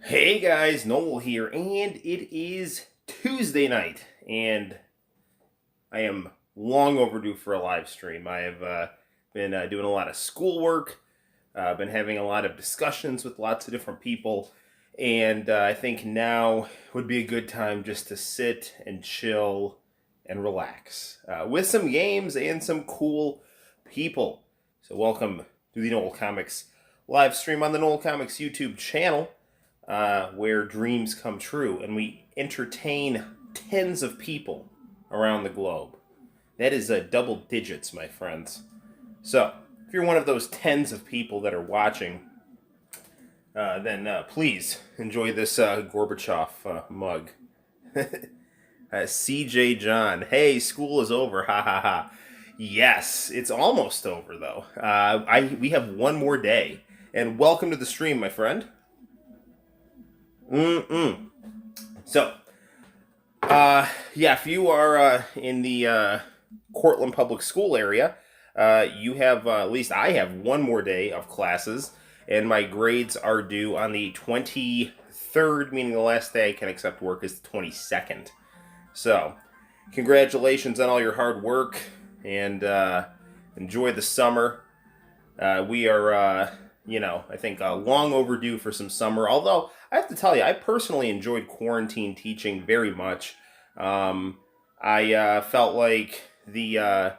Hey guys, Noel here, and it is Tuesday night, and I am long overdue for a live stream. I have been doing a lot of schoolwork, been having a lot of discussions with lots of different people, and I think now would be a good time just to sit and chill and relax with some games and some cool people. So, welcome to the Noel ComiX live stream on the Noel ComiX YouTube channel. Where dreams come true, and we entertain tens of people around the globe. That is double digits, my friends. So, if you're one of those tens of people that are watching, then please enjoy this Gorbachev mug. CJ John, hey, school is over, ha ha ha. Yes, it's almost over though. We have one more day, and welcome to the stream, my friend. So, yeah, if you are in the Cortland Public School area, you have, at least I have one more day of classes, and my grades are due on the 23rd, meaning the last day I can accept work is the 22nd. So, congratulations on all your hard work, and enjoy the summer. We are, I think long overdue for some summer, although I have to tell you, I personally enjoyed quarantine teaching very much. I felt like the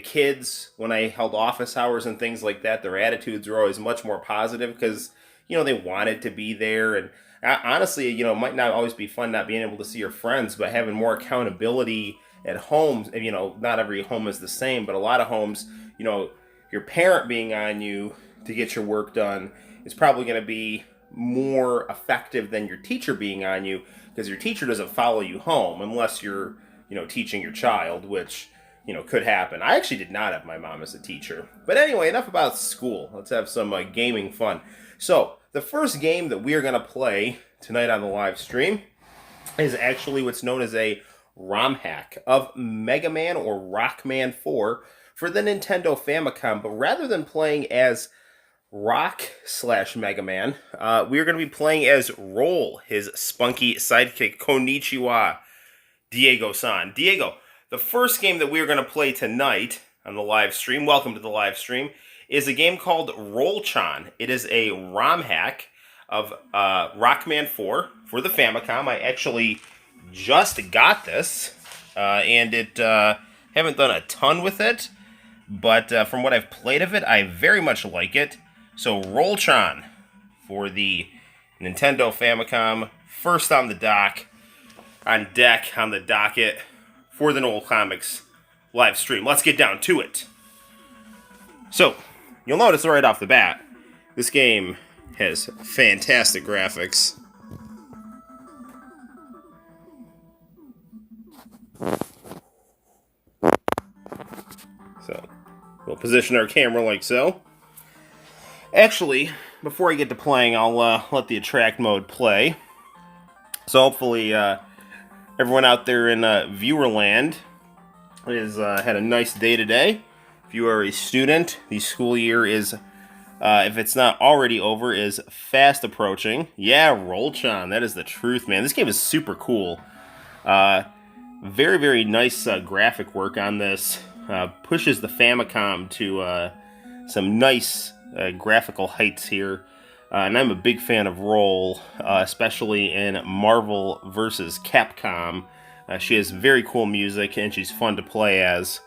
kids, when I held office hours and things like that, their attitudes were always much more positive because, they wanted to be there. And honestly, it might not always be fun not being able to see your friends, but having more accountability at home. Not every home is the same, but a lot of homes, your parent being on you to get your work done is probably going to be more effective than your teacher being on you, because your teacher doesn't follow you home unless you're teaching your child, which could happen. I actually did not have my mom as a teacher. But anyway, enough about school. Let's have some gaming fun. So the first game that we are going to play tonight on the live stream is actually what's known as a ROM hack of Mega Man or Rockman 4 for the Nintendo Famicom. But rather than playing as Rock/Mega Man, we are going to be playing as Roll, his spunky sidekick. Konnichiwa, Diego-san. Diego, the first game that we are going to play tonight on the live stream, welcome to the live stream, is a game called Roll-chan. It is a ROM hack of Rockman 4 for the Famicom. I actually just got this, and haven't done a ton with it, but from what I've played of it, I very much like it. So Roll-chan for the Nintendo Famicom, first on the deck, on the docket for the Noel ComiX live stream. Let's get down to it. So, you'll notice right off the bat, this game has fantastic graphics. So, we'll position our camera like so. Actually, before I get to playing, I'll let the attract mode play. So hopefully everyone out there in viewerland has had a nice day today. If you are a student, the school year is, if it's not already over, is fast approaching. Yeah, Roll-chan, that is the truth, man. This game is super cool. Very, very nice graphic work on this. Pushes the Famicom to some nice graphical heights here. And I'm a big fan of Roll, especially in Marvel vs. Capcom. She has very cool music, and she's fun to play as.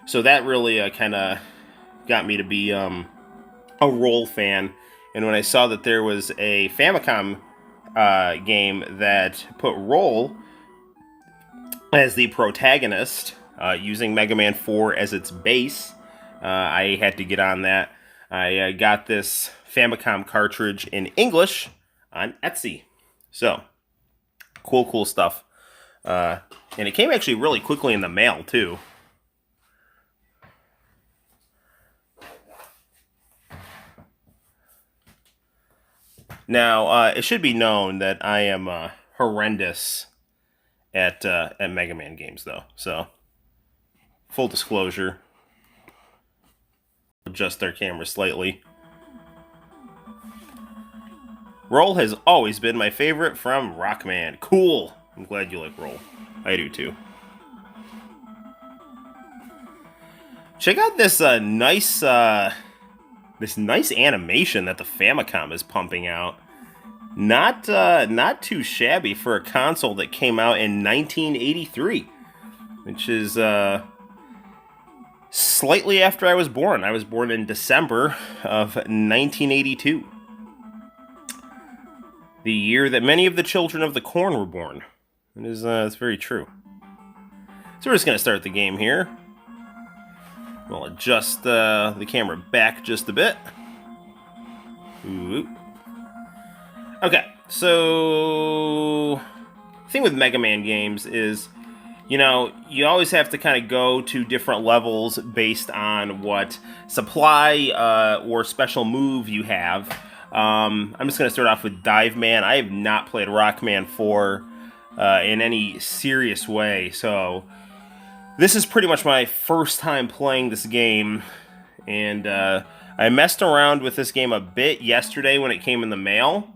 So that really kind of got me to be a Roll fan. And when I saw that there was a Famicom game that put Roll as the protagonist, using Mega Man 4 as its base, I had to get on that. I got this Famicom cartridge in English on Etsy. So, cool stuff. And it came actually really quickly in the mail, too. Now, it should be known that I am horrendous at Mega Man games, though. So, full disclosure. Adjust our camera slightly. Roll has always been my favorite from Rockman. Cool. I'm glad you like Roll. I do too. Check out this nice animation that the Famicom is pumping out. Not too shabby for a console that came out in 1983, which is slightly after I was born. I was born in December of 1982. The year that many of the children of the corn were born. It's very true. So we're just going to start the game here. We'll adjust the camera back just a bit. Ooh. Okay, so the thing with Mega Man games is, you know, you always have to kind of go to different levels based on what supply or special move you have. I'm just going to start off with Dive Man. I have not played Rockman 4 in any serious way, so this is pretty much my first time playing this game, and I messed around with this game a bit yesterday when it came in the mail,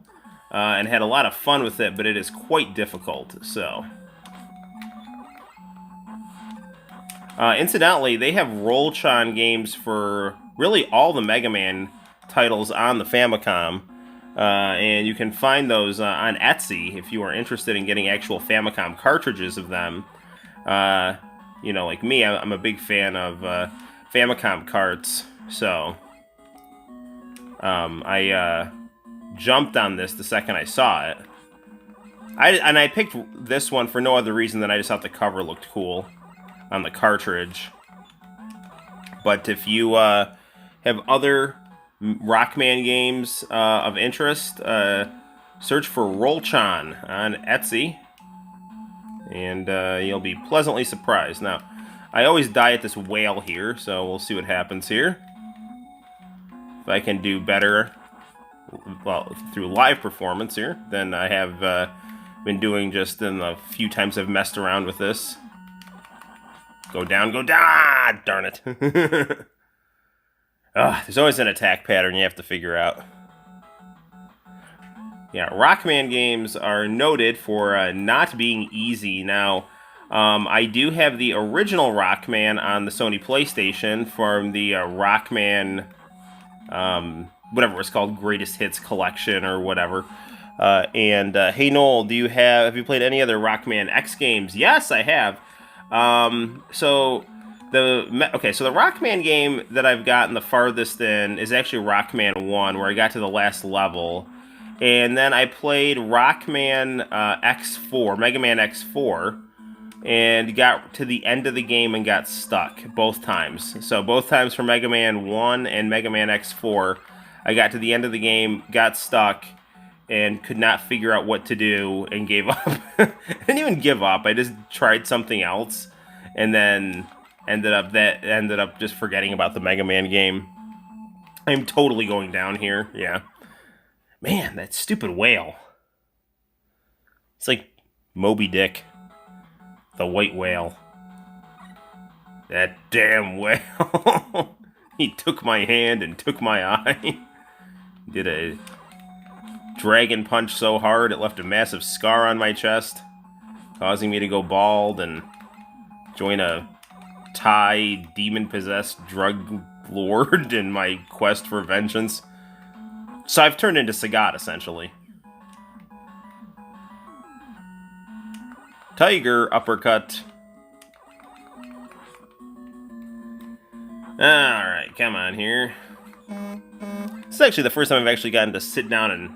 and had a lot of fun with it, but it is quite difficult, so. Incidentally, they have Roll-Chan games for really all the Mega Man titles on the Famicom, and you can find those on Etsy if you are interested in getting actual Famicom cartridges of them. You know, like me, I'm a big fan of Famicom carts, so I jumped on this the second I saw it. I picked this one for no other reason than I just thought the cover looked cool on the cartridge. But if you have other Rockman games of interest, search for Roll-Chan on Etsy, and you'll be pleasantly surprised. Now, I always die at this whale here, so we'll see what happens here. If I can do better, well, through live performance here, than I have been doing just in the few times I've messed around with this. Go down, go down! Darn it. There's always an attack pattern you have to figure out. Yeah, Rockman games are noted for not being easy. Now, I do have the original Rockman on the Sony PlayStation from the Rockman, whatever it's called, Greatest Hits Collection or whatever. Hey Noel, have you played any other Rockman X games? Yes, I have. So the Rockman game that I've gotten the farthest in is actually Rockman 1, where I got to the last level. And then I played Rockman X4, Mega Man X4, and got to the end of the game and got stuck both times. So both times for Mega Man 1 and Mega Man X4, I got to the end of the game, got stuck, and could not figure out what to do and gave up. I didn't even give up. I just tried something else, and then ended up just forgetting about the Mega Man game. I'm totally going down here. Yeah. Man, that stupid whale. It's like Moby Dick. The white whale. That damn whale. He took my hand and took my eye. Did a dragon punch so hard it left a massive scar on my chest, causing me to go bald and join a Thai demon-possessed drug lord in my quest for vengeance. So I've turned into Sagat, essentially. Tiger uppercut. Alright, come on here. This is actually the first time I've actually gotten to sit down and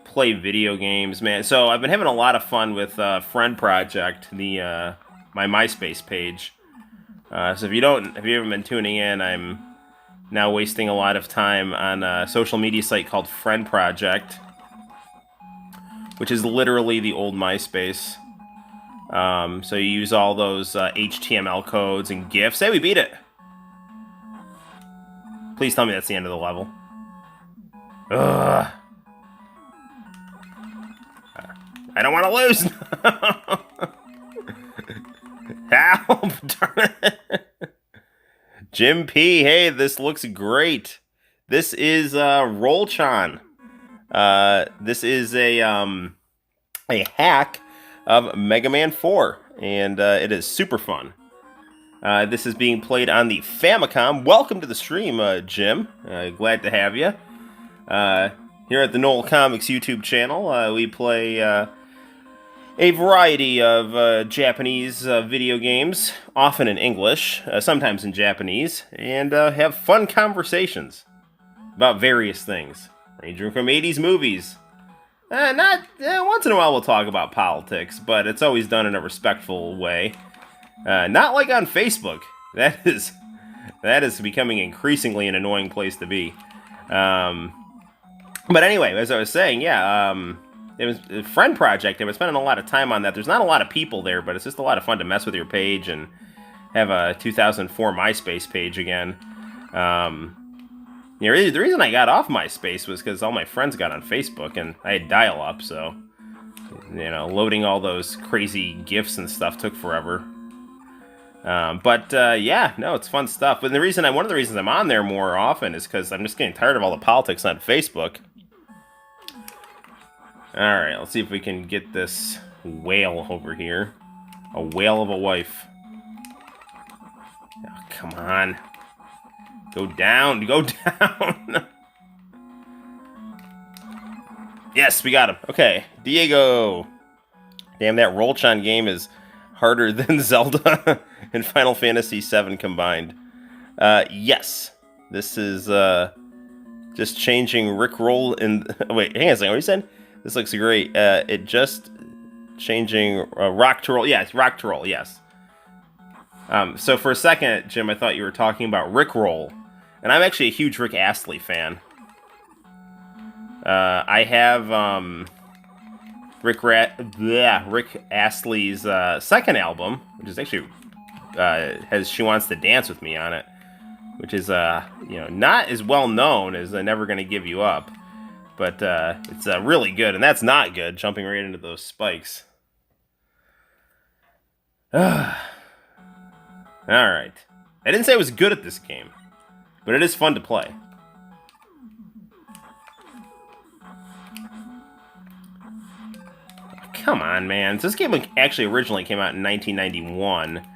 play video games, man. So I've been having a lot of fun with Friend Project, my MySpace page. So if you haven't been tuning in, I'm now wasting a lot of time on a social media site called Friend Project, which is literally the old MySpace. So you use all those HTML codes and GIFs. Hey, we beat it! Please tell me that's the end of the level. Ugh. I don't want to lose! Help! Darn it! Jim P, hey, this looks great. This is Roll-Chan. This is a hack of Mega Man 4, and it is super fun. This is being played on the Famicom. Welcome to the stream, Jim. Glad to have you. Here at the Noel ComiX YouTube channel, we play a variety of Japanese video games, often in English, sometimes in Japanese, and have fun conversations about various things, ranging from 80s movies. Once in a while we'll talk about politics, but it's always done in a respectful way. Not like on Facebook. That is becoming increasingly an annoying place to be. But anyway, as I was saying, yeah, it was a friend project. I was spending a lot of time on that. There's not a lot of people there, but it's just a lot of fun to mess with your page and have a 2004 MySpace page again. The reason I got off MySpace was because all my friends got on Facebook, and I had dial-up, so, loading all those crazy GIFs and stuff took forever. Yeah, no, it's fun stuff. But one of the reasons I'm on there more often is because I'm just getting tired of all the politics on Facebook. Alright, let's see if we can get this whale over here. A whale of a wife. Oh, come on. Go down, go down! Yes, we got him. Okay, Diego. Damn, that Roll-Chon game is harder than Zelda and Final Fantasy VII combined. Yes. This is just changing Rickroll in... Wait, hang on a second, what you said? This looks great. It just changing Rock to Roll. Yes, Rock to Roll, yes. So for a second, Jim, I thought you were talking about Rickroll. And I'm actually a huge Rick Astley fan. I have Rick Astley's second album, which is actually has She Wants to Dance with Me on it, which is not as well known as Never Gonna Give You Up, but it's really good, and that's not good. Jumping right into those spikes. All right, I didn't say I was good at this game, but it is fun to play. Come on, man. This game actually originally came out in 1991,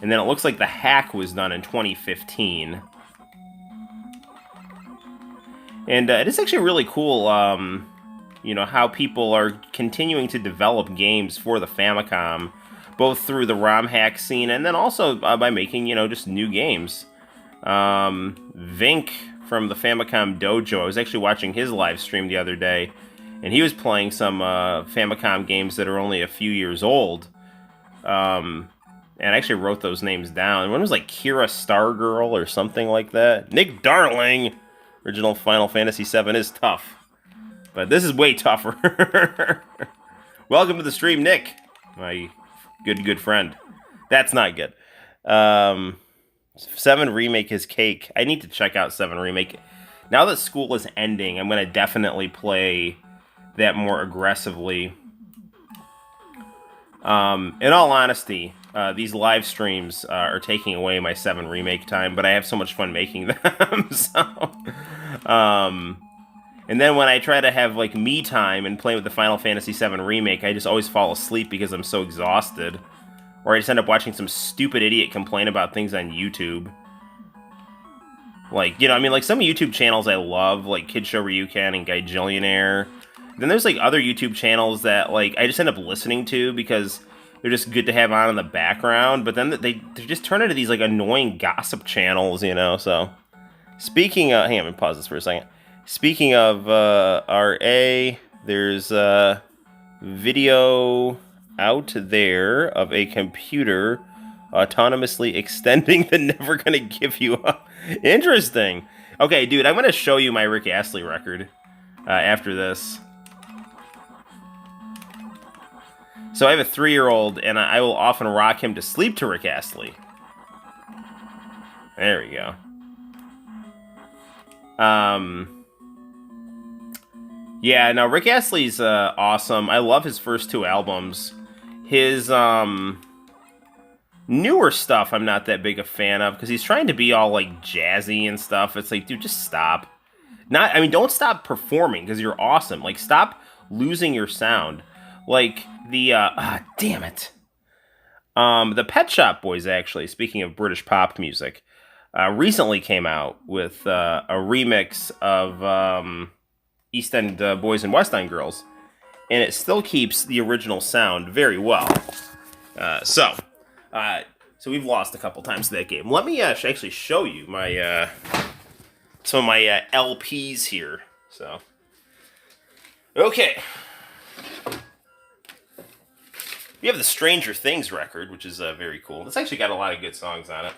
and then it looks like the hack was done in 2015. And it is actually really cool, how people are continuing to develop games for the Famicom, both through the ROM hack scene and then also by making, just new games. Vink from the Famicom Dojo, I was actually watching his live stream the other day, and he was playing some Famicom games that are only a few years old. And I actually wrote those names down. One was like Kira Stargirl or something like that. Nick Darling! Original Final Fantasy VII is tough. But this is way tougher. Welcome to the stream, Nick. My good friend. That's not good. 7 Remake is cake. I need to check out 7 Remake. Now that school is ending, I'm going to definitely play that more aggressively. In all honesty, these live streams are taking away my 7 Remake time, but I have so much fun making them. And then when I try to have like me time and play with the Final Fantasy VII Remake, I just always fall asleep because I'm so exhausted. Or I just end up watching some stupid idiot complain about things on YouTube. Like, like some YouTube channels I love, like Kid Show Ryuken and Gaijillionaire. Then there's like other YouTube channels that like I just end up listening to because they're just good to have on in the background. But then they just turn into these like annoying gossip channels, so. Speaking of, hang on, let me pause this for a second. Speaking of RA, there's a video out there of a computer autonomously extending the Never Gonna Give You Up. Interesting. Okay, dude, I'm going to show you my Rick Astley record after this. So I have a 3-year-old, and I will often rock him to sleep to Rick Astley. There we go. Yeah, no, Rick Astley's awesome. I love his first 2 albums. His newer stuff I'm not that big a fan of, because he's trying to be all, like, jazzy and stuff. It's like, dude, just stop. Not, I mean, don't stop performing because you're awesome. Like, stop losing your sound. Like damn it. The Pet Shop Boys, actually, speaking of British pop music, recently came out with a remix of East End Boys and West End Girls, and it still keeps the original sound very well. So we've lost a couple times to that game. Let me actually show you my some of my LPs here. So, okay. We have the Stranger Things record, which is very cool. It's actually got a lot of good songs on it.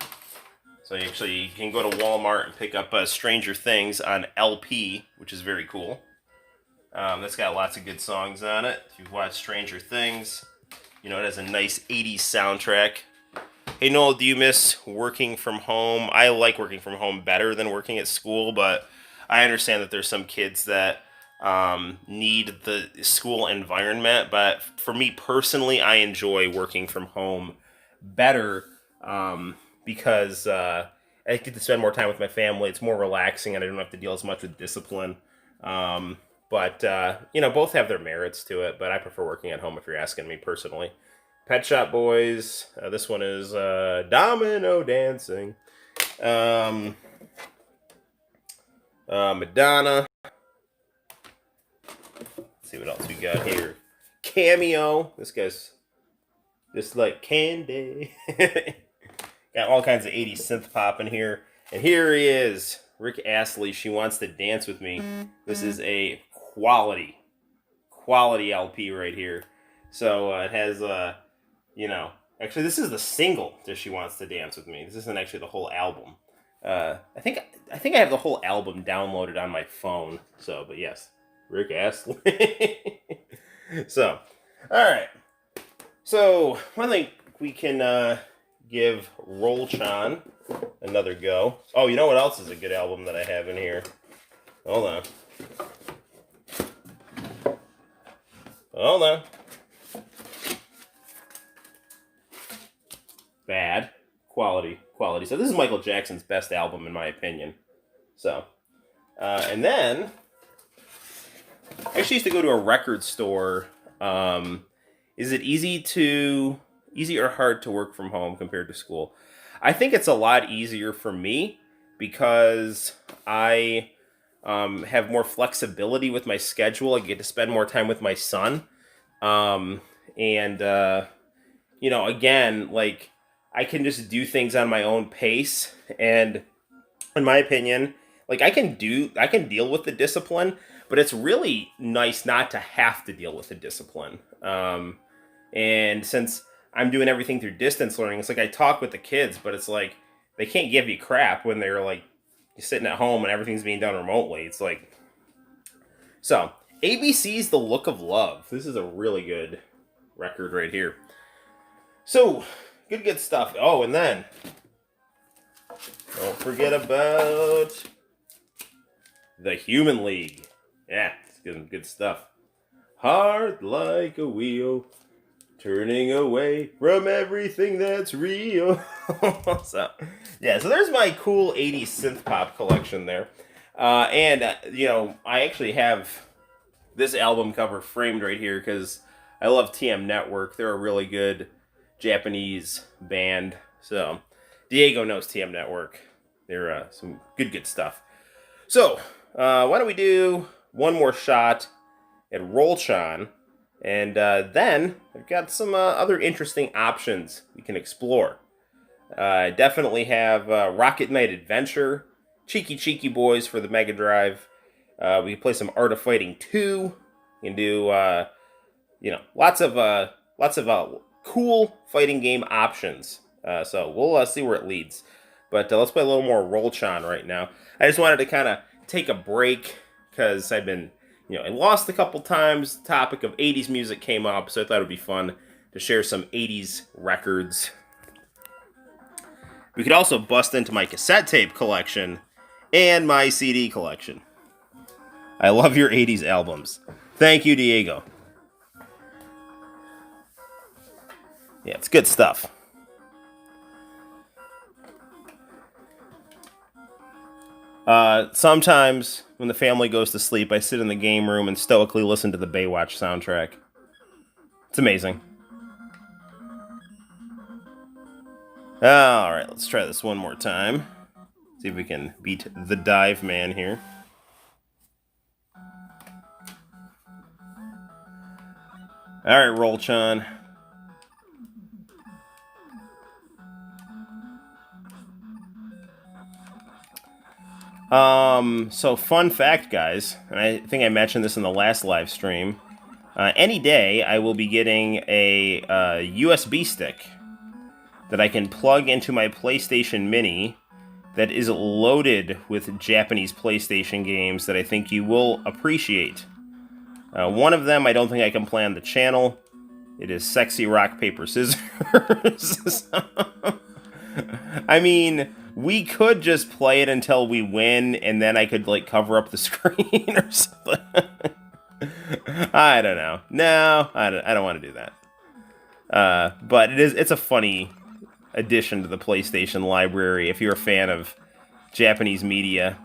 So you can go to Walmart and pick up Stranger Things on LP, which is very cool. That's got lots of good songs on it. If you've watched Stranger Things, you know it has a nice 80s soundtrack. Hey Noel, do you miss working from home? I like working from home better than working at school, but I understand that there's some kids that need the school environment. But for me personally, I enjoy working from home better because I get to spend more time with my family. It's more relaxing, and I don't have to deal as much with discipline. But both have their merits to it. But I prefer working at home if you're asking me personally. Pet Shop Boys. This one is Domino Dancing. Madonna. Let's see what else we got here. Cameo. This guy's just like candy. Got all kinds of 80s synth pop in here. And here he is. Rick Astley, She Wants to Dance with Me. This is a quality LP right here. So it has, actually this is the single to She Wants to Dance with Me. This isn't actually the whole album. I think I have the whole album downloaded on my phone. So, but yes, Rick Astley. So, all right. So I think we can give Rolchan another go. Oh, you know what else is a good album that I have in here? Hold on. Bad. Quality. So this is Michael Jackson's best album in my opinion. So, and then I actually used to go to a record store. Is it easy or hard to work from home compared to school? I think it's a lot easier for me because I have more flexibility with my schedule. I get to spend more time with my son. Again, like I can just do things on my own pace. And in my opinion, like I can deal with the discipline, but it's really nice not to have to deal with the discipline. And since I'm doing everything through distance learning, it's like I talk with the kids, but it's like they can't give you crap when they're like sitting at home and everything's being done remotely. It's like, so ABC's The Look of Love. This is a really good record right here. So good stuff. Oh, and then don't forget about The Human League. Yeah, it's good stuff. Heart like a wheel, turning away from everything that's real. So there's my cool 80s synth pop collection there. I actually have this album cover framed right here because I love TM Network. They're a really good Japanese band. So Diego knows TM Network. They're some good stuff. So why don't we do one more shot at Rolchan, and then I've got some other interesting options we can explore. I definitely have Rocket Knight Adventure, Cheeky Boys for the Mega Drive. We can play some Art of Fighting 2. We can do lots of cool fighting game options. So we'll see where it leads. But let's play a little more Rolchan right now. I just wanted to kind of take a break because I've been, I lost a couple times. The topic of 80s music came up, so I thought it would be fun to share some 80s records. We could also bust into my cassette tape collection and my CD collection. I love your 80s albums. Thank you, Diego. Yeah, it's good stuff. Sometimes when the family goes to sleep, I sit in the game room and stoically listen to the Baywatch soundtrack. It's amazing. Alright, let's try this one more time. See if we can beat the dive man here. Alright, Roll-chan. So fun fact, guys, and I think I mentioned this in the last live stream. Any day, I will be getting a USB stick that I can plug into my PlayStation Mini that is loaded with Japanese PlayStation games that I think you will appreciate. One of them I don't think I can play on the channel. It is Sexy Rock, Paper, Scissors. I mean, we could just play it until we win, and then I could, like, cover up the screen or something. I don't know. No, I don't want to do that. But it's a funny addition to the PlayStation library if you're a fan of Japanese media,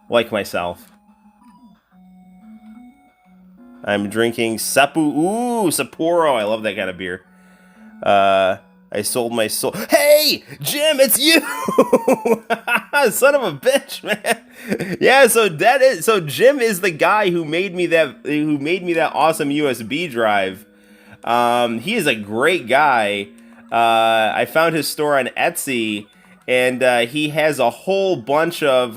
like myself. I'm drinking Sapporo. I love that kind of beer. I sold my soul. Hey, Jim, it's you! Son of a bitch, man. Yeah, so Jim is the guy who made me that awesome USB drive. He is a great guy. I found his store on Etsy, and he has a whole bunch of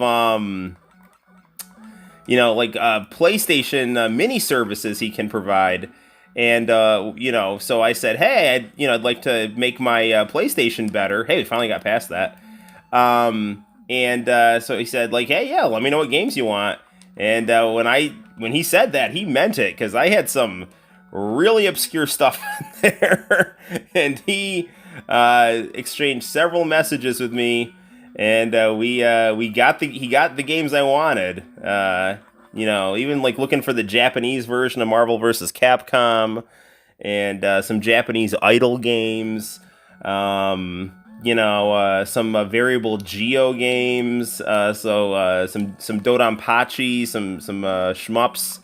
PlayStation mini services he can provide. And, so I said, hey, I'd like to make my PlayStation better. Hey, we finally got past that. So he said, like, hey, yeah, let me know what games you want. And when he said that, he meant it, because I had some really obscure stuff in there. And he exchanged several messages with me, and he got the games I wanted. Even like looking for the Japanese version of Marvel vs. Capcom, and some Japanese idle games, some variable Geo games, some Dodonpachi, some shmups,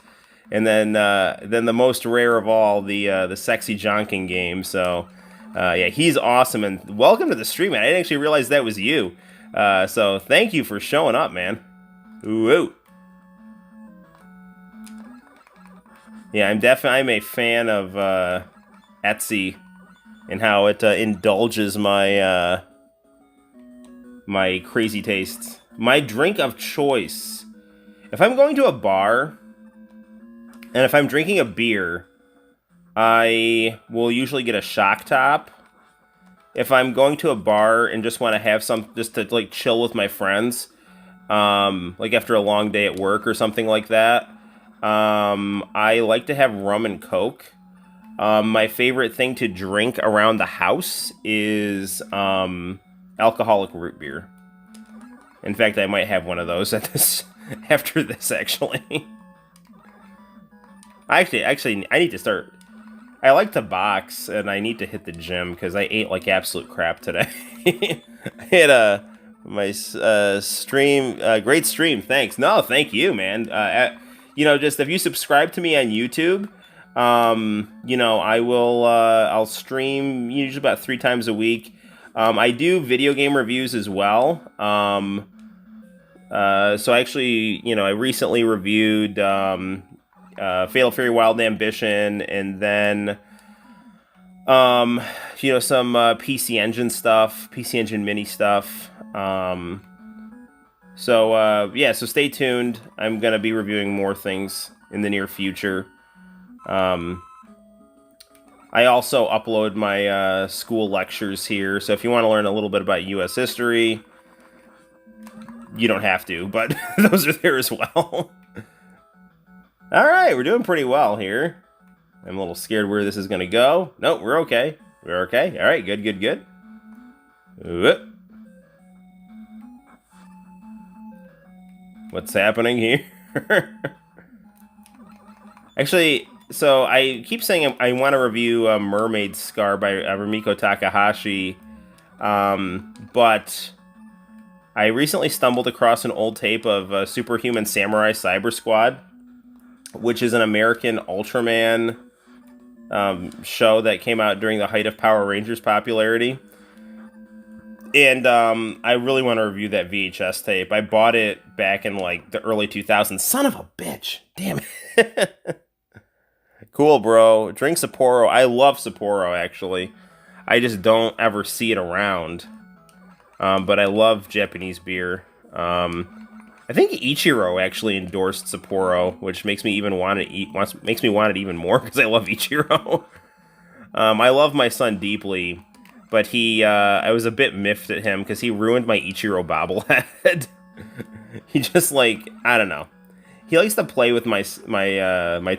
and then the most rare of all, the Sexy Jonkin game. So yeah, he's awesome, and welcome to the stream, man. I didn't actually realize that was you. So thank you for showing up, man. Ooh. Yeah, I'm a fan of Etsy and how it indulges my my crazy tastes. My drink of choice. If I'm going to a bar and if I'm drinking a beer, I will usually get a shock top. If I'm going to a bar and just want to have some, just to like chill with my friends, like after a long day at work or something like that, I like to have rum and Coke. My favorite thing to drink around the house is alcoholic root beer. In fact, I might have one of those after this, actually. Actually, I need to start. I like to box, and I need to hit the gym because I ate like absolute crap today. I had my stream, great stream. Thanks. No, thank you, man. Just if you subscribe to me on YouTube, I will. I'll stream usually about 3 times a week. I do video game reviews as well. So actually, I recently reviewed Fatal Fury Wild Ambition, and then some PC Engine stuff, PC Engine Mini stuff. So stay tuned. I'm gonna be reviewing more things in the near future. I also upload my school lectures here, so if you want to learn a little bit about U.S. history, you don't have to, but those are there as well. Alright, we're doing pretty well here. I'm a little scared where this is going to go. Nope, we're okay. We're okay. Alright, good. Whoop. What's happening here? Actually, so I keep saying I want to review Mermaid Scar by Rumiko Takahashi, but I recently stumbled across an old tape of Superhuman Samurai Cyber Squad, which is an American Ultraman show that came out during the height of Power Rangers popularity. And I really want to review that VHS tape. I bought it back in like the early 2000s. Son of a bitch. Damn it. Cool, bro. Drink Sapporo. I love Sapporo, actually. I just don't ever see it around. But I love Japanese beer. I think Ichiro actually endorsed Sapporo, which makes me even want to makes me want it even more because I love Ichiro. I love my son deeply, but I was a bit miffed at him because he ruined my Ichiro bobblehead. He just I don't know. He likes to play with my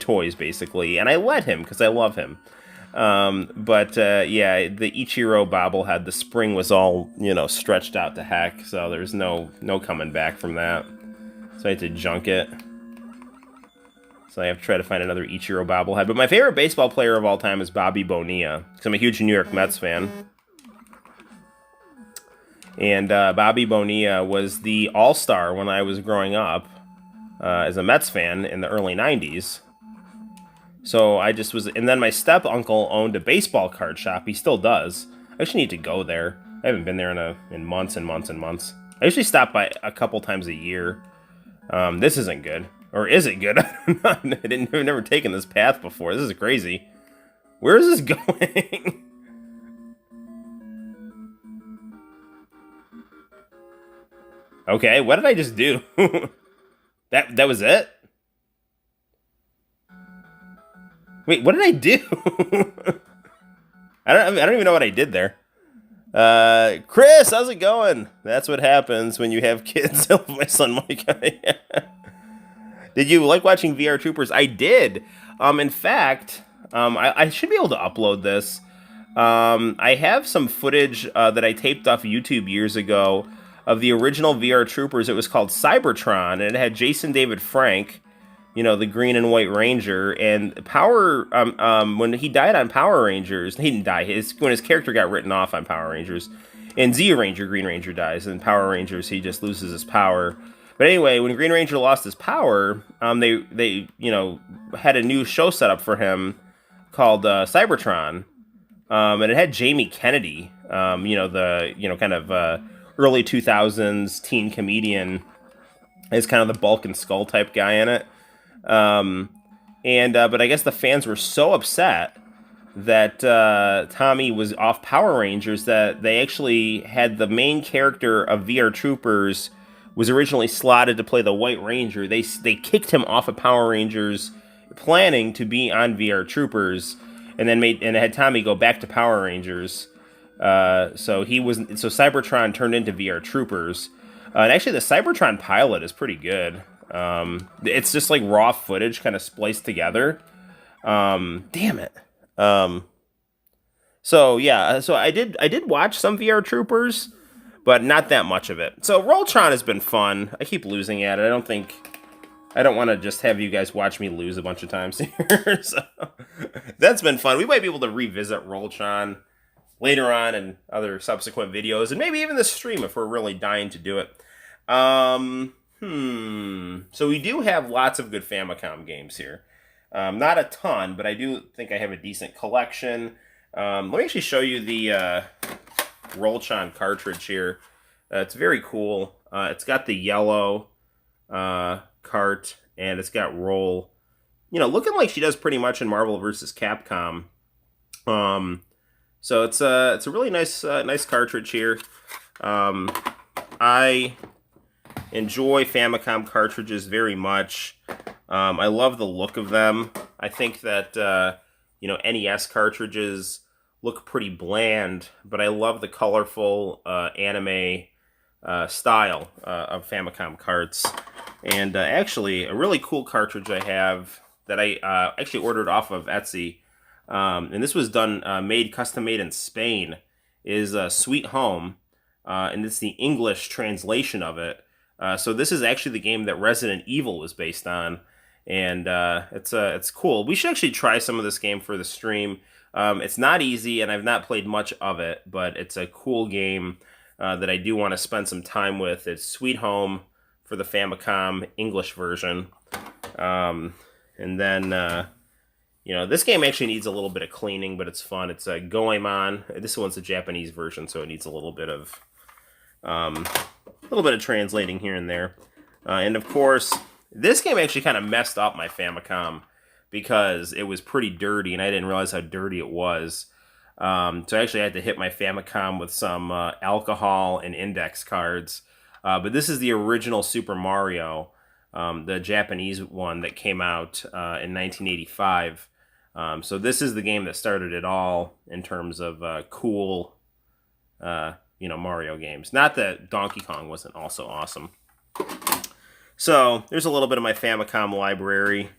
toys basically, and I let him because I love him. But yeah, the Ichiro bobblehead, the spring was all stretched out to heck, so there's no coming back from that. So I had to junk it. So I have to try to find another Ichiro bobblehead. But my favorite baseball player of all time is Bobby Bonilla, because I'm a huge New York Mets fan. And Bobby Bonilla was the all-star when I was growing up as a Mets fan in the early 90s. So I just was... And then my step-uncle owned a baseball card shop. He still does. I actually need to go there. I haven't been there in months and months and months. I usually stop by a couple times a year. This isn't good. Or is it good? I don't know. I've never taken this path before. This is crazy. Where is this going? Okay, what did I just do? That was it? Wait, what did I do? I don't even know what I did there. Chris, how's it going? That's what happens when you have kids. My son Mike. Did you like watching VR Troopers? I did. In fact, I should be able to upload this. I have some footage that I taped off YouTube years ago of the original VR Troopers. It was called Cybertron, and it had Jason David Frank, the green and white Ranger, and when he died on Power Rangers, he didn't die. When his character got written off on Power Rangers, and Z Ranger, Green Ranger dies, and Power Rangers, he just loses his power. But anyway, when Green Ranger lost his power, they had a new show set up for him called Cybertron, and it had Jamie Kennedy, kind of early 2000s teen comedian, as kind of the Bulk and Skull type guy in it. But I guess the fans were so upset that Tommy was off Power Rangers that they actually had the main character of VR Troopers was originally slotted to play the White Ranger. They kicked him off of Power Rangers, planning to be on VR Troopers, and then had Tommy go back to Power Rangers. So Cybertron turned into VR Troopers, and actually the Cybertron pilot is pretty good. It's just like raw footage kind of spliced together. Damn it. So I did watch some VR Troopers, but not that much of it. So Rolltron has been fun. I keep losing at it. I don't want to just have you guys watch me lose a bunch of times here. So that's been fun. We might be able to revisit Rolltron later on in other subsequent videos, and maybe even the stream if we're really dying to do it. So we do have lots of good Famicom games here. Not a ton, but I do think I have a decent collection. Let me actually show you the Rolltron cartridge here. It's very cool. It's got the yellow cart, and it's got Roll, looking like she does pretty much in Marvel vs. Capcom. So it's a really nice cartridge here. I enjoy Famicom cartridges very much. I love the look of them. I think that NES cartridges look pretty bland, but I love the colorful anime style of Famicom carts. And actually, a really cool cartridge I have that I actually ordered off of Etsy, and this was done custom made in Spain, is Sweet Home, and it's the English translation of it. So this is actually the game that Resident Evil was based on, and it's cool. We should actually try some of this game for the stream. It's not easy, and I've not played much of it, but it's a cool game. that I do want to spend some time with. It's Sweet Home for the Famicom English version. And then, you know, this game actually needs a little bit of cleaning, but it's fun. It's Goemon. This one's a Japanese version, so it needs a little bit of translating here and there. And of course, this game actually kind of messed up my Famicom because it was pretty dirty, and I didn't realize how dirty it was. So I actually had to hit my Famicom with some alcohol and index cards. But this is the original Super Mario, the Japanese one that came out in 1985. So this is the game that started it all in terms of cool, you know, Mario games. Not that Donkey Kong wasn't also awesome. So there's a little bit of my Famicom library.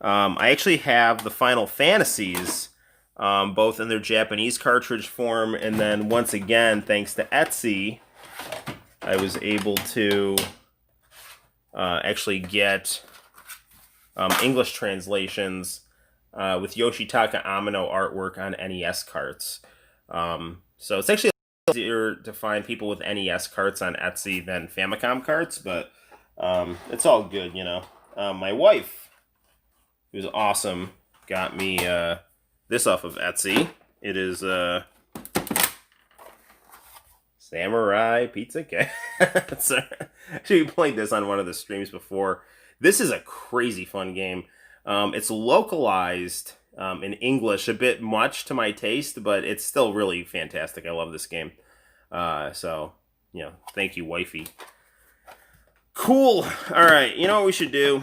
I actually have the Final Fantasies, both in their Japanese cartridge form, and then once again, thanks to Etsy, I was able to actually get English translations with Yoshitaka Amano artwork on NES carts. So it's actually easier to find people with NES carts on Etsy than Famicom carts, but it's all good, you know. My wife, who's awesome, got me this off of Etsy. It is Samurai Pizza Cat. So, actually, we played this on one of the streams before. This is a crazy fun game. It's localized in English a bit much to my taste, but it's still really fantastic. I love this game. So, you know, thank you, wifey. Cool. All right, you know what we should do?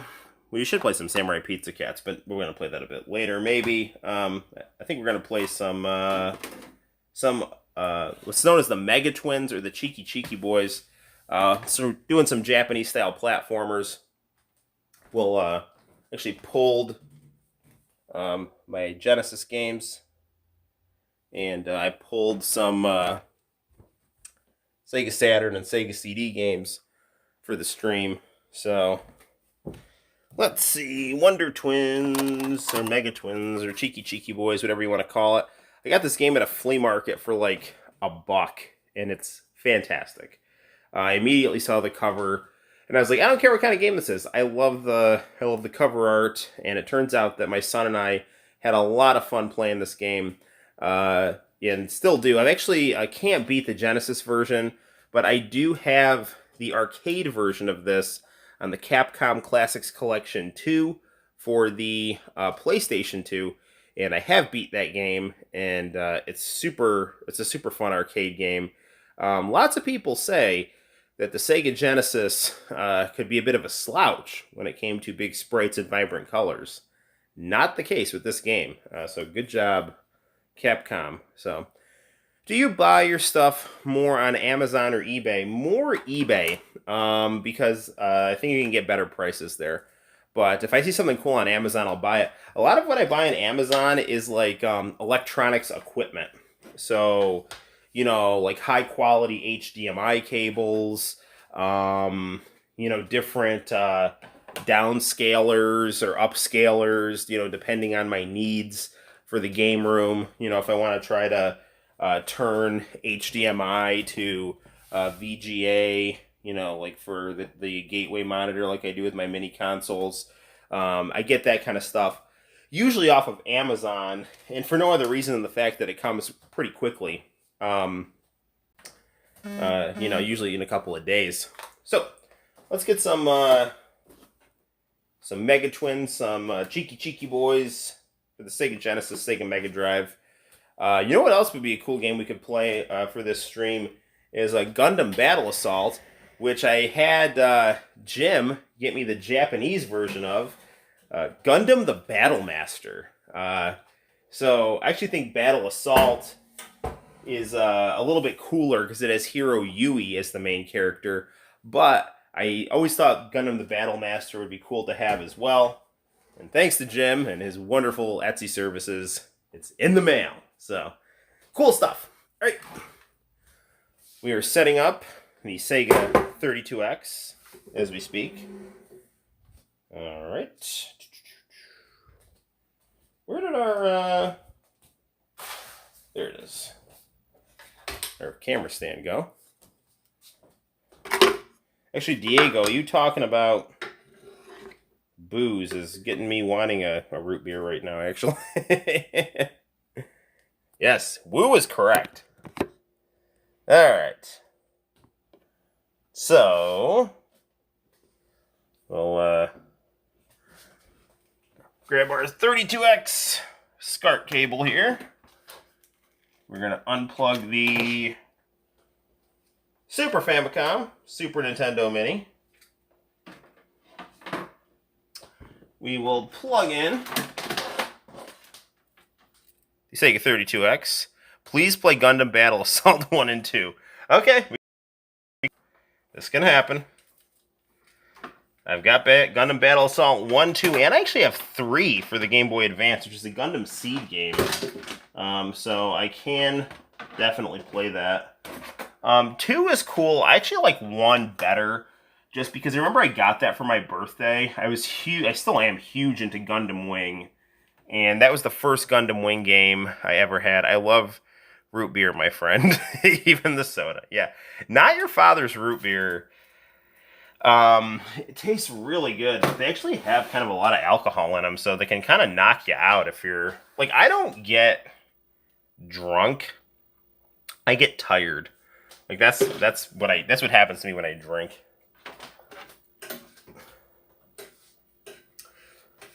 We should play some Samurai Pizza Cats, but we're going to play that a bit later, maybe. I think we're going to play some what's known as the Mega Twins or the Cheeky Cheeky Boys. So we're doing some Japanese-style platformers. We'll actually pulled my Genesis games, and I pulled some Sega Saturn and Sega CD games for the stream. So let's see, Wonder Twins or Mega Twins or Cheeky Cheeky Boys, whatever you want to call it. I got this game at a flea market for like $1, and it's fantastic. I immediately saw the cover, and I was like, I don't care what kind of game this is. I love the cover art, and it turns out that my son and I had a lot of fun playing this game, and still do. I can't beat the Genesis version, but I do have the arcade version of this on the Capcom Classics Collection 2 for the PlayStation 2, and I have beat that game, and it's a super fun arcade game. Lots of people say that the Sega Genesis could be a bit of a slouch when it came to big sprites and vibrant colors. Not the case with this game, so good job, Capcom. So, do you buy your stuff more on Amazon or eBay? More eBay, because I think you can get better prices there. But if I see something cool on Amazon, I'll buy it. A lot of what I buy on Amazon is like electronics equipment. So, you know, like high quality HDMI cables, you know, different downscalers or upscalers, you know, depending on my needs for the game room. You know, if I want to try to turn HDMI to VGA, you know, like for the gateway monitor like I do with my mini consoles. I get that kind of stuff usually off of Amazon, and for no other reason than the fact that it comes pretty quickly. You know, usually in a couple of days. So, let's get some Mega Twins, some Cheeky Cheeky Boys for the Sega Genesis, Sega Mega Drive. You know what else would be a cool game we could play for this stream is a Gundam Battle Assault, which I had Jim get me the Japanese version of. Gundam the Battle Master. So I actually think Battle Assault is a little bit cooler because it has Hero Yui as the main character, but I always thought Gundam the Battle Master would be cool to have as well. And thanks to Jim and his wonderful Etsy services, it's in the mail. So, cool stuff. All right. We are setting up the Sega 32X as we speak. All right. Where did our... there it is. Our camera stand go. Actually, Diego, you talking about booze is getting me wanting a root beer right now, actually. Yes, Woo is correct. Alright. So, we'll grab our 32X SCART cable here. We're going to unplug the Super Famicom, Super Nintendo Mini. We will plug in the Sega 32X. Please play Gundam Battle Assault 1 and 2. Okay. This can happen. I've got Gundam Battle Assault 1, 2, and I actually have 3 for the Game Boy Advance, which is the Gundam Seed game. So I can definitely play that. 2 is cool. I actually like 1 better, just because I remember I got that for my birthday. I was huge. I still am huge into Gundam Wing, and that was the first Gundam Wing game I ever had. I love root beer, my friend. Even the soda. Yeah. Not your father's root beer. It tastes really good. They actually have kind of a lot of alcohol in them, so they can kind of knock you out if you're... Like, I don't get drunk. I get tired. Like, that's what happens to me when I drink.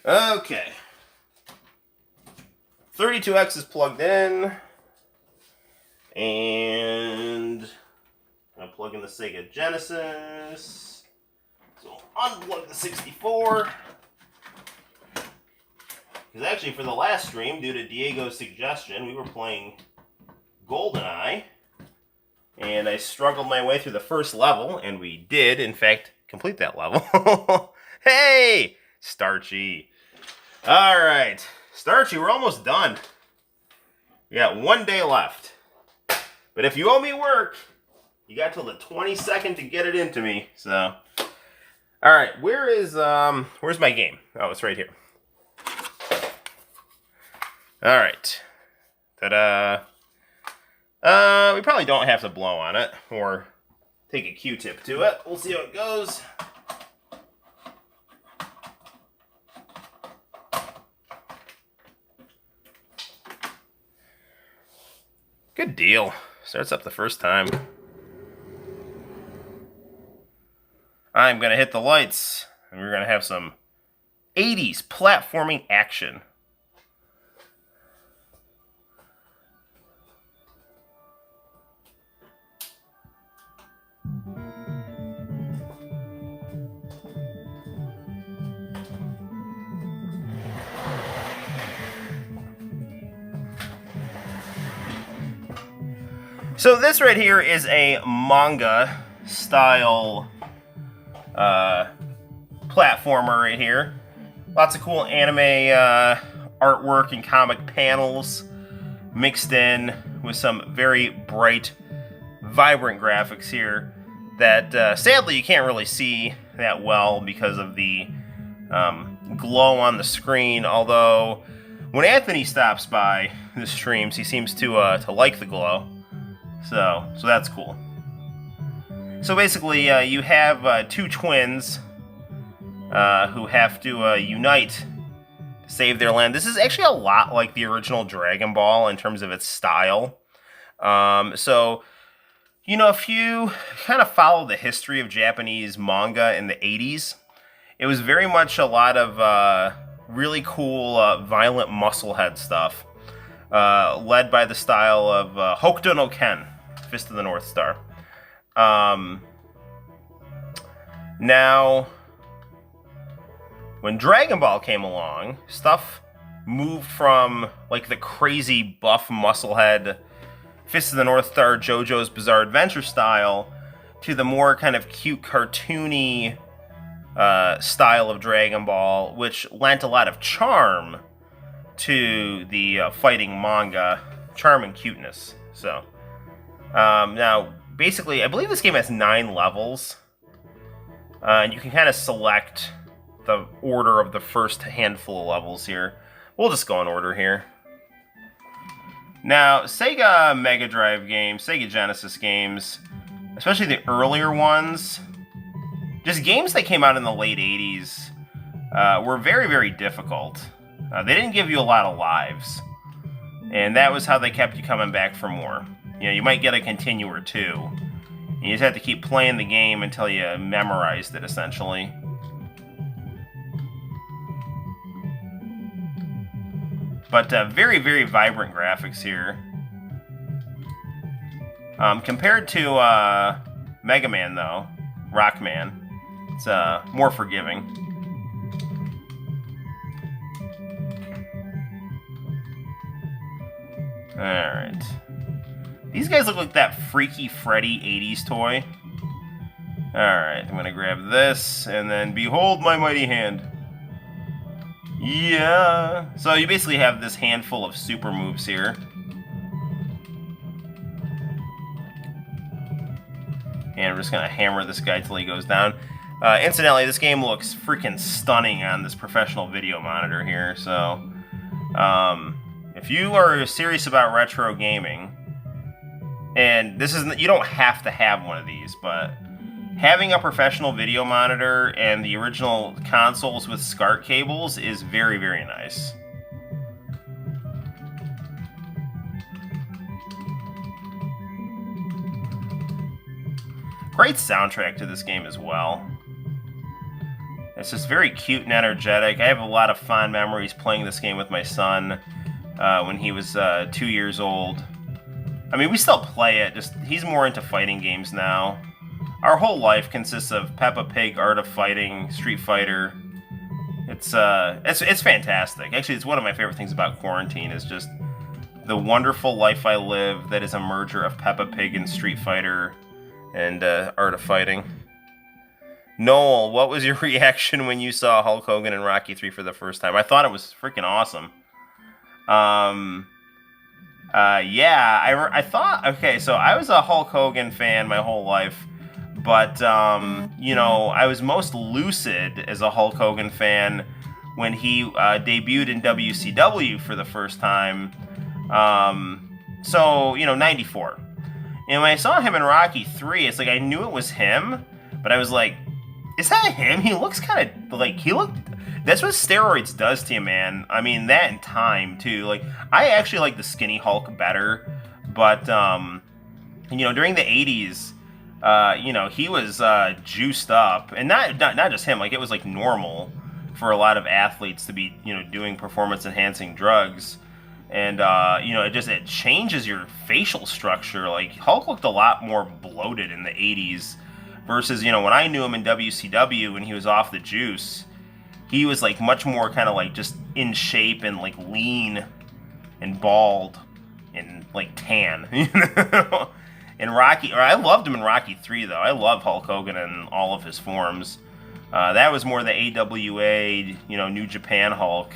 Okay. 32X is plugged in. And I'm plugging the Sega Genesis. So unplug the 64. Because actually for the last stream, due to Diego's suggestion, we were playing GoldenEye. And I struggled my way through the first level, and we did, in fact, complete that level. Hey! Starchy. Alright. Starchy, we're almost done. We got 1 day left. But if you owe me work, you got till the 22nd to get it into me. So, alright, where's my game? Oh, it's right here. Alright. Ta-da. We probably don't have to blow on it, or take a Q-tip to it. We'll see how it goes. Good deal. Starts up the first time. I'm going to hit the lights, and we're going to have some 80s platforming action. So this right here is a manga style platformer right here. Lots of cool anime artwork and comic panels mixed in with some very bright, vibrant graphics here that sadly you can't really see that well because of the glow on the screen, although when Anthony stops by the streams, he seems to like the glow. So that's cool. So basically, you have 2 twins who have to unite to save their land. This is actually a lot like the original Dragon Ball in terms of its style. So, you know, if you kind of follow the history of Japanese manga in the 80s, it was very much a lot of really cool, violent musclehead stuff, led by the style of Hokuto no Ken, Fist of the North Star. Now, when Dragon Ball came along, stuff moved from like the crazy buff musclehead Fist of the North Star JoJo's Bizarre Adventure style to the more kind of cute cartoony style of Dragon Ball, which lent a lot of charm to the fighting manga, charm and cuteness. So now basically I believe this game has 9 levels, and you can kind of select the order of the first handful of levels here. We'll just go in order here. Now, Sega Mega Drive games, Sega Genesis games, especially the earlier ones, just games that came out in the late 80s were very, very difficult. They didn't give you a lot of lives. And that was how they kept you coming back for more. You know, you might get a continue or two. You just have to keep playing the game until you memorized it, essentially. But very, very vibrant graphics here. Compared to Mega Man, though, Rockman, it's more forgiving. Alright. These guys look like that Freaky Freddy 80s toy. Alright, I'm gonna grab this, and then behold my mighty hand. Yeah. So you basically have this handful of super moves here. And we're just gonna hammer this guy till he goes down. Incidentally, this game looks freaking stunning on this professional video monitor here, so... if you are serious about retro gaming, and this isn't, you don't have to have one of these, but having a professional video monitor and the original consoles with SCART cables is very, very nice. Great soundtrack to this game as well. It's just very cute and energetic. I have a lot of fond memories playing this game with my son when he was 2 years old. I mean, we still play it, just he's more into fighting games now. Our whole life consists of Peppa Pig, Art of Fighting, Street Fighter. It's fantastic. Actually, it's one of my favorite things about quarantine is just the wonderful life I live that is a merger of Peppa Pig and Street Fighter and Art of Fighting. Noel, what was your reaction when you saw Hulk Hogan and Rocky 3 for the first time? I thought it was freaking awesome. Yeah, I thought, okay, so I was a Hulk Hogan fan my whole life, but, you know, I was most lucid as a Hulk Hogan fan when he debuted in WCW for the first time, so, you know, 94. And when I saw him in Rocky 3, it's like I knew it was him, but I was like, is that him? He looks kind of like, that's what steroids does to you, man. I mean, that and time, too. Like, I actually like the skinny Hulk better, but, you know, during the 80s, you know, he was juiced up, and not just him, like, it was, like, normal for a lot of athletes to be, you know, doing performance-enhancing drugs. And, you know, it changes your facial structure. Like, Hulk looked a lot more bloated in the 80s versus, you know, when I knew him in WCW when he was off the juice, he was, like, much more kind of, like, just in shape and, like, lean and bald and, like, tan, you know? In Rocky, or I loved him in Rocky 3, though. I love Hulk Hogan in all of his forms. That was more the AWA, you know, New Japan Hulk.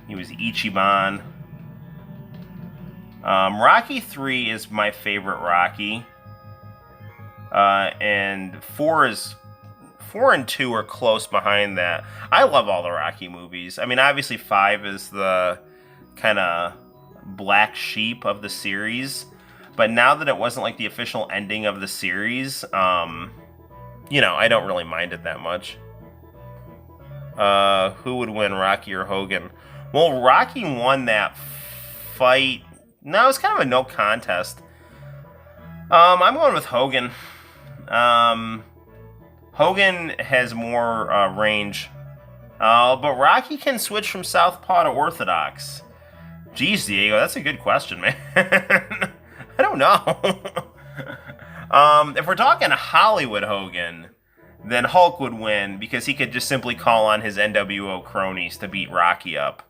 He was Ichiban. Rocky 3 is my favorite Rocky. And 4 and 2 are close behind that. I love all the Rocky movies. I mean, obviously 5 is the kind of black sheep of the series. But now that it wasn't like the official ending of the series, you know, I don't really mind it that much. Who would win, Rocky or Hogan? Well, Rocky won that fight. No, it's kind of a no contest. I'm going with Hogan. Hogan has more range. But Rocky can switch from southpaw to orthodox. Geez, Diego, that's a good question, man. I don't know. If we're talking Hollywood Hogan, then Hulk would win because he could just simply call on his NWO cronies to beat Rocky up.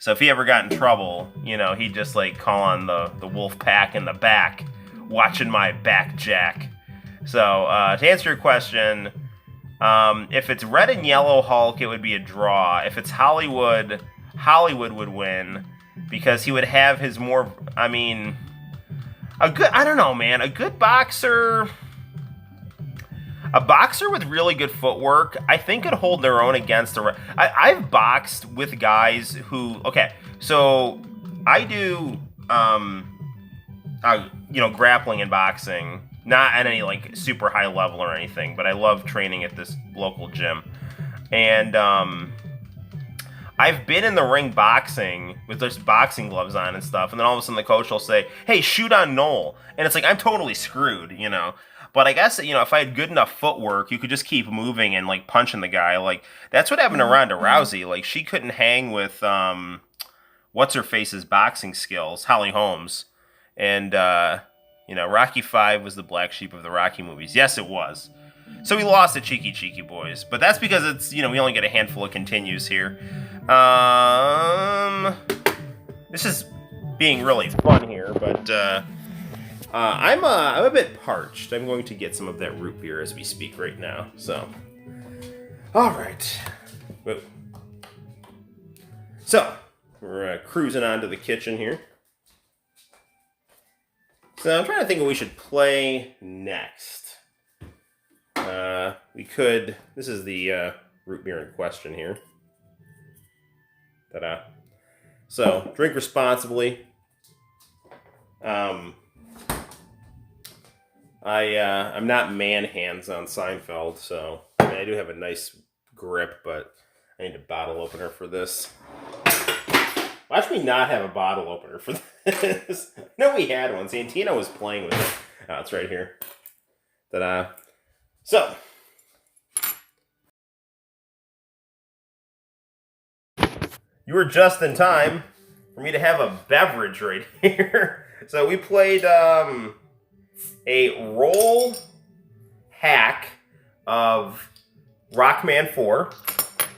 So if he ever got in trouble, you know, he'd just, like, call on the wolf pack in the back, watching my back, Jack. So, to answer your question, if it's red and yellow Hulk, it would be a draw. If it's Hollywood, Hollywood would win because he would have his more, I mean, I don't know, man, a good boxer... A boxer with really good footwork, I think, could hold their own against the... I've boxed with guys who... Okay, so I do, you know, grappling and boxing. Not at any like super high level or anything, but I love training at this local gym. And I've been in the ring boxing with just boxing gloves on and stuff, and then all of a sudden the coach will say, "Hey, shoot on Noel," and it's like I'm totally screwed, you know. But I guess, you know, if I had good enough footwork, you could just keep moving and like punching the guy. Like that's what happened to Ronda Rousey. Like she couldn't hang with what's her face's boxing skills, Holly Holmes, and you know, Rocky V was the black sheep of the Rocky movies. Yes, it was. So we lost to Cheeky Cheeky Boys, but that's because it's, you know, we only get a handful of continues here. This is being really fun here, but I'm a bit parched. I'm going to get some of that root beer as we speak right now. So, all right. Whoa. So we're cruising on to the kitchen here. So I'm trying to think what we should play next. We could. This is the root beer in question here. Ta-da. So drink responsibly. I'm not man hands on Seinfeld, so I mean, I do have a nice grip, but I need a bottle opener for this. Watch me not have a bottle opener for this. No, we had one. Santino was playing with it. Oh, it's right here. Ta-da. So, you were just in time for me to have a beverage right here. So we played a roll hack of Rockman 4,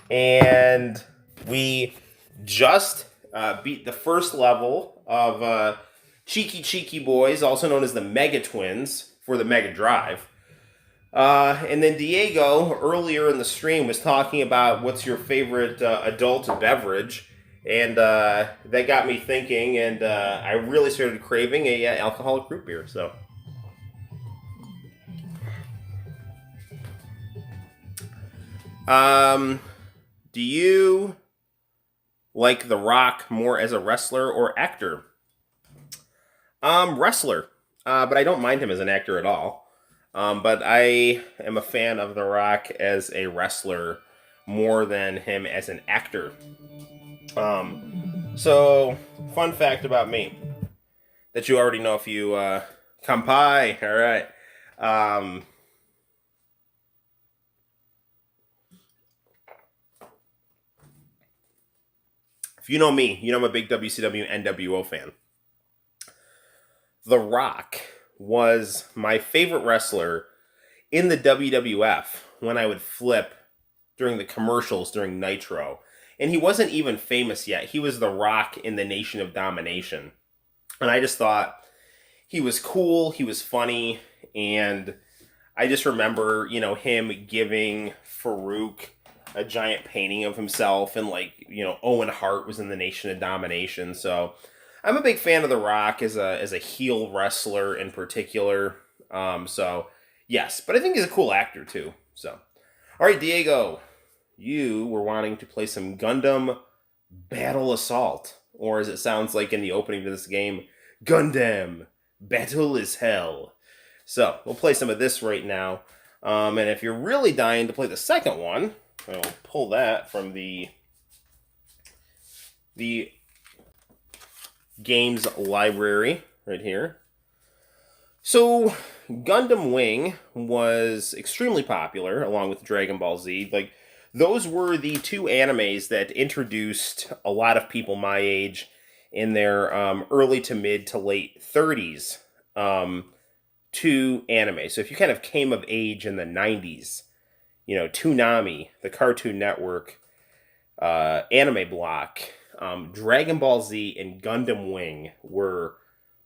and we just beat the first level of Cheeky Cheeky Boys, also known as the Mega Twins, for the Mega Drive. And then Diego, earlier in the stream, was talking about what's your favorite adult beverage, and that got me thinking, and I really started craving a alcoholic root beer, so... do you like The Rock more as a wrestler or actor? Wrestler, but I don't mind him as an actor at all. But I am a fan of The Rock as a wrestler more than him as an actor. So, fun fact about me that you already know if you kampai. All right. If you know me, you know I'm a big WCW NWO fan. The Rock was my favorite wrestler in the WWF when I would flip during the commercials during Nitro. And he wasn't even famous yet. He was The Rock in the Nation of Domination. And I just thought he was cool, he was funny, and I just remember, you know, him giving Farouk a giant painting of himself, and like, you know, Owen Hart was in the Nation of Domination. So I'm a big fan of The Rock as a heel wrestler in particular. So yes, but I think he's a cool actor too. So, all right, Diego, you were wanting to play some Gundam Battle Assault, or as it sounds like in the opening to this game, Gundam Battle is Hell. So we'll play some of this right now. And if you're really dying to play the second one, I'll pull that from the games library right here. So Gundam Wing was extremely popular along with Dragon Ball Z. Like, those were the two animes that introduced a lot of people my age in their early to mid to late 30s to anime. So if you kind of came of age in the 90s, you know, Toonami, the Cartoon Network, Anime Block, Dragon Ball Z, and Gundam Wing were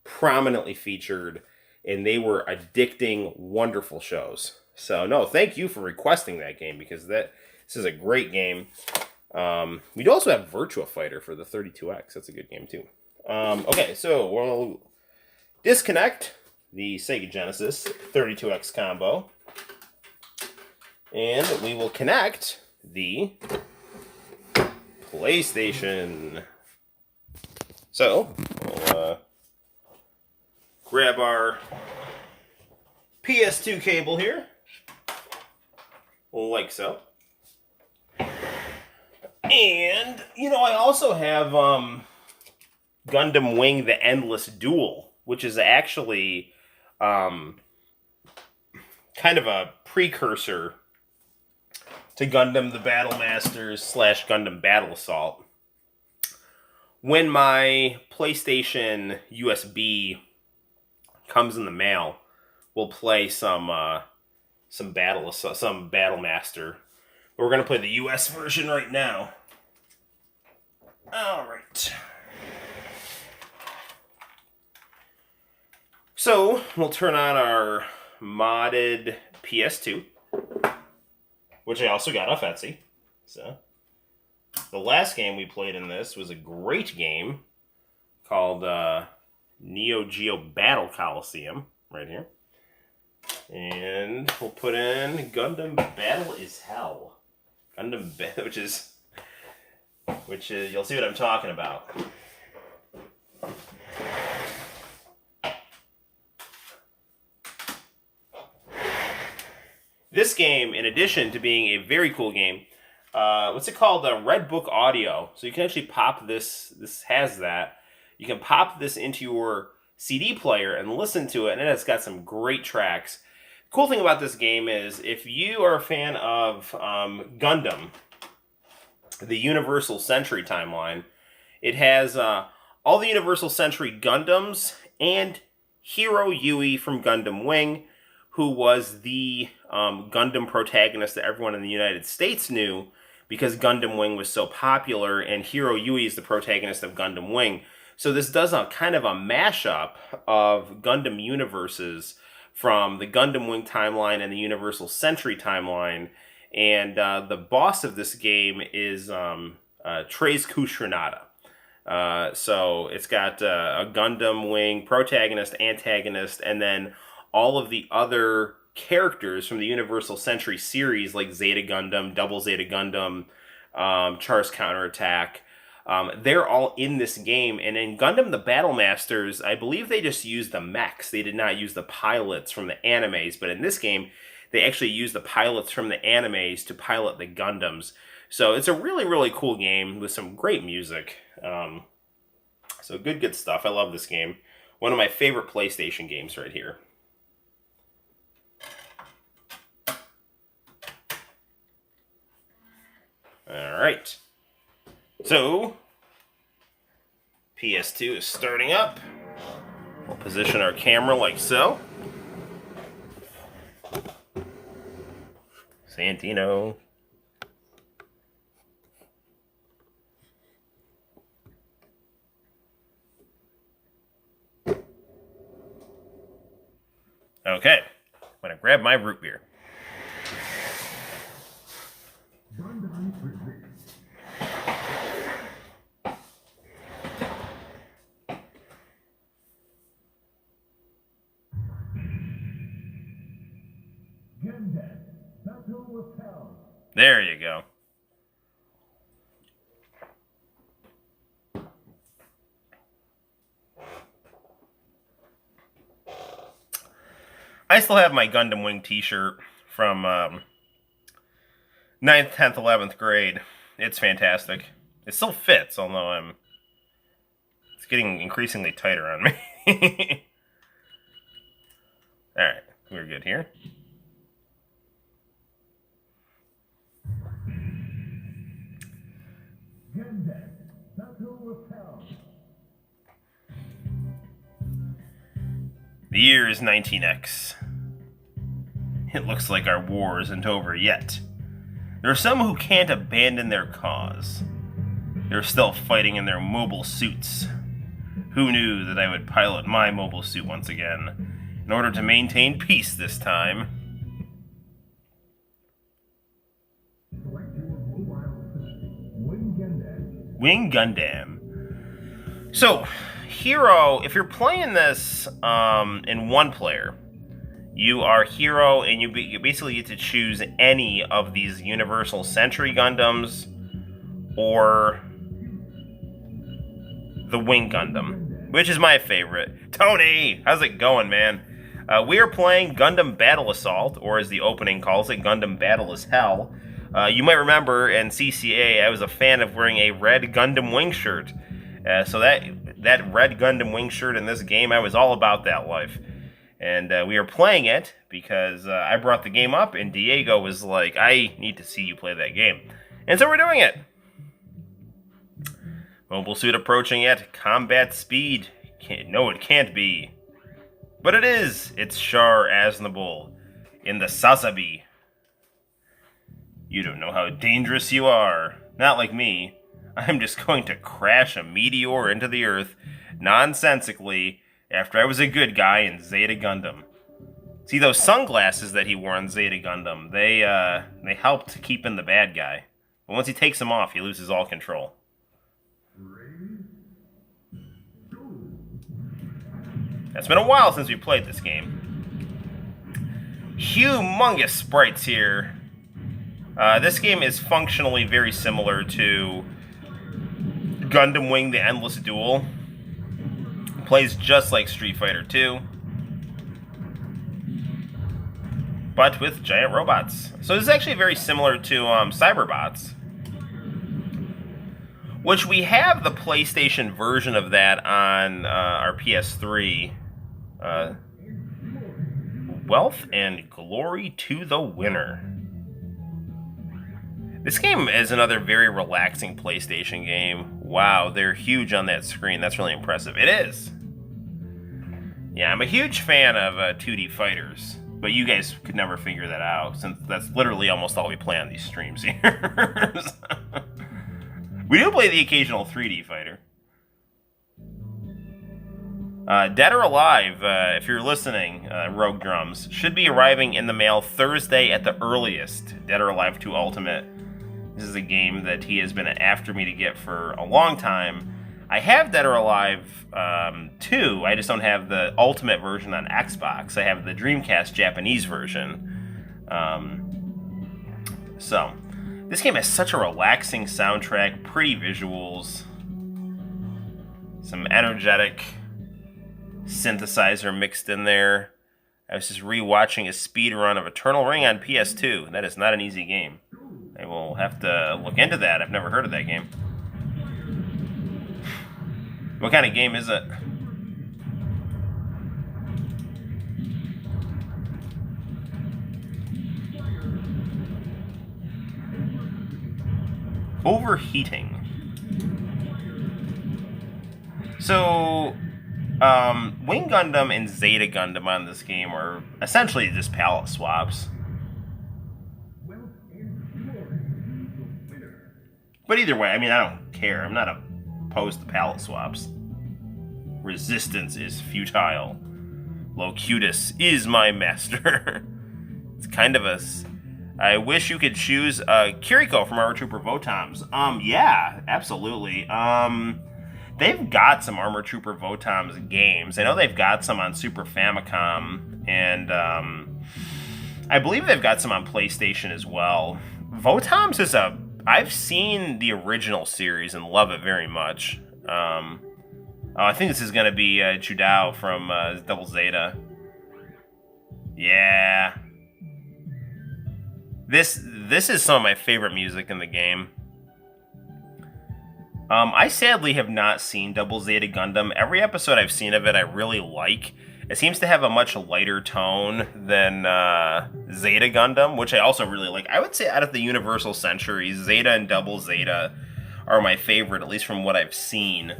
prominently featured, and they were addicting, wonderful shows. So, no, thank you for requesting that game, because this is a great game. We'd also have Virtua Fighter for the 32X. That's a good game, too. Okay, so we'll disconnect the Sega Genesis 32X combo, and we will connect the PlayStation. So, we'll grab our PS2 cable here, like so. And, you know, I also have Gundam Wing The Endless Duel, which is actually kind of a precursor to Gundam the Battle Masters / Gundam Battle Assault. When my PlayStation USB comes in the mail, we'll play some Battle Master. We're gonna play the US version right now. All right. So we'll turn on our modded PS2, which I also got off Etsy. So the last game we played in this was a great game called Neo Geo Battle Coliseum, right here. And we'll put in Gundam Battle is Hell. Which is you'll see what I'm talking about. This game, in addition to being a very cool game, what's it called? Red Book Audio. So you can actually pop this. This has that. You can pop this into your CD player and listen to it, and it's got some great tracks. The cool thing about this game is if you are a fan of Gundam, the Universal Century timeline, it has all the Universal Century Gundams and Hero Yui from Gundam Wing, who was the Gundam protagonist that everyone in the United States knew because Gundam Wing was so popular, and Hero Yui is the protagonist of Gundam Wing. So this does a kind of a mashup of Gundam universes from the Gundam Wing timeline and the Universal Century timeline. And the boss of this game is Treize Khushrenada. So it's got a Gundam Wing protagonist, antagonist, and then all of the other characters from the Universal Century series, like Zeta Gundam, Double Zeta Gundam, Char's Counterattack. They're all in this game. And in Gundam the Battle Masters, I believe they just used the mechs. They did not use the pilots from the animes. But in this game, they actually use the pilots from the animes to pilot the Gundams. So it's a really, really cool game with some great music. So good stuff. I love this game. One of my favorite PlayStation games right here. Alright. So, PS2 is starting up. We'll position our camera like so. Santino. Okay, I'm gonna grab my root beer. There you go. I still have my Gundam Wing t-shirt from 9th, 10th, 11th grade. It's fantastic. It still fits, although it's getting increasingly tighter on me. Alright, we're good here. The year is 19X. It looks like our war isn't over yet. There are some who can't abandon their cause. They're still fighting in their mobile suits. Who knew that I would pilot my mobile suit once again, in order to maintain peace this time? Wing Gundam. So, Hero, if you're playing this in one player, you are Hero, and you basically get to choose any of these Universal Century Gundams or the Wing Gundam, which is my favorite. Tony, how's it going, man? We are playing Gundam Battle Assault, or as the opening calls it, Gundam Battle as Hell. You might remember in CCA, I was a fan of wearing a red Gundam wing shirt. So that red Gundam wing shirt in this game, I was all about that life. And we are playing it because I brought the game up, and Diego was like, I need to see you play that game. And so we're doing it. Mobile suit approaching at combat speed. No, it can't be. But it is. It's Char Aznavour in the Sazabi. You don't know how dangerous you are. Not like me. I'm just going to crash a meteor into the Earth nonsensically after I was a good guy in Zeta Gundam. See, those sunglasses that he wore in Zeta Gundam, they helped keep in the bad guy. But once he takes them off, he loses all control. It's been a while since we played this game. Humongous sprites here. This game is functionally very similar to Gundam Wing: The Endless Duel. Plays just like Street Fighter 2, but with giant robots. So this is actually very similar to Cyberbots, which we have the PlayStation version of that on our PS3. Wealth and glory to the winner. This game is another very relaxing PlayStation game. Wow, they're huge on that screen. That's really impressive. It is. Yeah, I'm a huge fan of 2D fighters, but you guys could never figure that out, since that's literally almost all we play on these streams here. We do play the occasional 3D fighter. Dead or Alive, if you're listening, Rogue Drums, should be arriving in the mail Thursday at the earliest. Dead or Alive 2 Ultimate. This is a game that he has been after me to get for a long time. I have Dead or Alive 2, I just don't have the Ultimate version on Xbox. I have the Dreamcast Japanese version. So, this game has such a relaxing soundtrack, pretty visuals, some energetic synthesizer mixed in there. I was just rewatching a speedrun of Eternal Ring on PS2. That is not an easy game. I will have to look into that. I've never heard of that game. What kind of game is it? Overheating. So, Wing Gundam and Zeta Gundam on this game are essentially just palette swaps. But either way, I mean, I don't care. I'm not opposed to palette swaps. Resistance is futile. Locutus is my master. It's kind of a... I wish you could choose Kiriko from Armor Trooper Votoms. Yeah, absolutely. They've got some Armor Trooper Votoms games. I know they've got some on Super Famicom, and I believe they've got some on PlayStation as well. Votoms is a... I've seen the original series and love it very much. I think this is going to be Chudao from Double Zeta. Yeah. This is some of my favorite music in the game. I sadly have not seen Double Zeta Gundam. Every episode I've seen of it I really like. It seems to have a much lighter tone than Zeta Gundam, which I also really like. I would say out of the Universal Centuries, Zeta and Double Zeta are my favorite, at least from what I've seen.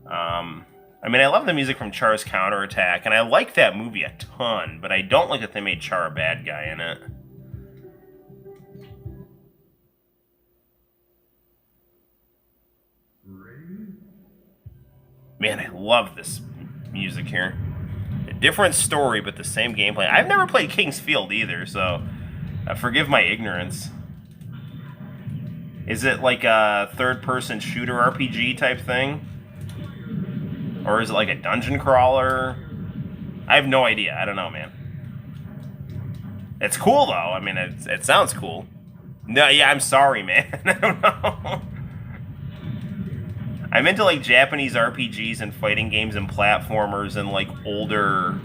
I mean, I love the music from Char's Counterattack, and I like that movie a ton, but I don't like that they made Char a bad guy in it. Man, I love this music here. A different story, but the same gameplay. I've never played King's Field either, so forgive my ignorance. Is it like a third-person shooter RPG type thing? Or is it like a dungeon crawler? I have no idea. I don't know, man. It's cool, though. I mean, it sounds cool. No, yeah, I'm sorry, man. I don't know. I'm into, like, Japanese RPGs and fighting games and platformers and, like, older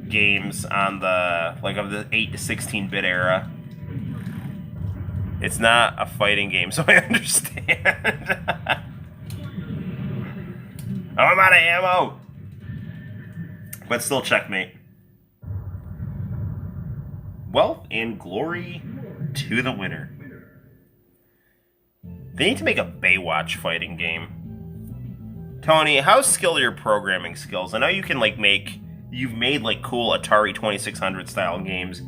games on the, like, of the 8 to 16-bit era. It's not a fighting game, so I understand. Oh, I'm out of ammo! But still checkmate. Wealth and glory to the winner. They need to make a Baywatch fighting game. Tony, how skilled are your programming skills? I know you can, like, you've made, like, cool Atari 2600 style games.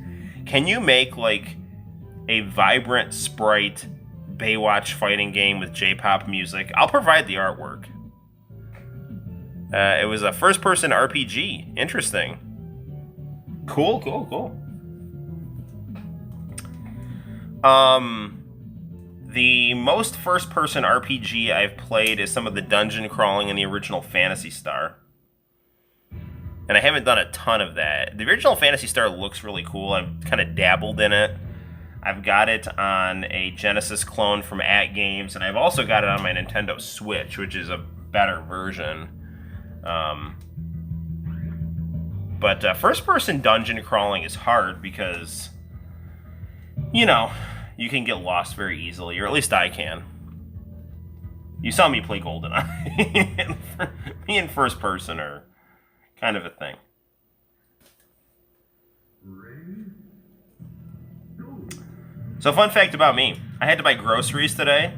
Can you make, like, a vibrant sprite Baywatch fighting game with J-pop music? I'll provide the artwork. It was a first-person RPG. Interesting. Cool. The most first-person RPG I've played is some of the dungeon crawling in the original Phantasy Star. And I haven't done a ton of that. The original Phantasy Star looks really cool. I've kind of dabbled in it. I've got it on a Genesis clone from @Games, and I've also got it on my Nintendo Switch, which is a better version. But first-person dungeon crawling is hard because, you know, you can get lost very easily, or at least I can. You saw me play GoldenEye. Me and first person are kind of a thing. So, fun fact about me. I had to buy groceries today,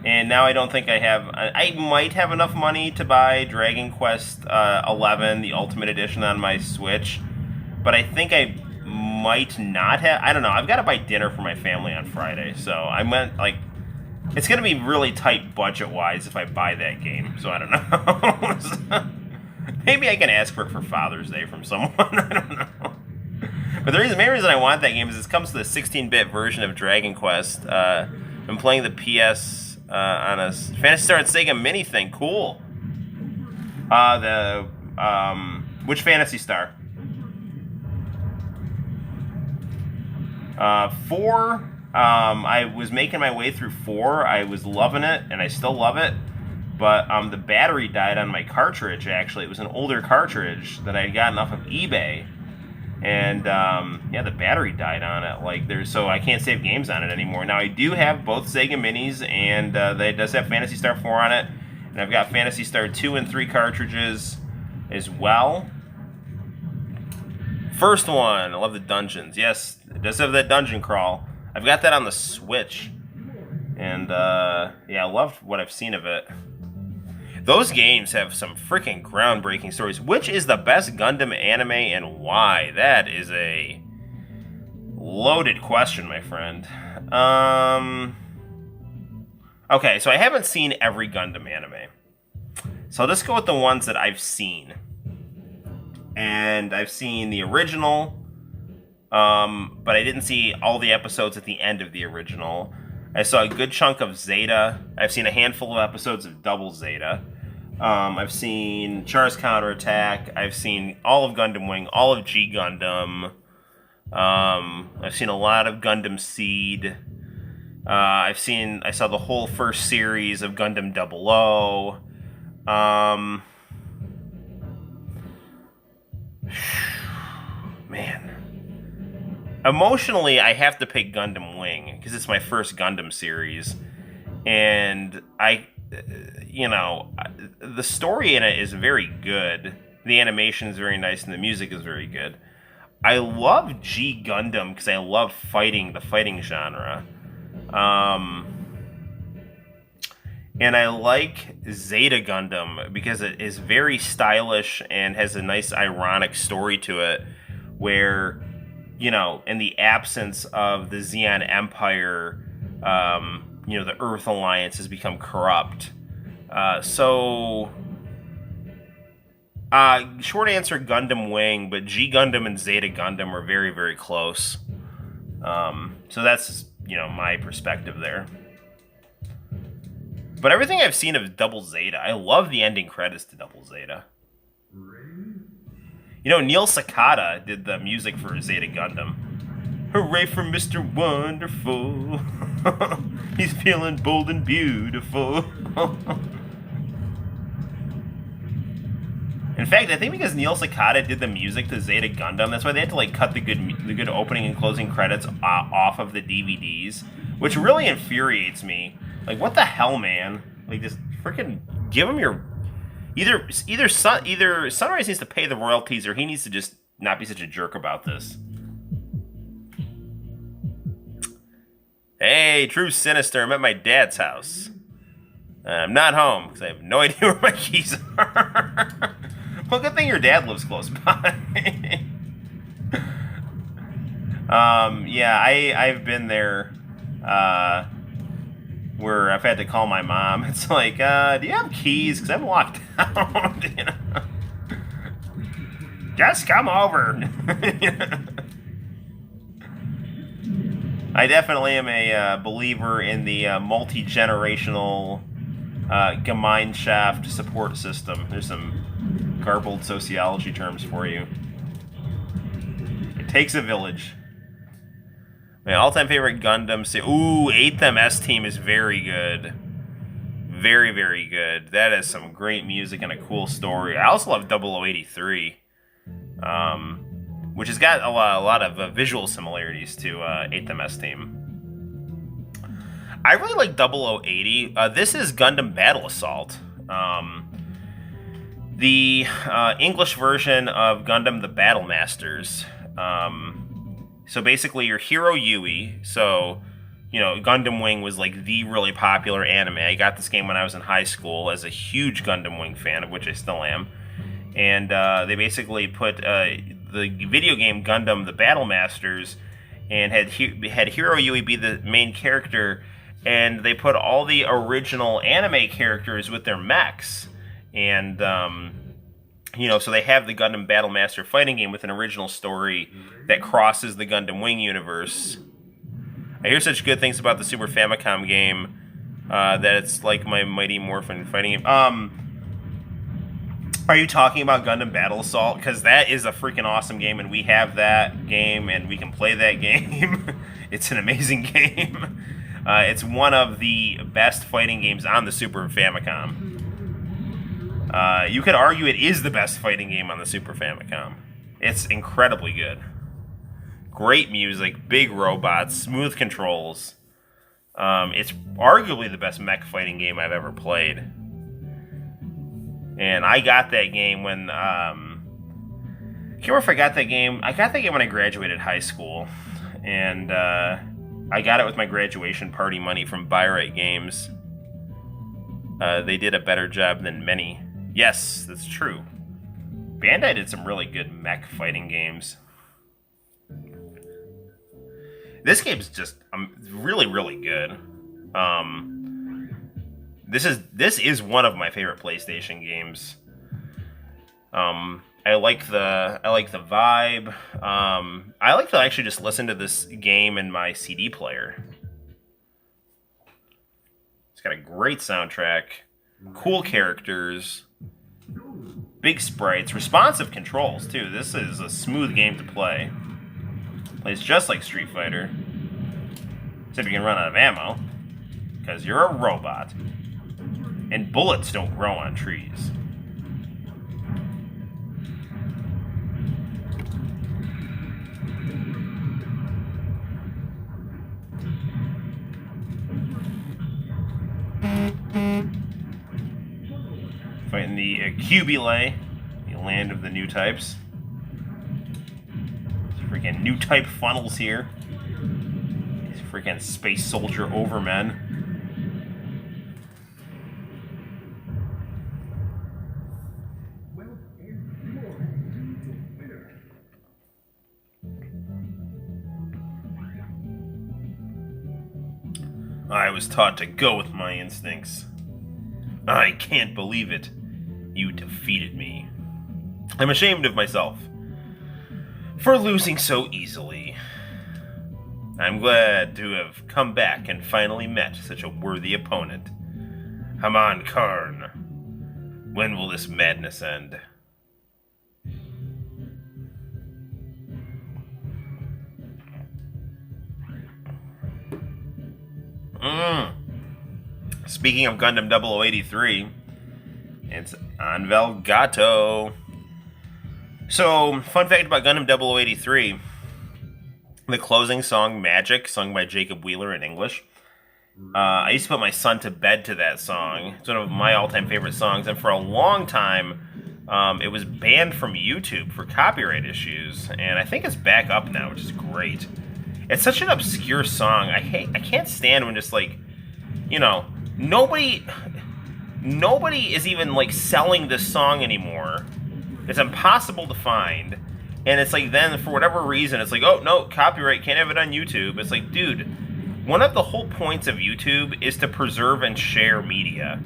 and now I don't think I have... I might have enough money to buy Dragon Quest 11, the Ultimate Edition, on my Switch, but I think I might not have... I don't know. I've got to buy dinner for my family on Friday, so I meant, like... It's going to be really tight budget-wise if I buy that game, so I don't know. Maybe I can ask for it for Father's Day from someone. I don't know. But the main reason I want that game is it comes to the 16-bit version of Dragon Quest. I'm playing the PS on a Phantasy Star and Sega Mini thing. Cool. Which Phantasy Star? 4. I was making my way through 4. I was loving it, and I still love it. But the battery died on my cartridge, actually. It was an older cartridge that I had gotten off of eBay. And, yeah, the battery died on it. So I can't save games on it anymore. Now, I do have both Sega Minis, and it does have Phantasy Star 4 on it. And I've got Phantasy Star 2 and 3 cartridges as well. First one, I love the dungeons. Yes, it does have that dungeon crawl. I've got that on the Switch. And, yeah, I love what I've seen of it. Those games have some freaking groundbreaking stories. Which is the best Gundam anime and why? That is a loaded question, my friend. Okay, so I haven't seen every Gundam anime. So I'll just go with the ones that I've seen. And I've seen the original, but I didn't see all the episodes at the end of the original. I saw a good chunk of Zeta. I've seen a handful of episodes of Double Zeta. I've seen Char's Counterattack. I've seen all of Gundam Wing, all of G Gundam. I've seen a lot of Gundam Seed. I saw the whole first series of Gundam 00. Man. Emotionally, I have to pick Gundam Wing, because it's my first Gundam series. And the story in it is very good. The animation is very nice, and the music is very good. I love G Gundam, because I love the fighting genre. And I like Zeta Gundam, because it is very stylish and has a nice ironic story to it, where... in the absence of the Zeon Empire, the Earth Alliance has become corrupt. Short answer, Gundam Wing, but G Gundam and Zeta Gundam are very, very close. So that's, my perspective there. But everything I've seen of Double Zeta, I love the ending credits to Double Zeta. Neil Sakata did the music for Zeta Gundam. Hooray for Mr. Wonderful. He's feeling bold and beautiful. In fact, I think because Neil Sakata did the music to Zeta Gundam, that's why they had to like cut the good opening and closing credits off of the DVDs, which really infuriates me. Like, what the hell, man? Like, just freaking give him your either Sunrise needs to pay the royalties, or he needs to just not be such a jerk about this. Hey, True Sinister, I'm at my dad's house. I'm not home because I have no idea where my keys are. Well, good thing your dad lives close by. Yeah, I've been there where I've had to call my mom. It's like, do you have keys? Because I'm locked out. You know? Just come over. I definitely am a believer in the multi-generational Gemeinschaft support system. There's some garbled sociology terms for you. It takes a village. My all-time favorite Gundam... Ooh, 8th MS Team is very good. Very, very good. That is some great music and a cool story. I also love 0083. Which has got a lot of visual similarities to 8th MS Team. I really like 0080. This is Gundam Battle Assault. The English version of Gundam the Battle Masters. So basically, you're Hero Yui. So, you know, Gundam Wing was like the really popular anime. I got this game when I was in high school as a huge Gundam Wing fan, of which I still am. And they basically put the video game Gundam the Battle Masters and had Hero Yui be the main character, and they put all the original anime characters with their mechs. And, you know, so they have the Gundam Battle Master fighting game with an original story that crosses the Gundam Wing universe. I hear such good things about the Super Famicom game that it's like my Mighty Morphin fighting game. Are you talking about Gundam Battle Assault? Because that is a freaking awesome game, and we have that game, and we can play that game. It's an amazing game. It's one of the best fighting games on the Super Famicom. You could argue it is the best fighting game on the Super Famicom. It's incredibly good. Great music, big robots, smooth controls. It's arguably the best mech fighting game I've ever played. And I got that game when, I can't remember if I got that game. I got that game when I graduated high school. And, I got it with my graduation party money from Buy-Right Games. They did a better job than many. Yes, that's true. Bandai did some really good mech fighting games. This game's just really, really good. This is one of my favorite PlayStation games. I like the vibe. I like to actually just listen to this game in my CD player. It's got a great soundtrack, cool characters, big sprites, responsive controls too. This is a smooth game to play. Plays just like Street Fighter, except you can run out of ammo because you're a robot. And bullets don't grow on trees. Fighting the Cubile, the land of the new types. These freaking new type funnels here. These freaking space soldier overmen. I was taught to go with my instincts. I can't believe it. You defeated me. I'm ashamed of myself for losing so easily. I'm glad to have come back and finally met such a worthy opponent. Haman Karn. When will this madness end? Speaking of Gundam 0083, it's Anvel Gato. So, fun fact about Gundam 0083, the closing song, Magic, sung by Jacob Wheeler in English. I used to put my son to bed to that song. It's one of my all-time favorite songs, and for a long time, it was banned from YouTube for copyright issues, and I think it's back up now, which is great. It's such an obscure song. I can't stand when just like, you know, nobody is even like selling this song anymore. It's impossible to find. And it's like then for whatever reason it's like, oh no, copyright, can't have it on YouTube. It's like, dude, one of the whole points of YouTube is to preserve and share media.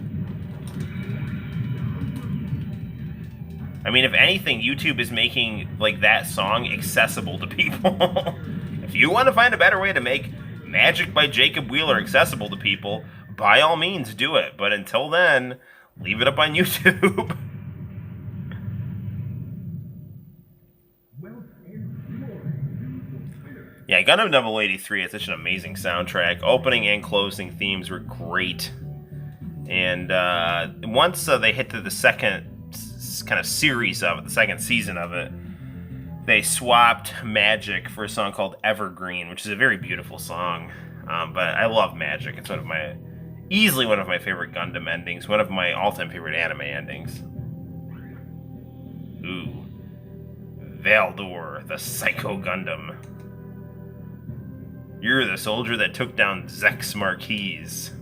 I mean, if anything, YouTube is making like that song accessible to people. If you want to find a better way to make Magic by Jacob Wheeler accessible to people, by all means do it. But until then, leave it up on YouTube. Yeah, Gundam 0083 is such an amazing soundtrack. Opening and closing themes were great. And once they hit to the second kind of series of it, the second season of it, they swapped Magic for a song called Evergreen, which is a very beautiful song. But I love Magic. It's easily one of my favorite Gundam endings, one of my all-time favorite anime endings. Ooh. Valdor, the Psycho Gundam. You're the soldier that took down Zex Marquise.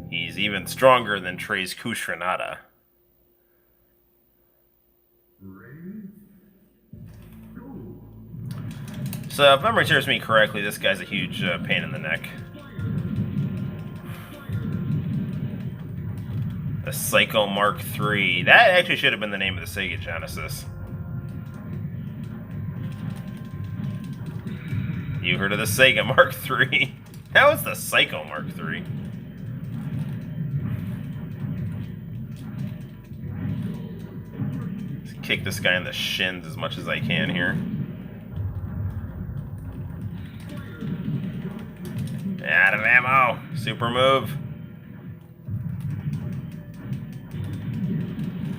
He's even stronger than Trey's Kushranada. So, if memory serves me correctly, this guy's a huge pain in the neck. The Psycho Mark III. That actually should have been the name of the Sega Genesis. You heard of the Sega Mark III. That was the Psycho Mark III. Let's kick this guy in the shins as much as I can here. Out of ammo. Super move.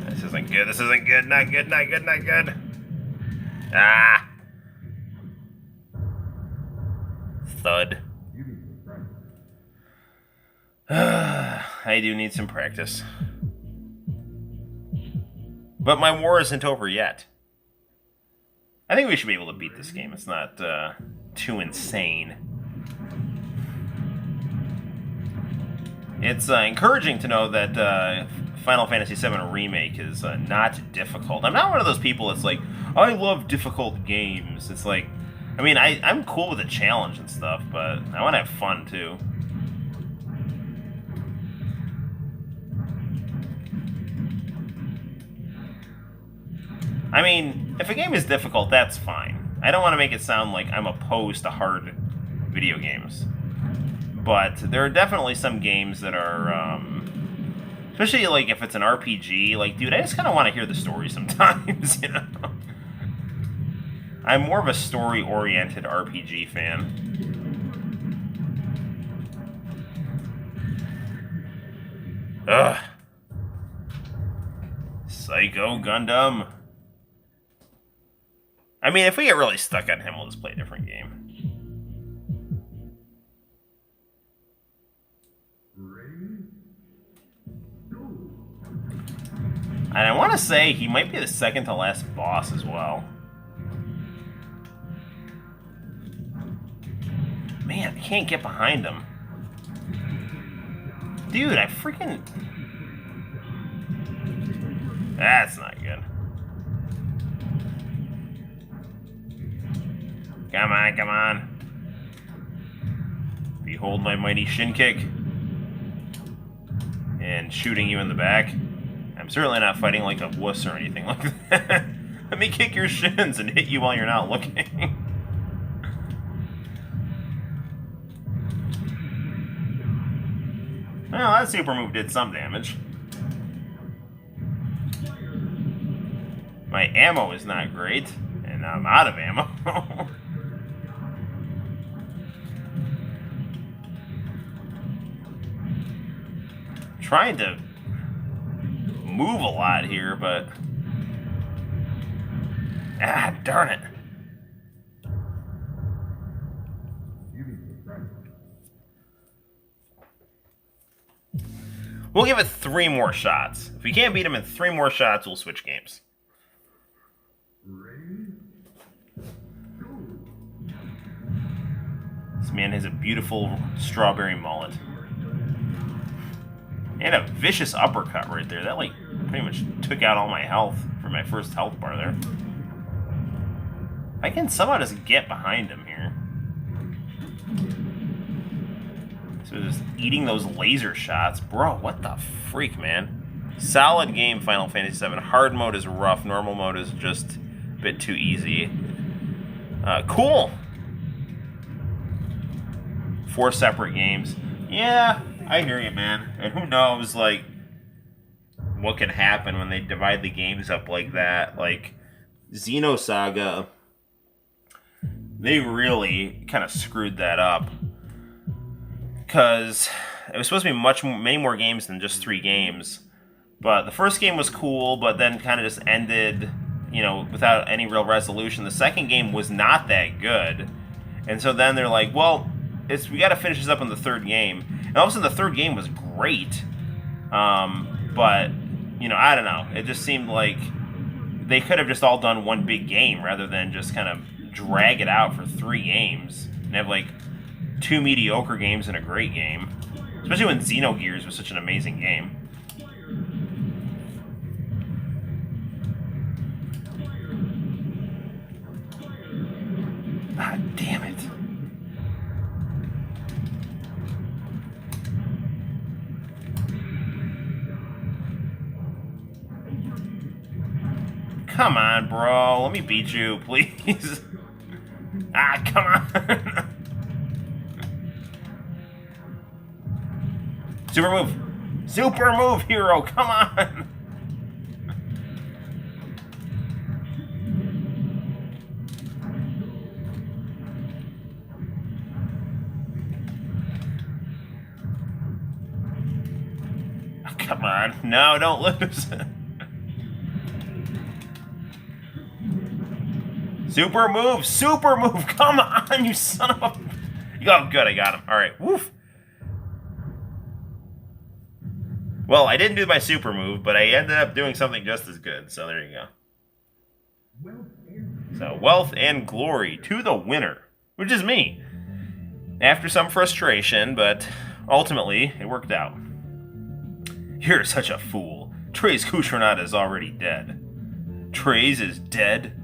This isn't good. This isn't good. Not good. Not good. Not good. Ah. Thud. I do need some practice. But my war isn't over yet. I think we should be able to beat this game. It's not too insane. It's encouraging to know that Final Fantasy VII Remake is not difficult. I'm not one of those people that's like, I love difficult games. It's like, I mean, I'm cool with a challenge and stuff, but I want to have fun too. I mean, if a game is difficult, that's fine. I don't want to make it sound like I'm opposed to hard video games. But there are definitely some games that are, especially like if it's an RPG, like, dude, I just kind of want to hear the story sometimes, you know? I'm more of a story-oriented RPG fan. Ugh. Psycho Gundam. I mean, if we get really stuck on him, we'll just play a different game. And I want to say he might be the second to last boss as well. Man, I can't get behind him. Dude, I freaking... That's not good. Come on, come on. Behold my mighty shin kick. And shooting you in the back. I'm certainly not fighting like a wuss or anything like that. Let me kick your shins and hit you while you're not looking. Well, that super move did some damage. My ammo is not great, and I'm out of ammo. trying to move a lot here, but... Ah, darn it. We'll give it 3 more shots. If we can't beat him in 3 more shots, we'll switch games. This man has a beautiful strawberry mullet. And a vicious uppercut right there. That, like, pretty much took out all my health for my first health bar there. I can somehow just get behind him here. So just eating those laser shots. Bro, what the freak, man? Solid game, Final Fantasy VII. Hard mode is rough. Normal mode is just a bit too easy. Cool. 4 separate games. Yeah, I hear you, man. And who knows, like, what can happen when they divide the games up like that. Like, Xenosaga, they really kind of screwed that up. Because it was supposed to be many more games than just 3 games. But the first game was cool, but then kind of just ended, you know, without any real resolution. The second game was not that good. And so then they're like, well, we got to finish this up in the 3rd game. And all of a sudden the 3rd game was great. But, you know, I don't know. It just seemed like they could have just all done one big game rather than just kind of drag it out for 3 games. And have, like, 2 mediocre games and a great game. Especially when Xenogears was such an amazing game. Ah, damn it. Come on, bro. Let me beat you, please. Ah, come on. Super move. Super move, hero. Come on. Oh, come on. No, don't lose. Super move. Super move. Come on, you son of a... Oh, good. I got him. All right. Woof. Well, I didn't do my super move, but I ended up doing something just as good. So there you go. So wealth and glory to the winner, which is me. After some frustration, but ultimately it worked out. You're such a fool. Treize Khushrenat is already dead. Treize is dead?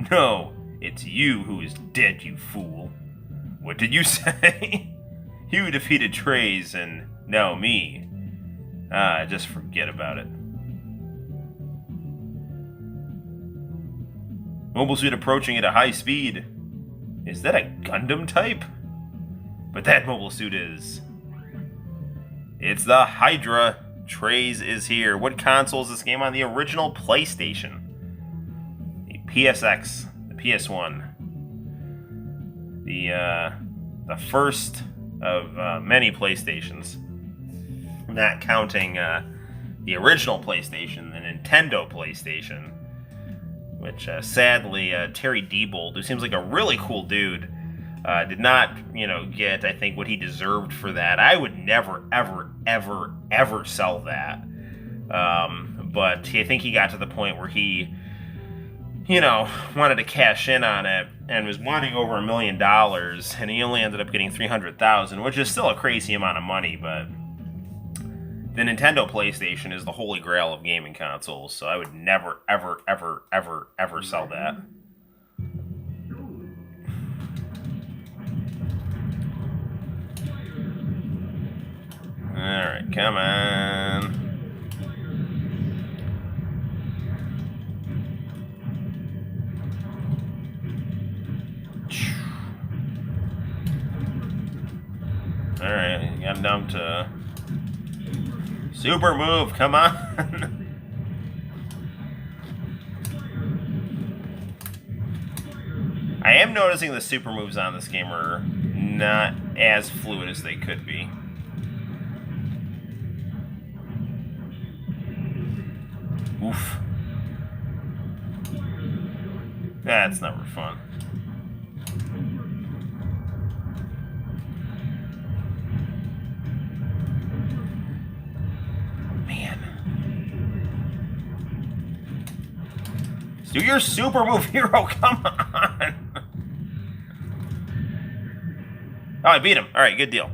No, it's you who is dead, you fool. What did you say? You defeated Treize and now me. Ah, just forget about it. Mobile suit approaching at a high speed. Is that a Gundam type? But that mobile suit is... It's the Hydra. Treize is here. What console is this game on? The original PlayStation. The PSX. The PS1. The first of many PlayStations. Not counting the original PlayStation, the Nintendo PlayStation, which sadly Terry Diebold, who seems like a really cool dude, did not, you know, get, I think, what he deserved for that. I would never, ever, ever, ever sell that. But I think he got to the point where he, you know, wanted to cash in on it and was wanting over $1 million, and he only ended up getting $300,000, which is still a crazy amount of money, but the Nintendo PlayStation is the holy grail of gaming consoles, so I would never, ever, ever, ever, ever sell that. Alright, come on. Alright, got him down to... Super move, come on! I am noticing the super moves on this game are not as fluid as they could be. Oof. That's never fun. Man. Do your super move, Hero. Come on. Oh, I beat him. All right, good deal.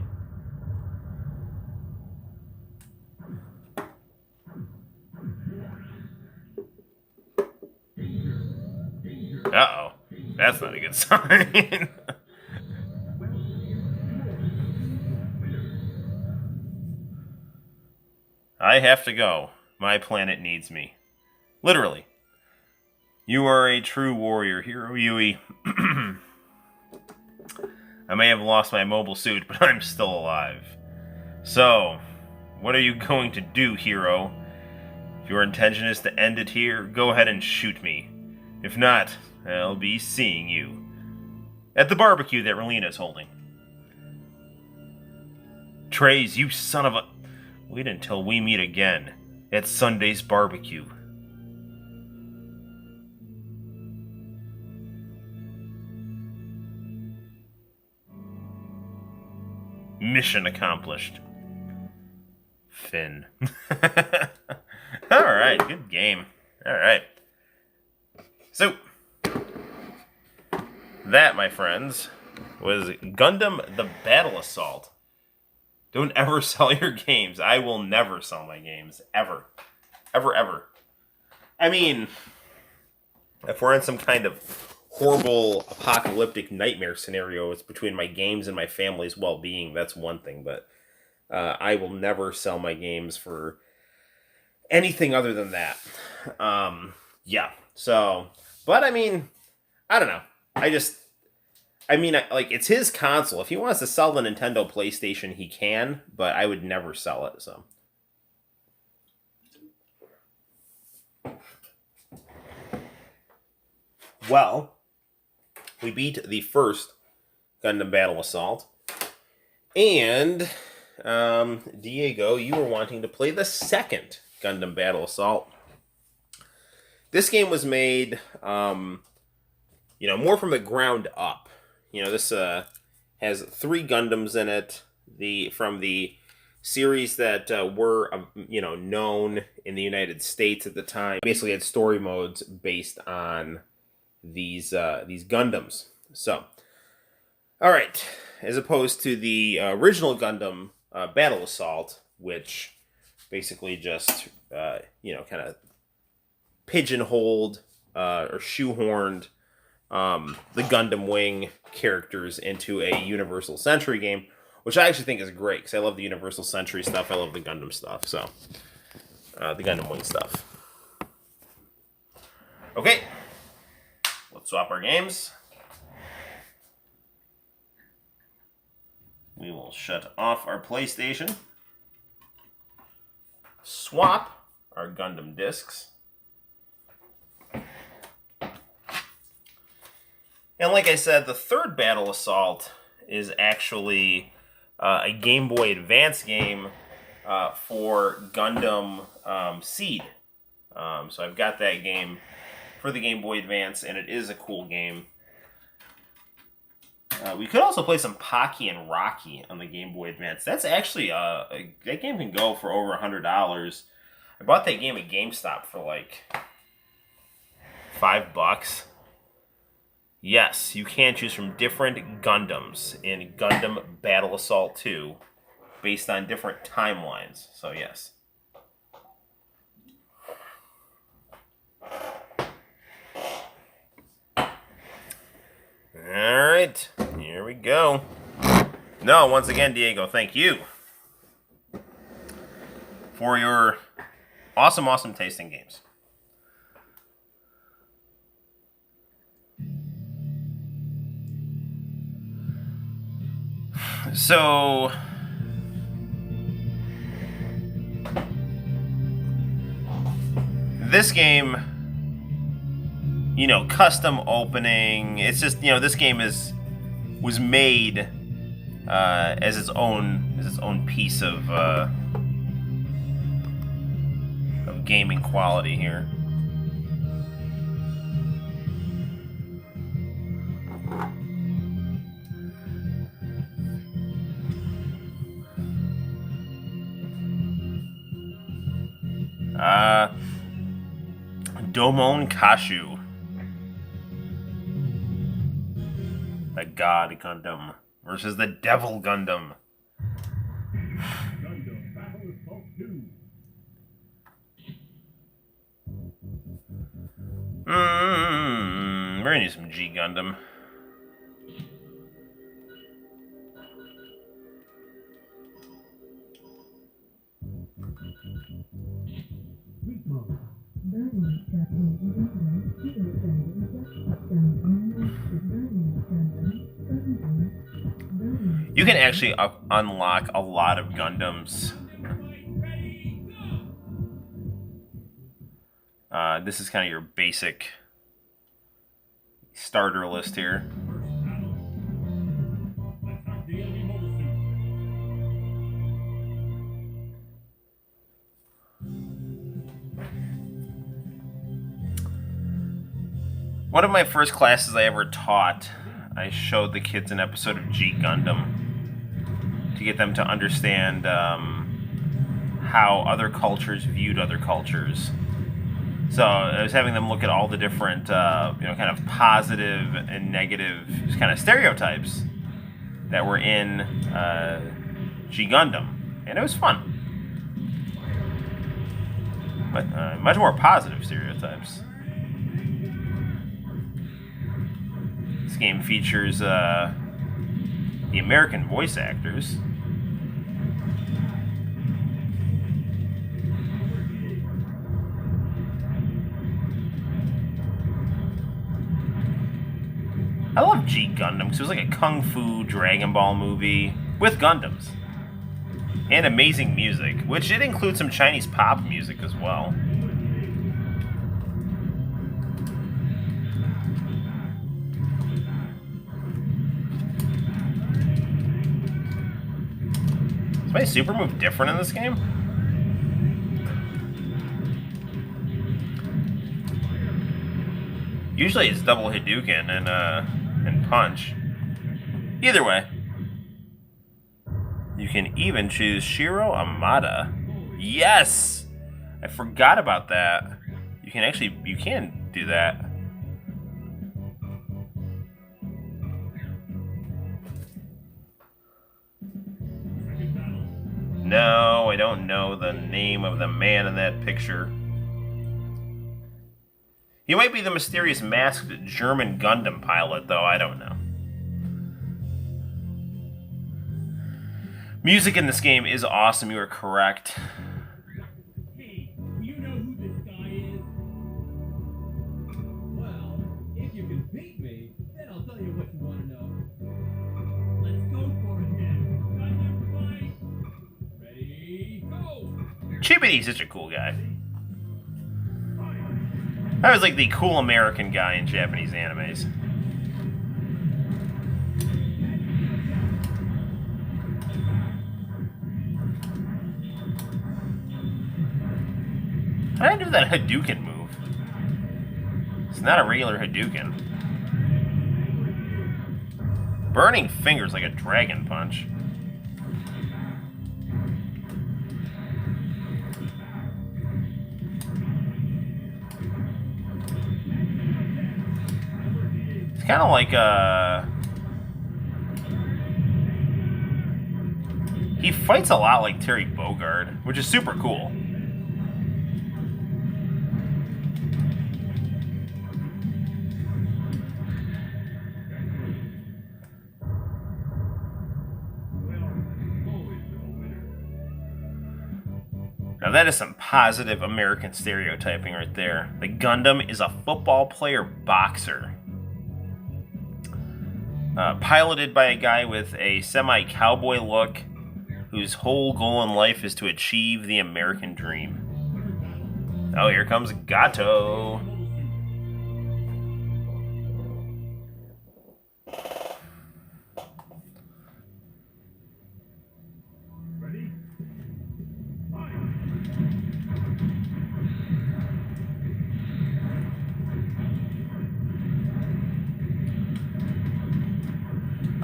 Uh-oh. That's not a good sign. I have to go. My planet needs me. Literally. You are a true warrior, Hero Yui. I may have lost my mobile suit, but I'm still alive. So, what are you going to do, Hero? If your intention is to end it here, go ahead and shoot me. If not, I'll be seeing you at the barbecue that Relina's holding. Trays, you son of a... Wait until we meet again at Sunday's barbecue. Mission accomplished. Finn. Alright, good game. Alright. So, that, my friends, was Gundam the Battle Assault. Don't ever sell your games. I will never sell my games. Ever. Ever, ever. I mean, if we're in some kind of horrible apocalyptic nightmare scenarios between my games and my family's well-being, that's one thing, but I will never sell my games for anything other than that. Yeah, so, but I mean, I don't know. Like, it's his console. If he wants to sell the Nintendo PlayStation, he can, but I would never sell it, so. Well, we beat the first Gundam Battle Assault. And, Diego, you were wanting to play the second Gundam Battle Assault. This game was made, more from the ground up. This has 3 Gundams in it. From the series that were, known in the United States at the time. Basically had story modes based on these Gundams. So, all right, as opposed to the original Gundam Battle Assault, which basically just kind of pigeonholed or shoehorned the Gundam Wing characters into a Universal Century game, which I actually think is great because I love the Universal Century stuff. I love the Gundam stuff. So, the Gundam Wing stuff. Okay. Let's swap our games. We will shut off our PlayStation. Swap our Gundam discs. And like I said, the third Battle Assault is actually a Game Boy Advance game for Gundam Seed. So I've got that game for the Game Boy Advance, and it is a cool game. We could also play some Pocky and Rocky on the Game Boy Advance. That's actually, that game can go for over $100. I bought that game at GameStop for like $5. Yes, you can choose from different Gundams in Gundam Battle Assault 2 based on different timelines. So yes. Alright, here we go. No, once again, Diego, thank you for your awesome tasting games. So, this game, custom opening. It's just, this game was made as its own piece of of gaming quality here. Domon Kashu. The God Gundam versus the Devil Gundam. We're gonna need some G Gundam. You can actually unlock a lot of Gundams. This is kind of your basic starter list here. One of my first classes I ever taught, I showed the kids an episode of G Gundam to get them to understand how other cultures viewed other cultures. So I was having them look at all the different, kind of positive and negative kind of stereotypes that were in G Gundam, and it was fun. But much more positive stereotypes. This game features the American voice actors. I love G Gundam because it was like a Kung Fu Dragon Ball movie with Gundams. And amazing music, which did include some Chinese pop music as well. Is my super move different in this game? Usually it's double Hadouken and punch. Either way. You can even choose Shiro Amada. Yes! I forgot about that. You can do that. No, I don't know the name of the man in that picture. He might be the mysterious masked German Gundam pilot, though. I don't know. Music in this game is awesome. You are correct. Hey, you know who this guy is? Well, if you can beat me, then I'll tell you what you want to know. Let's go for it then. Gundam fight. Ready, go! Chibity's such a cool guy. I was like the cool American guy in Japanese animes. How did I do that Hadouken move? It's not a regular Hadouken. Burning fingers like a dragon punch. It's kind of like he fights a lot like Terry Bogard, which is super cool. Now that is some positive American stereotyping right there. The Gundam is a football player boxer. Piloted by a guy with a semi-cowboy look whose whole goal in life is to achieve the American dream. Oh, here comes Gato.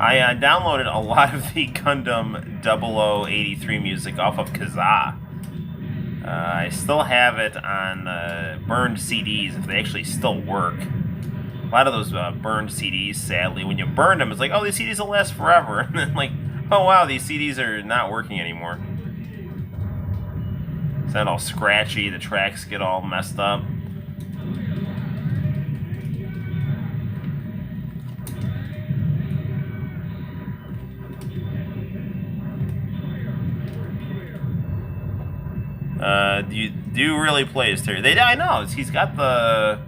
I downloaded a lot of the Gundam 0083 music off of Kazaa. I still have it on burned CDs, if they actually still work. A lot of those burned CDs, sadly, when you burn them, it's like, oh, these CDs will last forever. And then like, oh wow, these CDs are not working anymore. It's not all scratchy, the tracks get all messed up. You do really play as Terry. I know, he's got the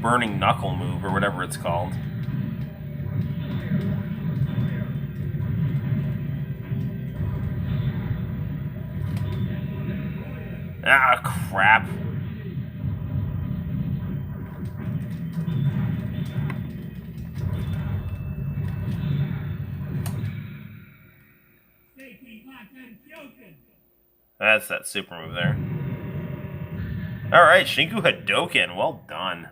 burning knuckle move, or whatever it's called. Ah, crap. That's that super move there. Alright, Shinku Hadoken. Well done.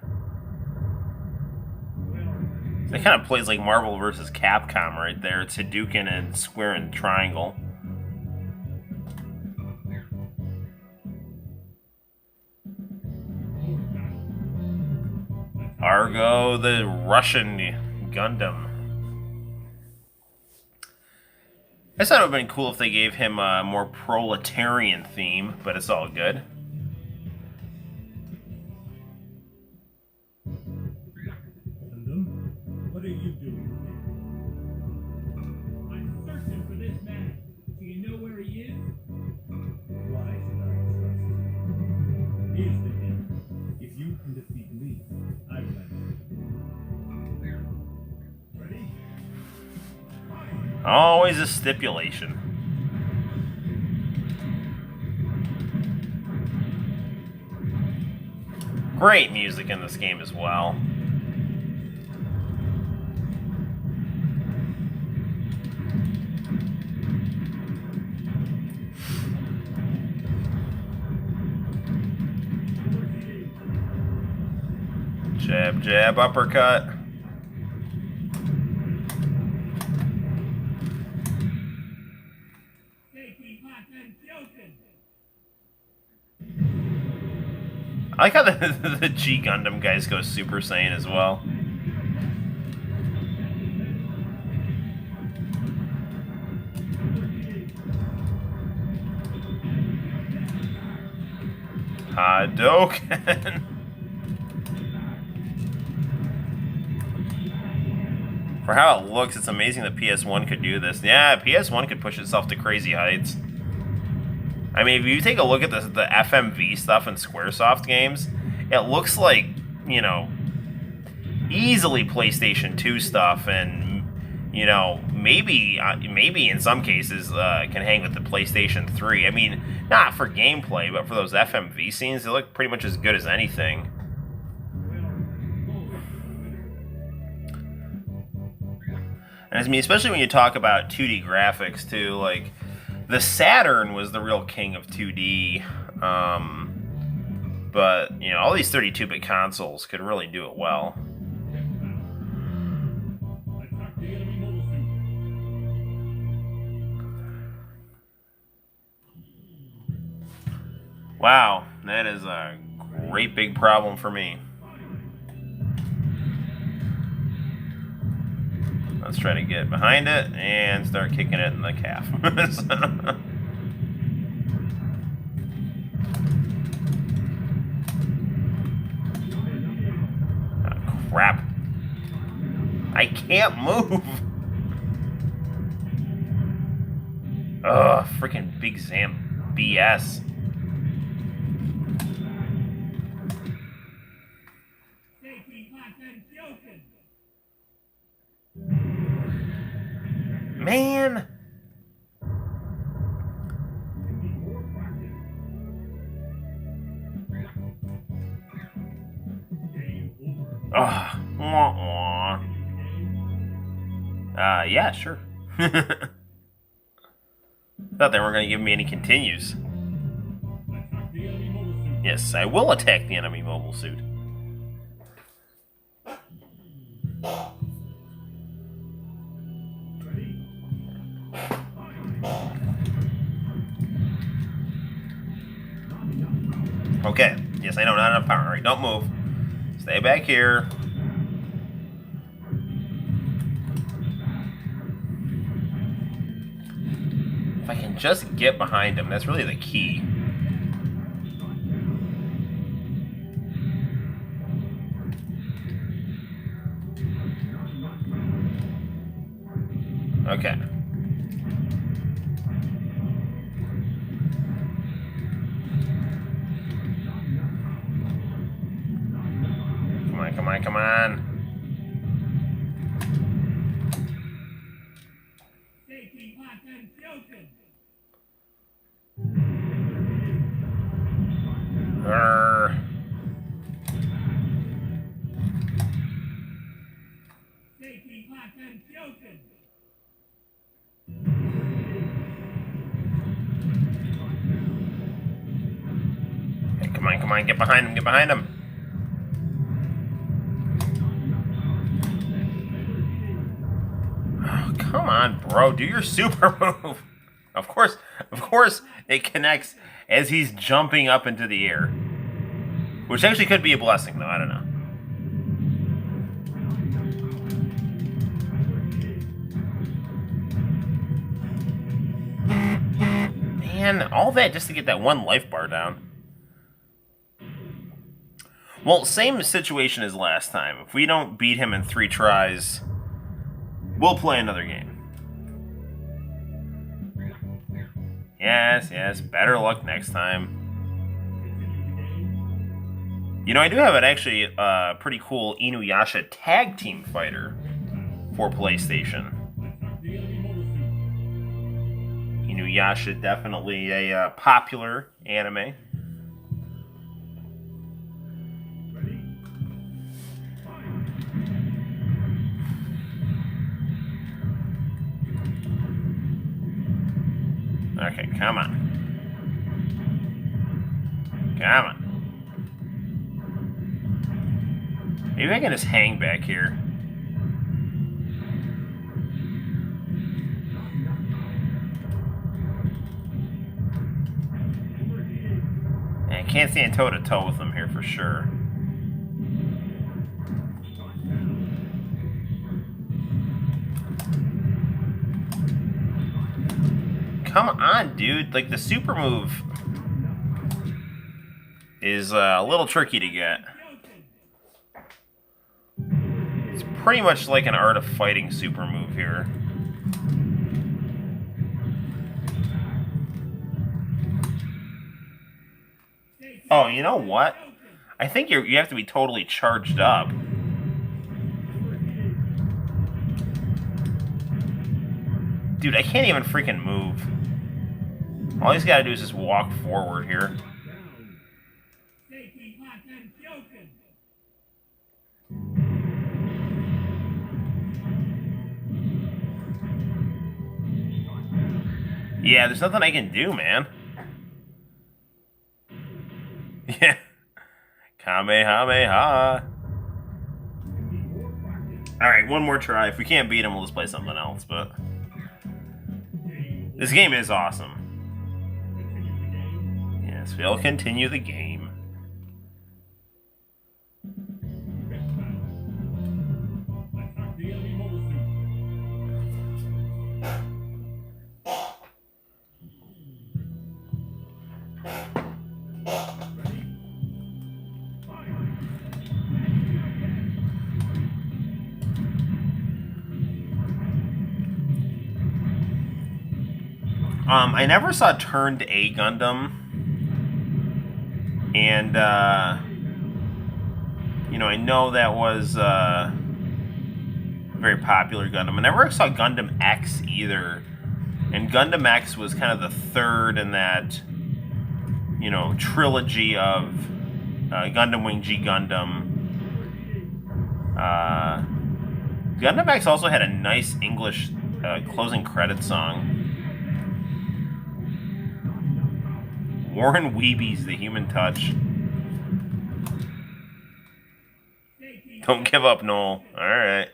That kind of plays like Marvel vs. Capcom right there. It's Hadouken and square and triangle. Argo, the Russian Gundam. I thought it would have been cool if they gave him a more proletarian theme, but it's all good. Gundam, what are you doing here? I'm searching for this man. Do you know where he is? Why should I trust you? Here's the deal. If you can defeat me, I will answer. Ready? Always a stipulation. Great music in this game as well. Jab, jab, uppercut. I like how the G Gundam guys go Super Saiyan as well. Hadouken! For how it looks, it's amazing that PS1 could do this. Yeah, PS1 could push itself to crazy heights. I mean, if you take a look at the FMV stuff in Squaresoft games, it looks like, you know, easily PlayStation 2 stuff, and, you know, maybe in some cases can hang with the PlayStation 3. I mean, not for gameplay, but for those FMV scenes, they look pretty much as good as anything. And I mean, especially when you talk about 2D graphics, too, like, the Saturn was the real king of 2D, but, you know, all these 32-bit consoles could really do it well. Wow, that is a great big problem for me. Let's try to get behind it and start kicking it in the calf. Oh, crap. I can't move. Ugh, freaking Big Zam BS. Man! Ugh. Yeah, sure. Thought they weren't going to give me any continues. Yes, I will attack the enemy mobile suit. Okay. Yes, I know, not enough power. All right, don't move. Stay back here. If I can just get behind him, that's really the key. Okay. Come on, come on, come on. Grr. Hey, come on, come on, get behind him, get behind him. Oh, come on, bro, do your super move. Of course, it connects as he's jumping up into the air. Which actually could be a blessing, though, I don't know. Man, all that just to get that one life bar down. Well, same situation as last time. If we don't beat him in 3 tries, we'll play another game. Yes, yes, better luck next time. You know, I do have an actually pretty cool Inuyasha tag team fighter for PlayStation. Inuyasha, definitely a popular anime. Okay, come on. Come on. Maybe I can just hang back here. I can't stand toe-to-toe with them here for sure. Come on, dude. Like, the super move is a little tricky to get. It's pretty much like an Art of Fighting super move here. Oh, you know what? I think you have to be totally charged up. Dude, I can't even freaking move. All he's got to do is just walk forward here. Yeah, there's nothing I can do, man. Yeah. Kamehameha. Alright, one more try. If we can't beat him, we'll just play something else, but... This game is awesome. Yes, we'll continue the game. I never saw Turned A Gundam, and, you know, I know that was, a very popular Gundam. I never saw Gundam X either, and Gundam X was kind of the third in that, you know, trilogy of Gundam Wing G Gundam. Gundam X also had a nice English closing credits song. Warren Weeby's The Human Touch. Don't give up, Noel. Alright.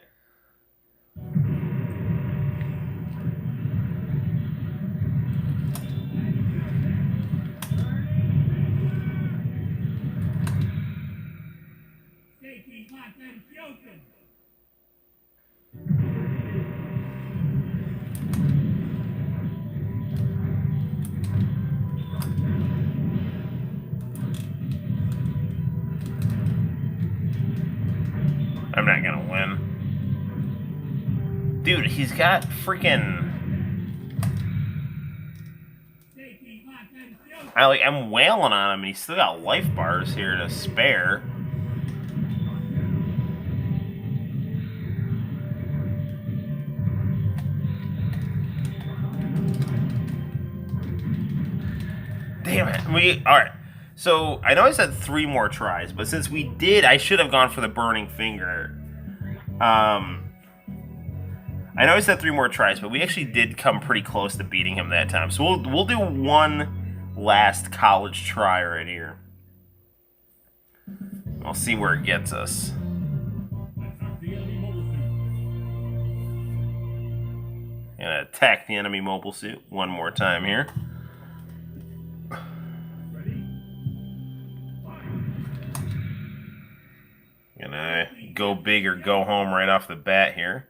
I'm not gonna win. Dude, he's got freaking... I'm wailing on him, and he's still got life bars here to spare. Damn it. Alright. So, I know I said 3 more tries, but since we did, I should have gone for the burning finger. I know I said 3 more tries, but we actually did come pretty close to beating him that time. So we'll do one last college try right here. We'll see where it gets us. Gonna attack the enemy mobile suit one more time here. Gonna go big or go home right off the bat here.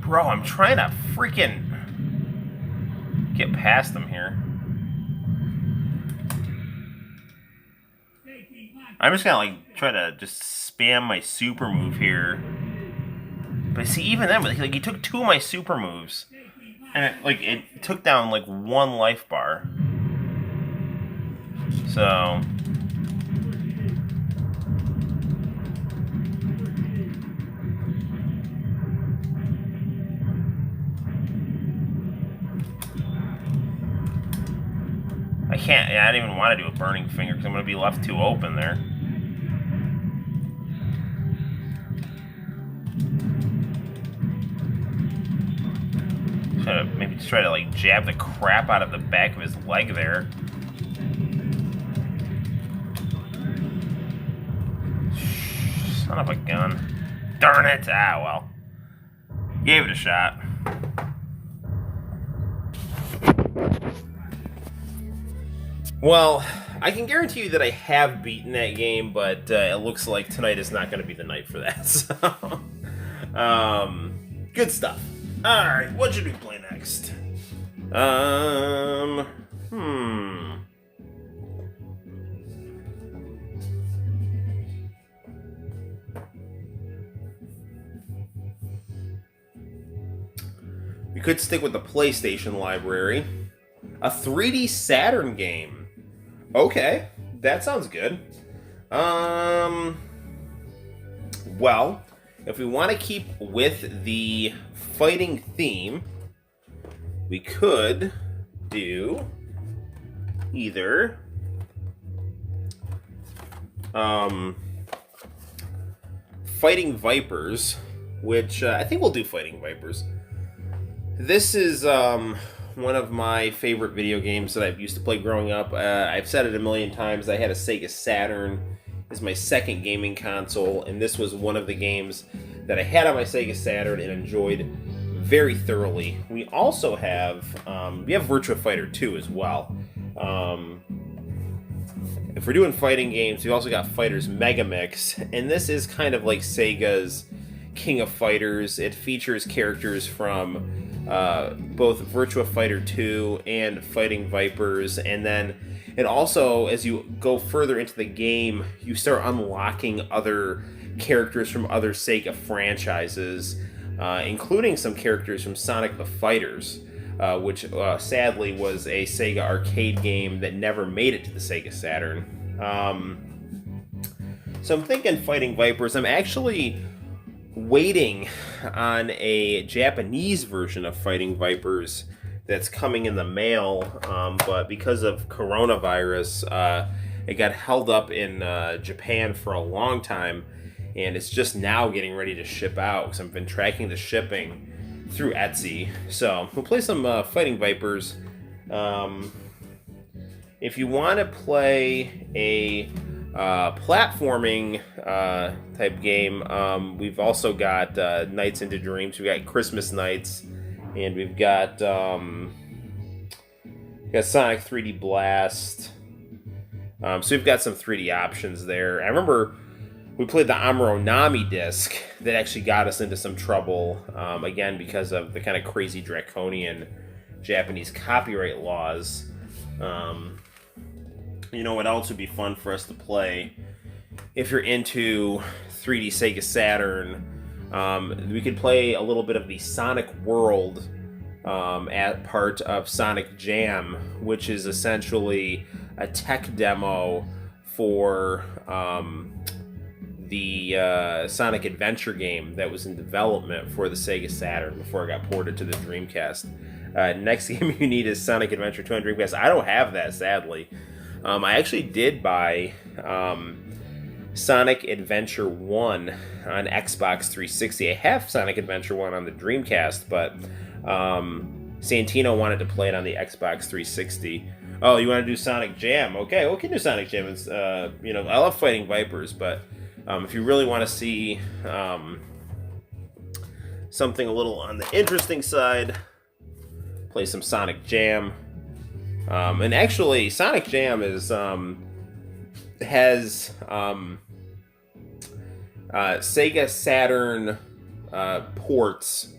Bro, I'm trying to freaking get past them here. I'm just gonna try to just spam my super move here. But see, even then, he took 2 of my super moves, and it took down 1 life bar. So I can't. I don't even want to do a burning finger because I'm going to be left too open there. Maybe just try to jab the crap out of the back of his leg there. Son of a gun. Darn it. Ah, well. Gave it a shot. Well, I can guarantee you that I have beaten that game, but it looks like tonight is not going to be the night for that. So, good stuff. Alright, what should we play next? We could stick with the PlayStation library. A 3D Saturn game. Okay, that sounds good. Well, if we want to keep with the fighting theme, we could do either Fighting Vipers, which I think we'll do Fighting Vipers. This is one of my favorite video games that I've used to play growing up. I've said it a million times. I had a Sega Saturn. It's my second gaming console, and this was one of the games that I had on my Sega Saturn and enjoyed very thoroughly. We also have Virtua Fighter 2 as well. If we're doing fighting games, we also got Fighters Mega Mix, and this is kind of like Sega's King of Fighters. It features characters from both Virtua Fighter 2 and Fighting Vipers, and then it also, as you go further into the game, you start unlocking other characters from other Sega franchises, including some characters from Sonic the Fighters, which sadly was a Sega arcade game that never made it to the Sega Saturn. So I'm thinking Fighting Vipers. I'm actually waiting on a Japanese version of Fighting Vipers that's coming in the mail, but because of coronavirus, it got held up in Japan for a long time, and it's just now getting ready to ship out because I've been tracking the shipping through Etsy. So we'll play some Fighting Vipers If you want to play a platforming type game, we've also got Nights into Dreams. We've got Christmas Nights, and we've got Sonic 3D Blast. So we've got some 3D options there. I remember we played the Amuro Nami disc that actually got us into some trouble, again, because of the kind of crazy draconian Japanese copyright laws. You know what else would be fun for us to play? If you're into 3D Sega Saturn, we could play a little bit of the Sonic World at part of Sonic Jam, which is essentially a tech demo for the Sonic Adventure game that was in development for the Sega Saturn before it got ported to the Dreamcast. Next game you need is Sonic Adventure 2 on Dreamcast. I don't have that, sadly. I actually did buy Sonic Adventure 1 on Xbox 360. I have Sonic Adventure 1 on the Dreamcast, but Santino wanted to play it on the Xbox 360. Oh, you want to do Sonic Jam? Okay, we can do Sonic Jam. It's, I love fighting Vipers, but if you really want to see something a little on the interesting side, play some Sonic Jam. And actually, Sonic Jam has Sega Saturn ports.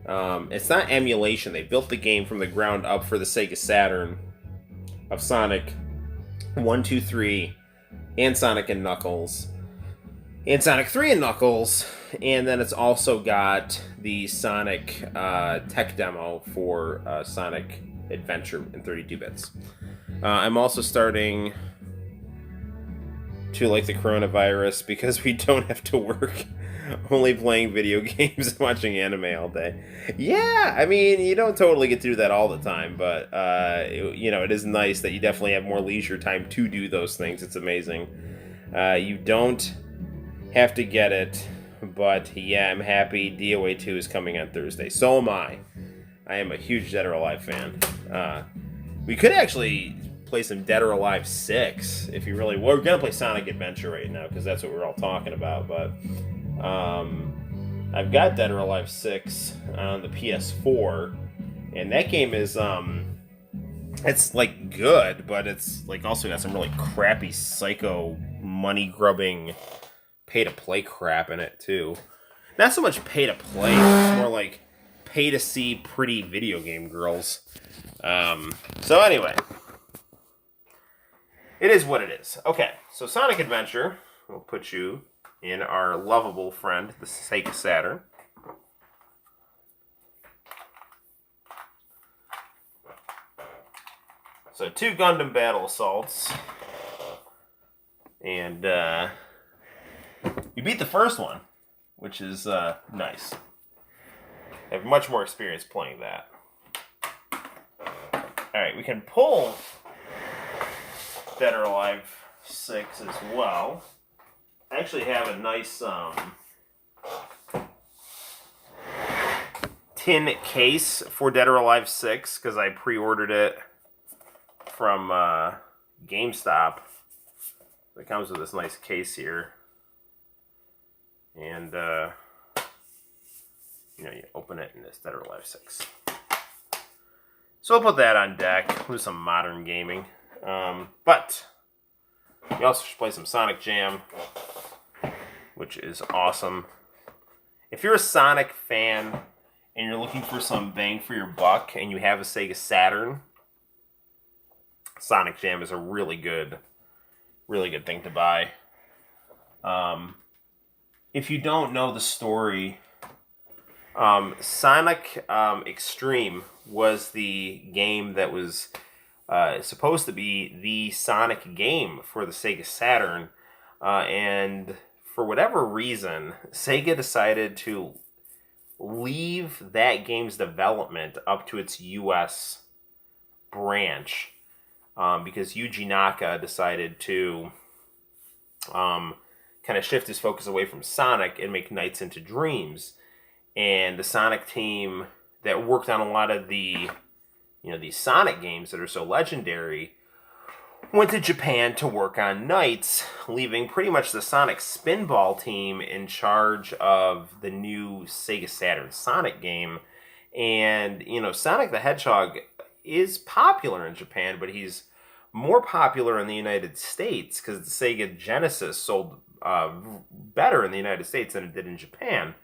It's not emulation. They built the game from the ground up for the Sega Saturn of Sonic 1, 2, 3, and Sonic and Knuckles, and Sonic 3 and Knuckles, and then it's also got the Sonic tech demo for Sonic Adventure in 32 bits. I'm also starting to like the coronavirus because we don't have to work, only playing video games and watching anime all day. Yeah, I mean, you don't totally get to do that all the time, but it is nice that you definitely have more leisure time to do those things. It's amazing. You don't have to get it, but yeah, I'm happy DOA 2 is coming on Thursday. So am I. I am a huge Dead or Alive fan. We could actually play some Dead or Alive 6 if you really... We're going to play Sonic Adventure right now because that's what we're all talking about, but I've got Dead or Alive 6 on the PS4, and that game is... it's, like, good, but it's, like, also got some really crappy, psycho, money-grubbing, pay-to-play crap in it, too. Not so much pay-to-play, it's more like pay-to-see pretty video game girls. So anyway, it is what it is. Okay, so Sonic Adventure will put you in our lovable friend, the Sega Saturn. So 2 Gundam Battle Assaults. And you beat the first one, which is nice. I have much more experience playing that. Alright, we can pull Dead or Alive 6 as well. I actually have a nice tin case for Dead or Alive 6 because I pre-ordered it from GameStop. It comes with this nice case here. And, you open it and it's Dead or Alive 6. So we'll put that on deck. We'll do some modern gaming. But we also should play some Sonic Jam, which is awesome. If you're a Sonic fan and you're looking for some bang for your buck and you have a Sega Saturn, Sonic Jam is a really good thing to buy. If you don't know the story, Sonic Extreme was the game that was supposed to be the Sonic game for the Sega Saturn, and for whatever reason, Sega decided to leave that game's development up to its US branch, because Yuji Naka decided to kind of shift his focus away from Sonic and make Nights into Dreams. And the Sonic team that worked on a lot of the these Sonic games that are so legendary, went to Japan to work on Knights, leaving pretty much the Sonic Spinball team in charge of the new Sega Saturn Sonic game. And, Sonic the Hedgehog is popular in Japan, but he's more popular in the United States because the Sega Genesis sold better in the United States than it did in Japan.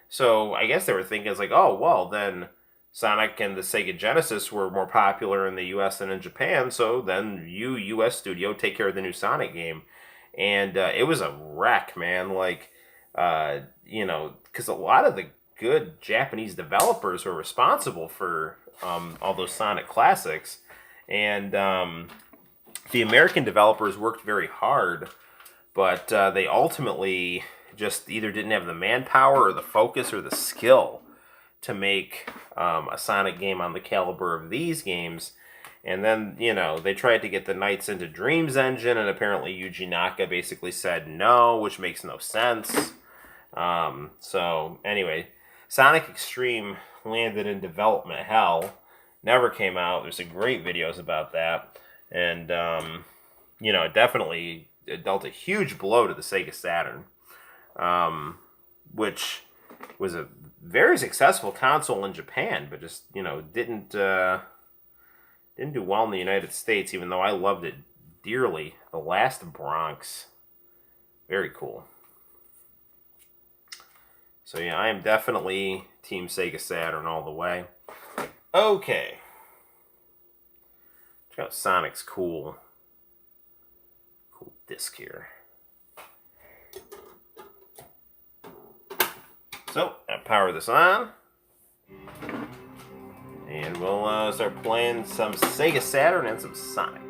So I guess they were thinking, it's like, oh, well, then Sonic and the Sega Genesis were more popular in the US than in Japan, so then you, US studio, take care of the new Sonic game. And it was a wreck, man. Like, because a lot of the good Japanese developers were responsible for all those Sonic classics. And the American developers worked very hard, but they ultimately just either didn't have the manpower or the focus or the skill to make a Sonic game on the caliber of these games. And then, they tried to get the Knights into Dreams Engine, and apparently Yuji Naka basically said no, which makes no sense. So, anyway, Sonic Extreme landed in development hell, never came out. There's some great videos about that. And, it definitely dealt a huge blow to the Sega Saturn, which was a very successful console in Japan, but just, didn't do well in the United States, even though I loved it dearly. The Last Bronx. Very cool. So yeah, I am definitely Team Sega Saturn all the way. Okay. Check out Sonic's cool disc here. So, I'll power this on. And we'll start playing some Sega Saturn and some Sonic.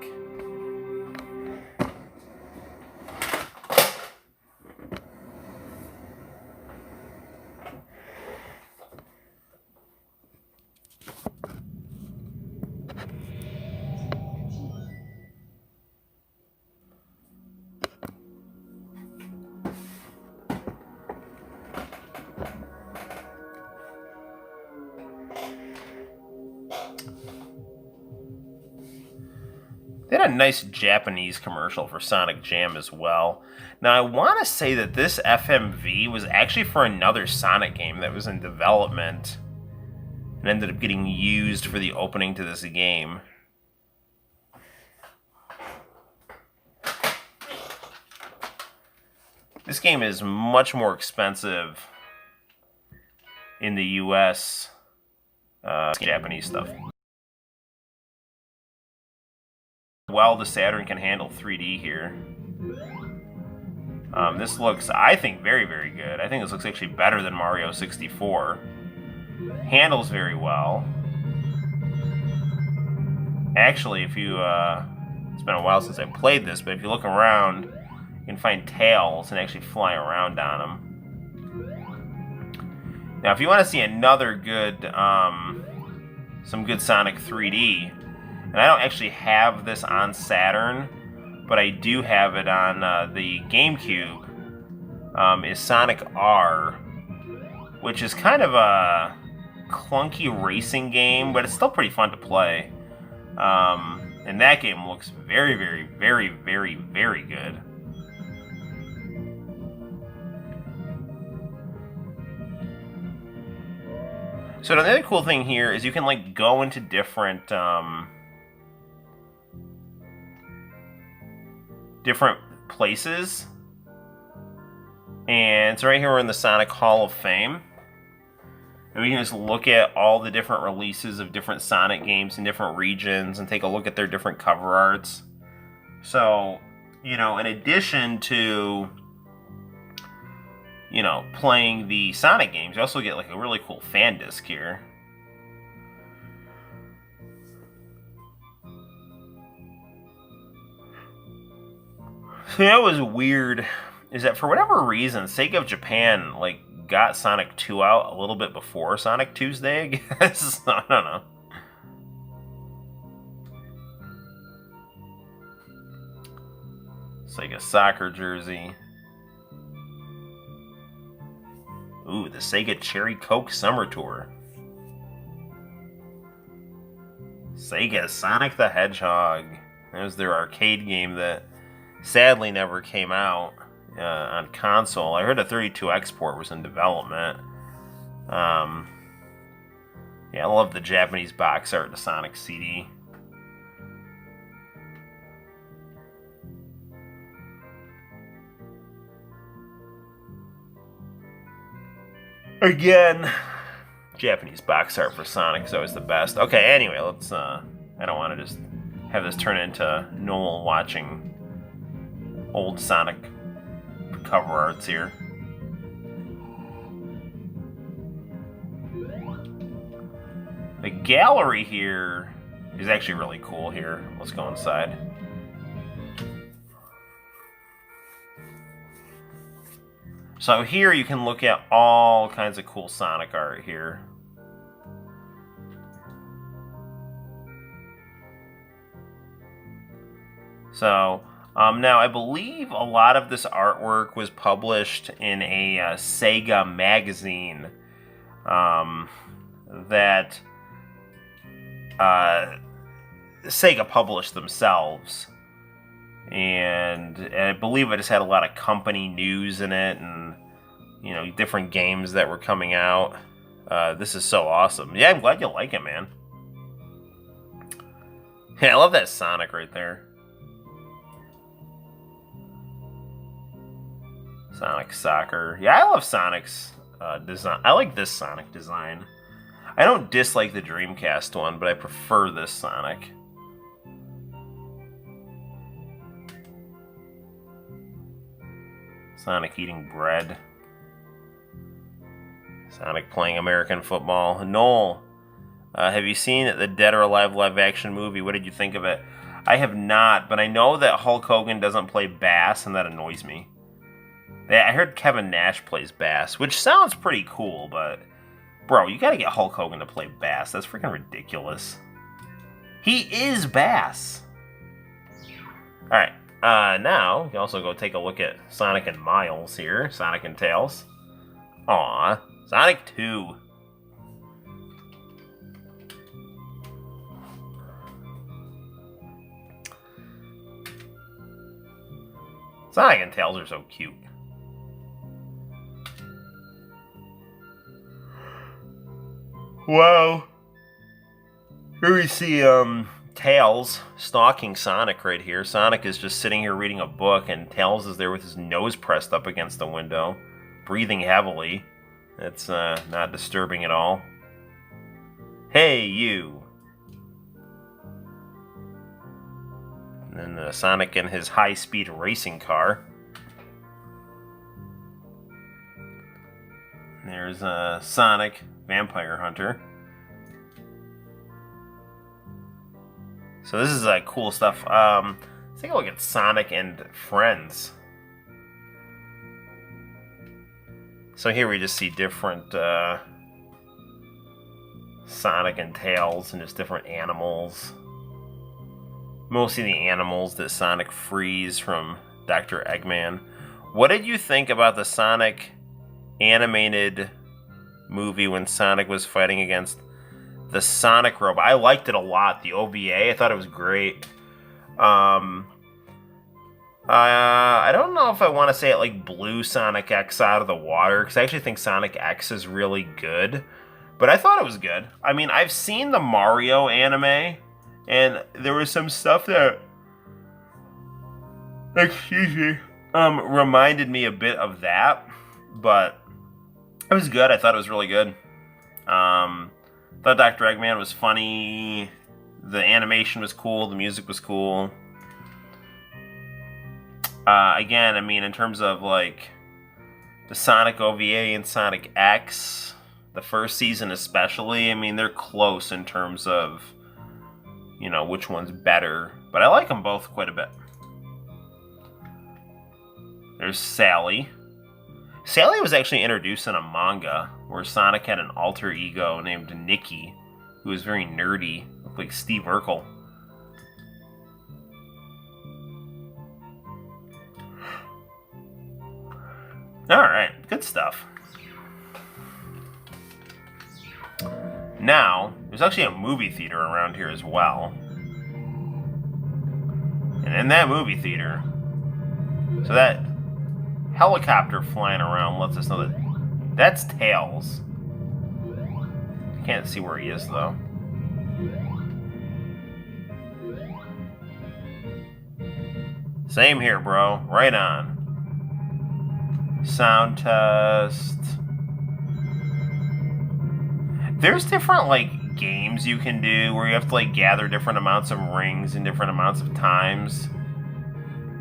They had a nice Japanese commercial for Sonic Jam as well. Now, I want to say that this FMV was actually for another Sonic game that was in development and ended up getting used for the opening to this game. This game is much more expensive in the US Japanese stuff. Well, the Saturn can handle 3D here. This looks, I think, very, very good. I think this looks actually better than Mario 64. Handles very well. Actually, if you, it's been a while since I played this, but if you look around, you can find tails and actually fly around on them. Now, if you want to see another good, some good Sonic 3D, and I don't actually have this on Saturn, but I do have it on the GameCube, is Sonic R, which is kind of a clunky racing game, but it's still pretty fun to play. And that game looks very, very, very, very, very good. So the other cool thing here is you can like go into different places. And so right here we're in the Sonic Hall of Fame. And we can just look at all the different releases of different Sonic games in different regions and take a look at their different cover arts. So, in addition to, playing the Sonic games, you also get like a really cool fan disc here. So that was weird, is that for whatever reason, Sega of Japan, got Sonic 2 out a little bit before Sonic Tuesday, I guess. I don't know. It's like a soccer jersey. Ooh, the Sega Cherry Coke Summer Tour. Sega Sonic the Hedgehog. There's their arcade game that sadly never came out on console. I heard a 32X port was in development. Yeah, I love the Japanese box art, the Sonic CD. Again, Japanese box art for Sonic is always the best. Okay, anyway, let's, I don't want to just have this turn into Noel watching old Sonic cover arts here. The gallery here is actually really cool here. Let's go inside. So here you can look at all kinds of cool Sonic art here. So now I believe a lot of this artwork was published in a Sega magazine that Sega published themselves. And I believe it just had a lot of company news in it and, you know, different games that were coming out. This is so awesome. Yeah, I'm glad you like it, man. Yeah, I love that Sonic right there. Sonic Soccer. Yeah, I love Sonic's design. I like this Sonic design. I don't dislike the Dreamcast one, but I prefer this Sonic. Sonic eating bread. Sonic playing American football. Noel, have you seen the Dead or Alive live-action movie? What did you think of it? I have not, but I know that Hulk Hogan doesn't play bass, and that annoys me. I heard Kevin Nash plays bass, which sounds pretty cool, but... Bro, you gotta get Hulk Hogan to play bass. That's freaking ridiculous. He is bass. Alright, now, you can also go take a look at Sonic and Miles here. Sonic and Tails. Aw, Sonic 2. Sonic and Tails are so cute. Wow. Here we see Tails stalking Sonic right here. Sonic is just sitting here reading a book, and Tails is there with his nose pressed up against the window, breathing heavily. It's not disturbing at all. Hey, you. And then Sonic in his high-speed racing car. There's Sonic, Vampire Hunter. So this is cool stuff. Let's take a look at Sonic and Friends. So here we just see different Sonic and Tails and just different animals. Mostly the animals that Sonic frees from Dr. Eggman. What did you think about the Sonic animated movie when Sonic was fighting against the Sonic robot? I liked it a lot. The OVA, I thought it was great. I don't know if I want to say it like blew Sonic X out of the water, because I actually think Sonic X is really good. But I thought it was good. I mean, I've seen the Mario anime, and there was some stuff that, excuse me, reminded me a bit of that. But it was good. I thought it was really good. Thought Dr. Eggman was funny. The animation was cool. The music was cool. Again, I mean, in terms of like the Sonic OVA and Sonic X, the first season especially, I mean, they're close in terms of, you know, which one's better. But I like them both quite a bit. There's Sally. Sally was actually introduced in a manga where Sonic had an alter ego named Nikki, who was very nerdy, looked like Steve Urkel. Alright, good stuff. Now, there's There's actually a movie theater around here as well. And in that movie theater, so that helicopter flying around lets us know that that's Tails. I can't see where he is, though. Same here, bro. Right on. Sound test. There's different, like, games you can do where you have to, like, gather different amounts of rings in different amounts of times.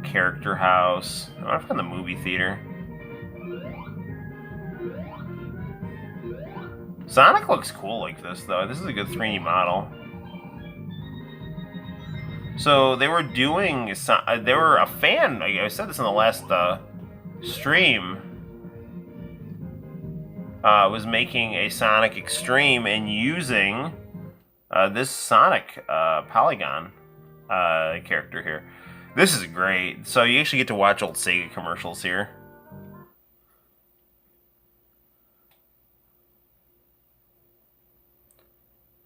Character house. I wonder if I'm in the movie theater. Sonic looks cool like this, though. This is a good 3D model. So they were doing, they were a fan, I said this in the last stream, was making a Sonic Extreme and using this Sonic polygon character here. This is great. So you actually get to watch old Sega commercials here.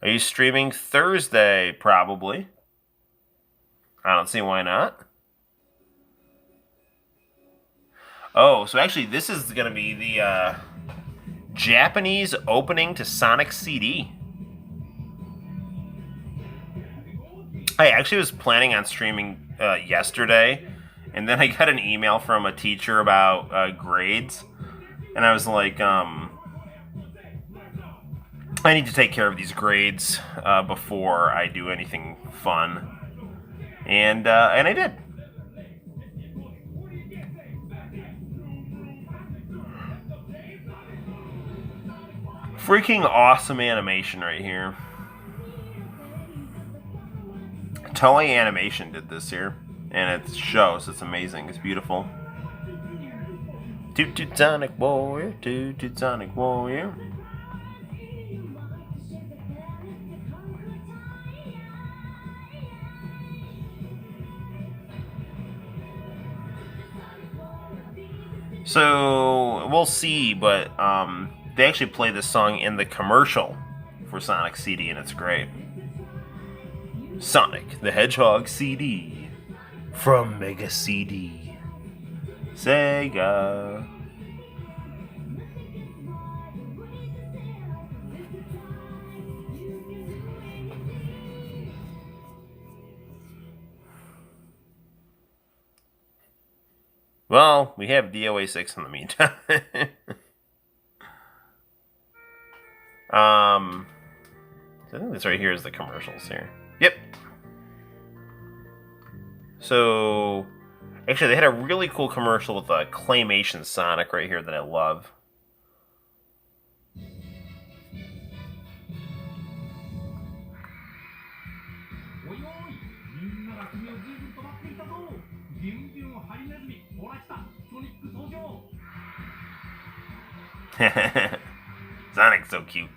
Are you streaming Thursday? Probably. I don't see why not. Oh, so actually this is going to be the Japanese opening to Sonic CD. I actually was planning on streaming yesterday, and then I got an email from a teacher about grades, and I was like, I need to take care of these grades before I do anything fun. And I did. Freaking awesome animation right here. Toei Animation did this here, and it shows. It's amazing. It's beautiful. Toot toot Sonic Warrior, toot toot Sonic Warrior. So we'll see, but they actually play this song in the commercial for Sonic CD, and it's great. Sonic the Hedgehog CD from Mega CD. Sega. Well, we have DOA 6 in the meantime. I think this right here is the commercials here. Yep. So, actually, they had a really cool commercial with a claymation Sonic right here that I love. Sonic's so cute.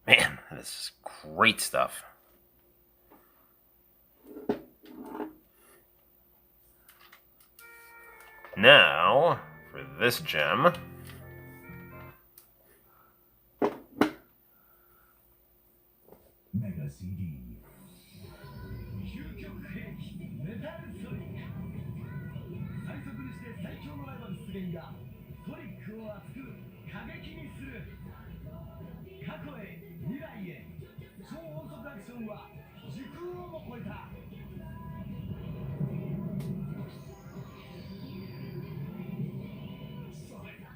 Man, this is great stuff. Now, for this gem. Mega CD.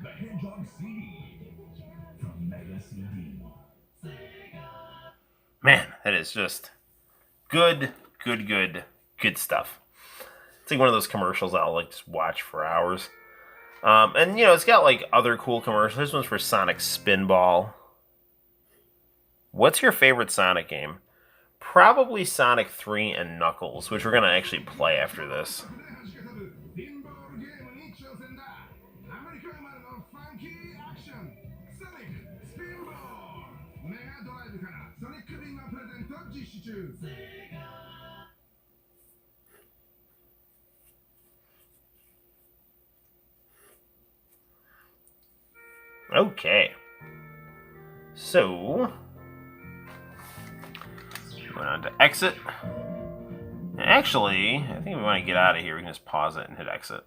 The Hedgehog CD from Mega CD. Man, that is just good stuff. It's like one of those commercials I'll like just watch for hours. And you know, it's got like other cool commercials. This one's for Sonic Spinball. What's your favorite Sonic game? Probably Sonic 3 and Knuckles, which we're gonna actually play after this. Okay. So, going on to exit. And actually, I think if we want to get out of here, we can just pause it and hit exit.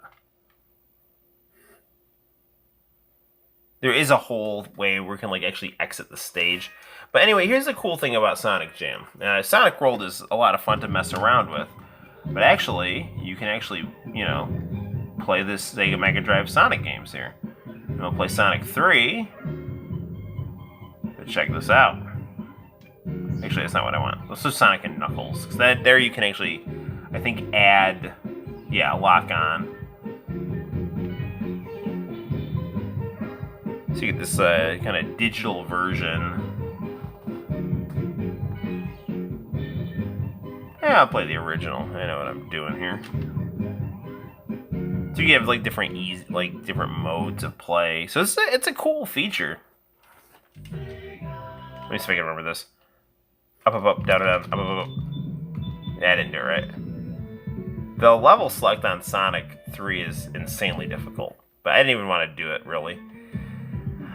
There is a whole way where we can like actually exit the stage. But anyway, here's the cool thing about Sonic Jam. Sonic World is a lot of fun to mess around with. But actually, you can actually, you know, play this Sega Mega Drive Sonic games here. And we'll play Sonic 3. But check this out. Actually, that's not what I want. Let's do Sonic and Knuckles. Because there you can actually, I think, add, yeah, lock on. So you get this kind of digital version. Yeah, I'll play the original. I know what I'm doing here. So you have like different modes of play. So it's a cool feature. Let me see if I can remember this. Up, up, up, down, down, up, up, up. Yeah, I didn't do it right. The level select on Sonic 3 is insanely difficult. But I didn't even want to do it, really.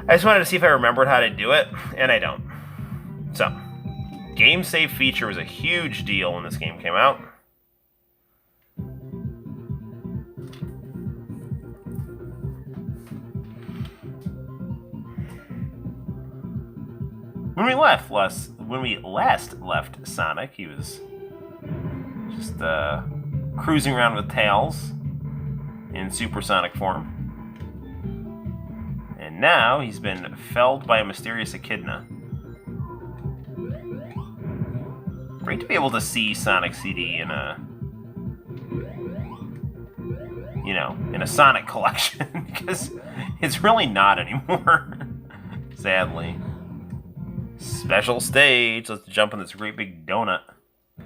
I just wanted to see if I remembered how to do it, and I don't. So, game save feature was a huge deal when this game came out. When we last left Sonic, he was just cruising around with Tails in supersonic form. And now he's been felled by a mysterious echidna. Great to be able to see Sonic CD in a, you know, in a Sonic collection, because it's really not anymore, sadly. Special stage. Let's jump in this great big donut. See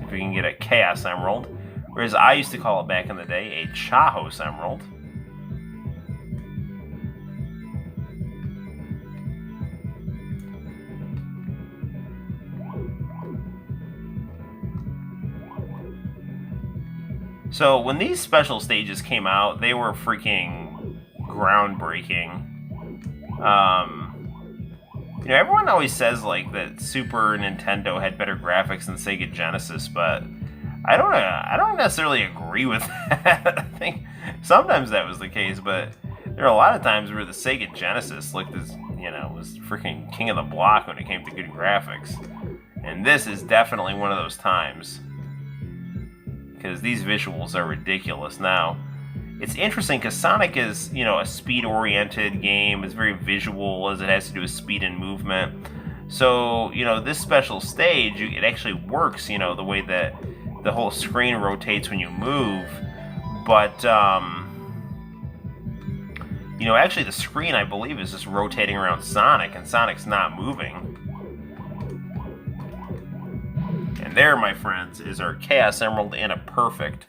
if we can get a Chaos Emerald, or as I used to call it back in the day, a Chahos Emerald. So when these special stages came out, they were freaking groundbreaking. You know, everyone always says like that Super Nintendo had better graphics than Sega Genesis, but I don't necessarily agree with that. I think sometimes that was the case, but there are a lot of times where the Sega Genesis looked as, you know, was freaking king of the block when it came to good graphics. And this is definitely one of those times, because these visuals are ridiculous. Now, it's interesting because Sonic is, you know, a speed-oriented game. It's very visual as it has to do with speed and movement. So, you know, this special stage, it actually works, you know, the way that the whole screen rotates when you move. But, you know, actually the screen, I believe, is just rotating around Sonic, and Sonic's not moving. And there, my friends, is our Chaos Emerald and a perfect.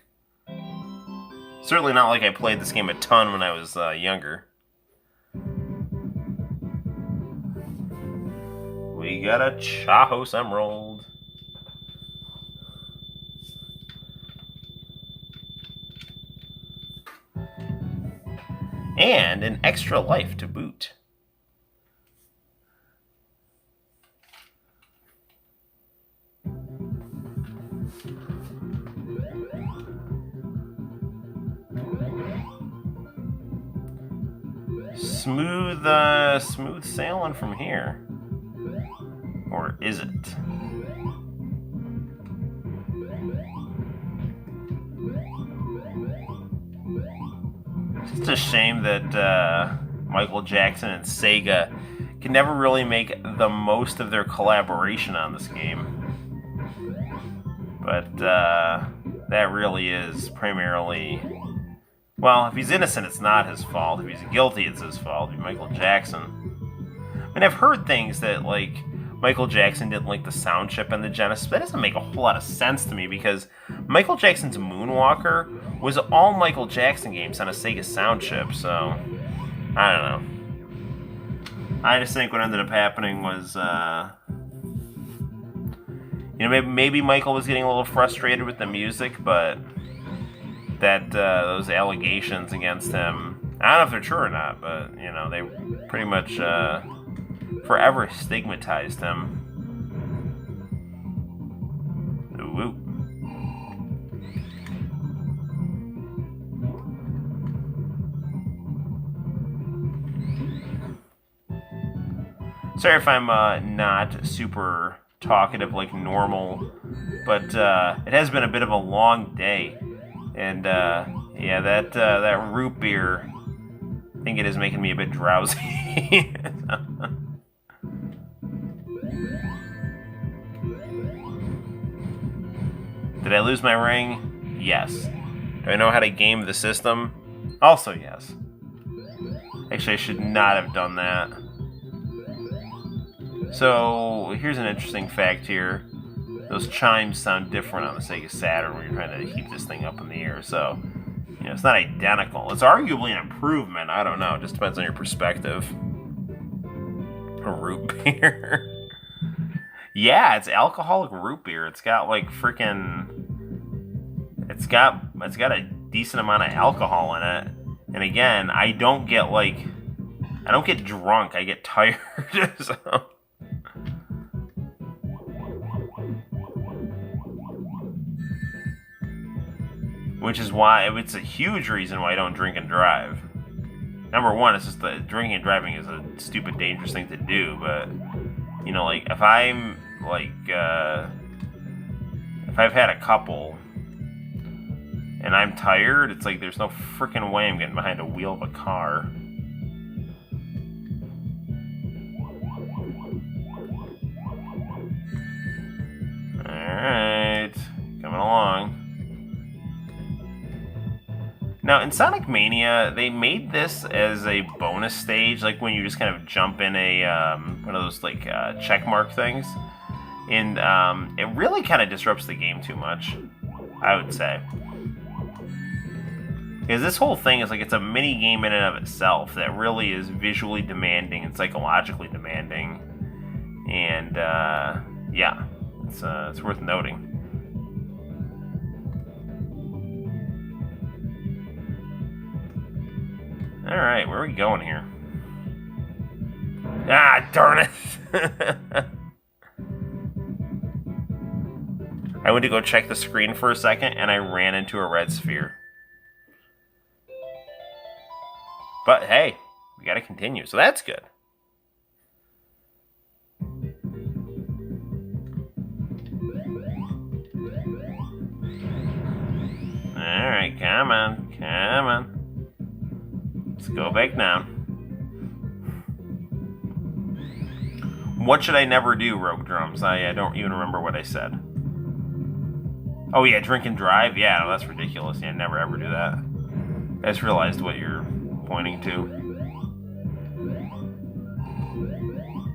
Certainly not like I played this game a ton when I was younger. We got a Chahos Emerald. And an extra life to boot. Smooth sailing from here. Or is it? It's just a shame that Michael Jackson and Sega can never really make the most of their collaboration on this game. But that really is primarily... Well, if he's innocent, it's not his fault. If he's guilty, it's his fault. It'd be Michael Jackson. I mean, I've heard things that, like, Michael Jackson didn't like the sound chip in the Genesis. That doesn't make a whole lot of sense to me, because Michael Jackson's Moonwalker was all Michael Jackson games on a Sega sound chip, so... I don't know. I just think what ended up happening was, you know, maybe Michael was getting a little frustrated with the music, but... that those allegations against him I don't know if they're true or not, but, you know, they pretty much forever stigmatized him. Ooh. Sorry if I'm not super talkative like normal, but it has been a bit of a long day. And, yeah, that root beer, I think it is making me a bit drowsy. Did I lose my ring? Yes. Do I know how to game the system? Also yes. Actually, I should not have done that. So, here's an interesting fact here. Those chimes sound different on the Sega Saturn when you're trying to keep this thing up in the air, so, you know, it's not identical. It's arguably an improvement, I don't know, it just depends on your perspective. A root beer. Yeah, it's alcoholic root beer. It's got, like, freaking... It's got a decent amount of alcohol in it. And again, I don't get drunk, I get tired, so... Which is why it's a huge reason why I don't drink and drive. Number one, it's just that drinking and driving is a stupid, dangerous thing to do. But you know, like if I'm like if I've had a couple and I'm tired, it's like there's no freaking way I'm getting behind a wheel of a car. All right, coming along. Now, in Sonic Mania, they made this as a bonus stage, like when you just kind of jump in a one of those like check mark things, and it really kind of disrupts the game too much, I would say. Because this whole thing is like it's a mini game in and of itself that really is visually demanding and psychologically demanding, and yeah, it's worth noting. Alright, where are we going here? Ah, darn it! I went to go check the screen for a second, and I ran into a red sphere. But hey, we gotta continue, so that's good. Alright, come on, come on. Let's go back down. What should I never do, Rogue Drums? I don't even remember what I said. Oh yeah, drink and drive? Yeah, no, that's ridiculous. Yeah, never ever do that. I just realized what you're pointing to.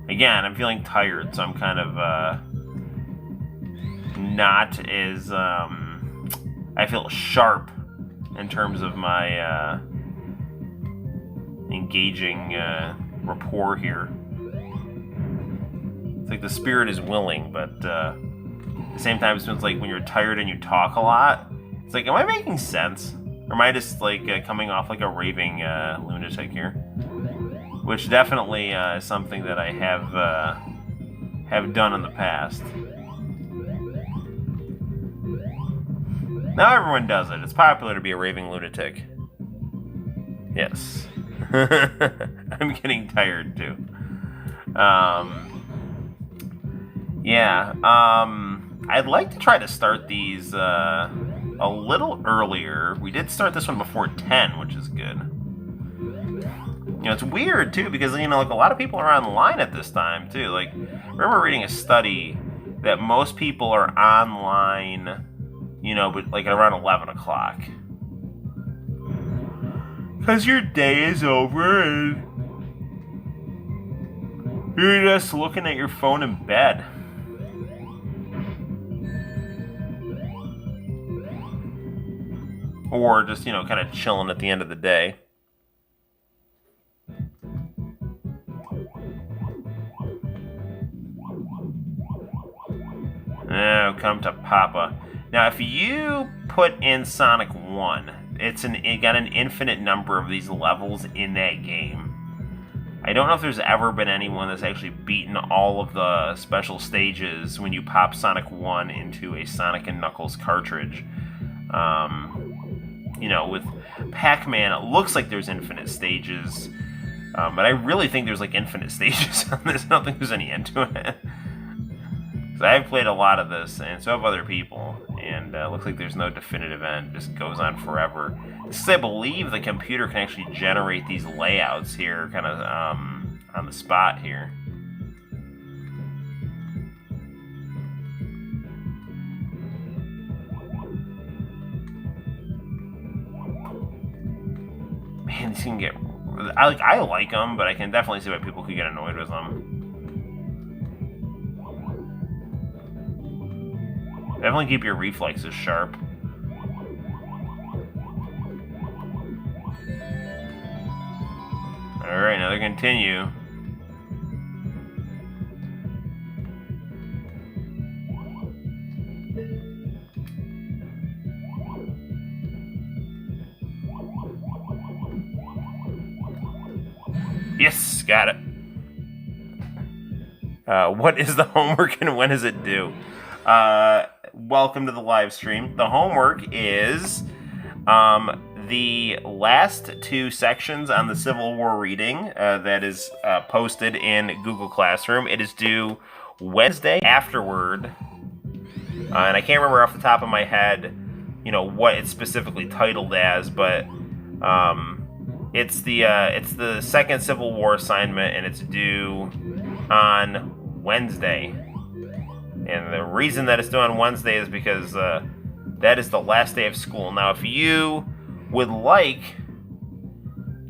Again, I'm feeling tired, so I'm kind of not as I feel sharp in terms of my engaging rapport here. It's like the spirit is willing, but at the same time, it's like when you're tired and you talk a lot, it's like, am I making sense? Or am I just like coming off like a raving lunatic here? Which definitely is something that I have done in the past. Now everyone does it. It's popular to be a raving lunatic. Yes. I'm getting tired too. Yeah. I'd like to try to start these a little earlier. We did start this one before 10, which is good. You know, it's weird too because you know, like a lot of people are online at this time too. Like, I remember reading a study that most people are online, you know, but like around 11 o'clock. Because your day is over and you're just looking at your phone in bed. Or just, you know, kind of chilling at the end of the day. Oh, come to Papa. Now, if you put in Sonic 1, it got an infinite number of these levels in that game. I don't know if there's ever been anyone that's actually beaten all of the special stages when you pop Sonic 1 into a Sonic and Knuckles cartridge. You know, with Pac-Man, it looks like there's infinite stages, but I really think there's like infinite stages on this. I don't think there's any end to it. So I've played a lot of this, and so have other people, and it looks like there's no definitive end. It just goes on forever. This is, I believe, the computer can actually generate these layouts here, kind of on the spot here. Man, these can get... I like them, but I can definitely see why people could get annoyed with them. Definitely keep your reflexes sharp. Alright, now they continue. Yes, got it. What is the homework and when is it due? Welcome to the live stream. The homework is the last two sections on the Civil War reading that is posted in Google Classroom. It is due Wednesday afterward, and I can't remember off the top of my head, you know, what it's specifically titled as, but it's the second Civil War assignment, and it's due on Wednesday. And the reason that it's due on Wednesday is because that is the last day of school. Now, if you would like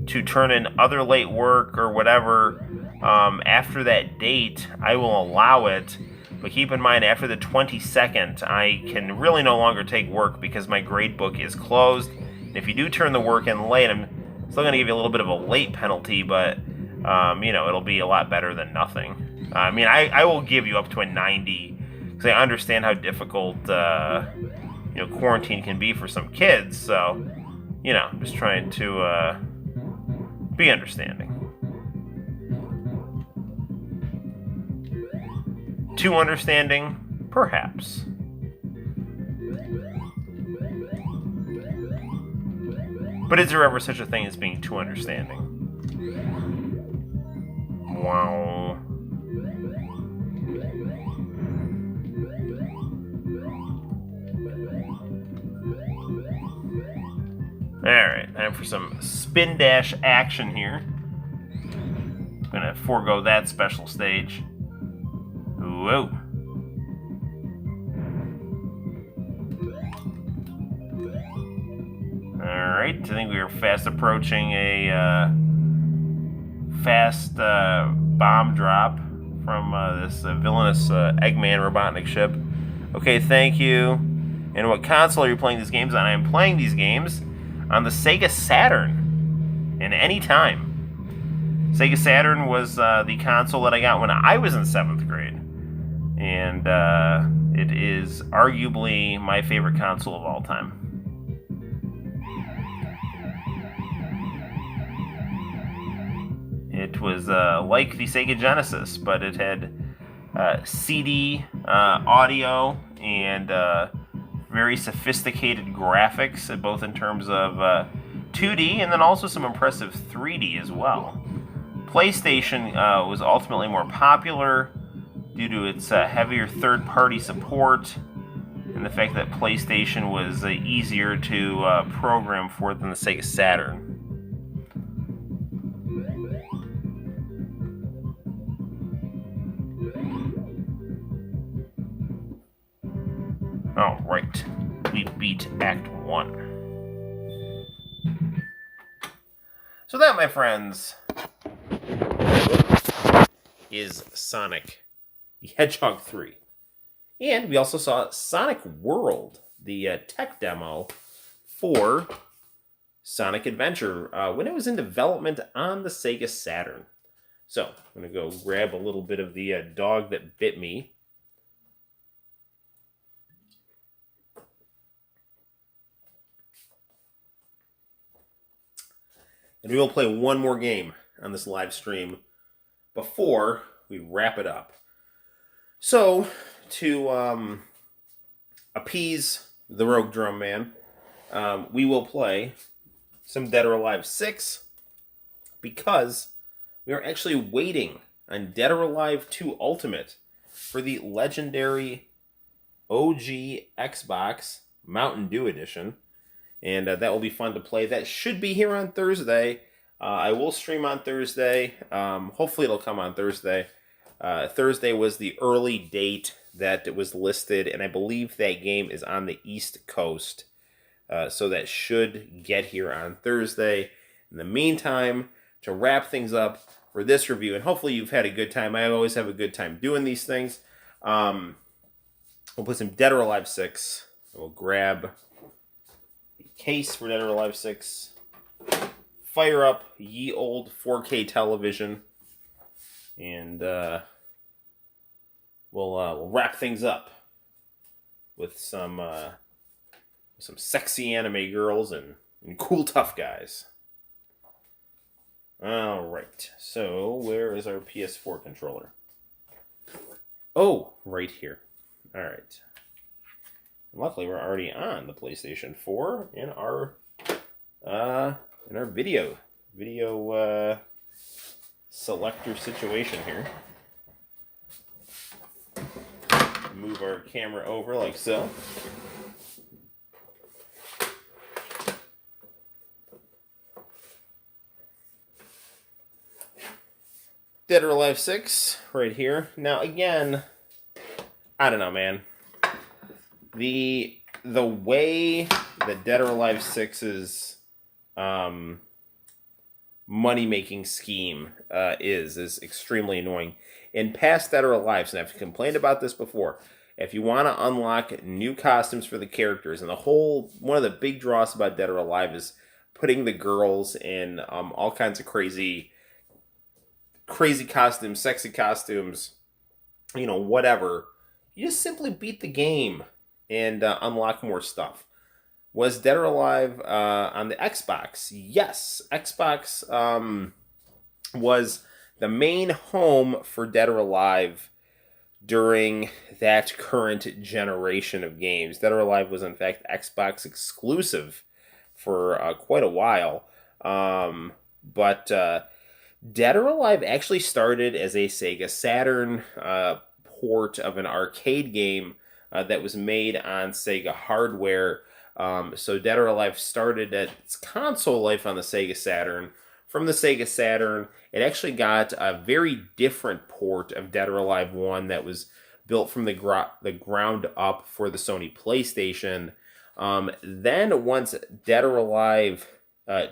to turn in other late work or whatever after that date, I will allow it. But keep in mind, after the 22nd, I can really no longer take work because my grade book is closed. And if you do turn the work in late, I'm still going to give you a little bit of a late penalty, but you know, it'll be a lot better than nothing. I mean, I will give you up to a 90 because I understand how difficult you know, quarantine can be for some kids. So, you know, I'm just trying to be understanding. Too understanding, perhaps. But is there ever such a thing as being too understanding? Wow. Alright, time for some spin dash action here. I'm gonna forego that special stage. Whoa. Alright, I think we are fast approaching a fast bomb drop from this villainous Eggman Robotnik ship. Okay, thank you. And what console are you playing these games on? I am playing these games on the Sega Saturn. And any time. Sega Saturn was the console that I got when I was in 7th grade. And it is arguably my favorite console of all time. It was like the Sega Genesis, but it had CD audio and very sophisticated graphics, both in terms of 2D and then also some impressive 3D as well. PlayStation was ultimately more popular due to its heavier third-party support and the fact that PlayStation was easier to program for than the Sega Saturn. All right, we beat Act 1. So that, my friends, is Sonic the Hedgehog 3. And we also saw Sonic World, the tech demo for Sonic Adventure when it was in development on the Sega Saturn. So I'm going to go grab a little bit of the dog that bit me. And we will play one more game on this live stream before we wrap it up. So, to appease the Rogue Drum Man, we will play some Dead or Alive 6 because we are actually waiting on Dead or Alive 2 Ultimate for the legendary OG Xbox Mountain Dew Edition. And that will be fun to play. That should be here on Thursday. I will stream on Thursday. Hopefully it'll come on Thursday. Thursday was the early date that it was listed, and I believe that game is on the East Coast. So that should get here on Thursday. In the meantime, to wrap things up for this review, and hopefully you've had a good time. I always have a good time doing these things. We'll put some Dead or Alive 6. We'll grab the case for Dead or Alive 6. Fire up ye old 4K television. And we'll wrap things up with some sexy anime girls and cool tough guys. All right. So where is our PS4 controller? Oh, right here. All right. Luckily, we're already on the PlayStation 4 in our video selector situation here. Move our camera over like so. Dead or Alive 6 right here. Now again, I don't know, man. The way that Dead or Alive 6's money-making scheme is extremely annoying. In past Dead or Alive, and I've complained about this before, if you want to unlock new costumes for the characters, and one of the big draws about Dead or Alive is putting the girls in all kinds of crazy costumes, sexy costumes, whatever. You just simply beat the game and unlock more stuff. Was Dead or Alive on the Xbox? Yes. Xbox was the main home for Dead or Alive during that current generation of games. Dead or Alive was, in fact, Xbox exclusive for quite a while. But Dead or Alive actually started as a Sega Saturn port of an arcade game that was made on Sega hardware. So Dead or Alive started its console life on the Sega Saturn. From the Sega Saturn, it actually got a very different port of Dead or Alive 1 that was built from the ground up for the Sony PlayStation. Then once Dead or Alive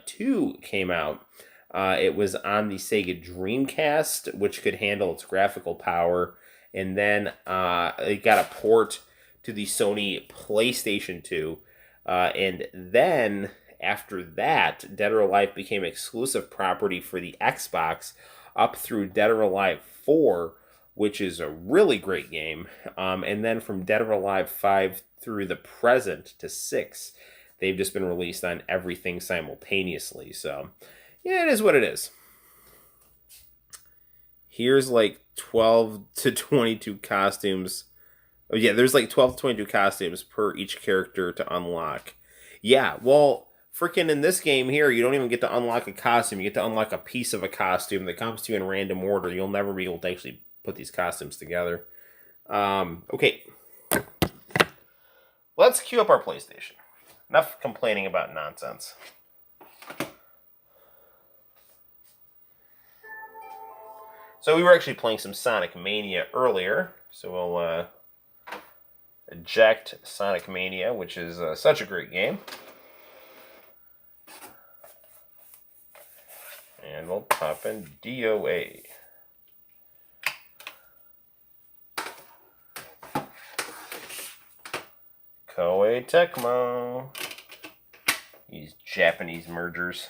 2 came out, it was on the Sega Dreamcast, which could handle its graphical power. And then it got a port to the Sony PlayStation 2. And then after that, Dead or Alive became exclusive property for the Xbox up through Dead or Alive 4, which is a really great game. And then from Dead or Alive 5 through the present to 6, they've just been released on everything simultaneously. So, yeah, it is what it is. Here's like 12 to 22 costumes. Oh, yeah, there's like 12 to 22 costumes per each character to unlock. Yeah, well, freaking in this game here, you don't even get to unlock a costume. You get to unlock a piece of a costume that comes to you in random order. You'll never be able to actually put these costumes together. Okay. Let's queue up our PlayStation. Enough complaining about nonsense. So we were actually playing some Sonic Mania earlier. So we'll eject Sonic Mania, which is such a great game. And we'll pop in DOA. Koei Tecmo. These Japanese mergers.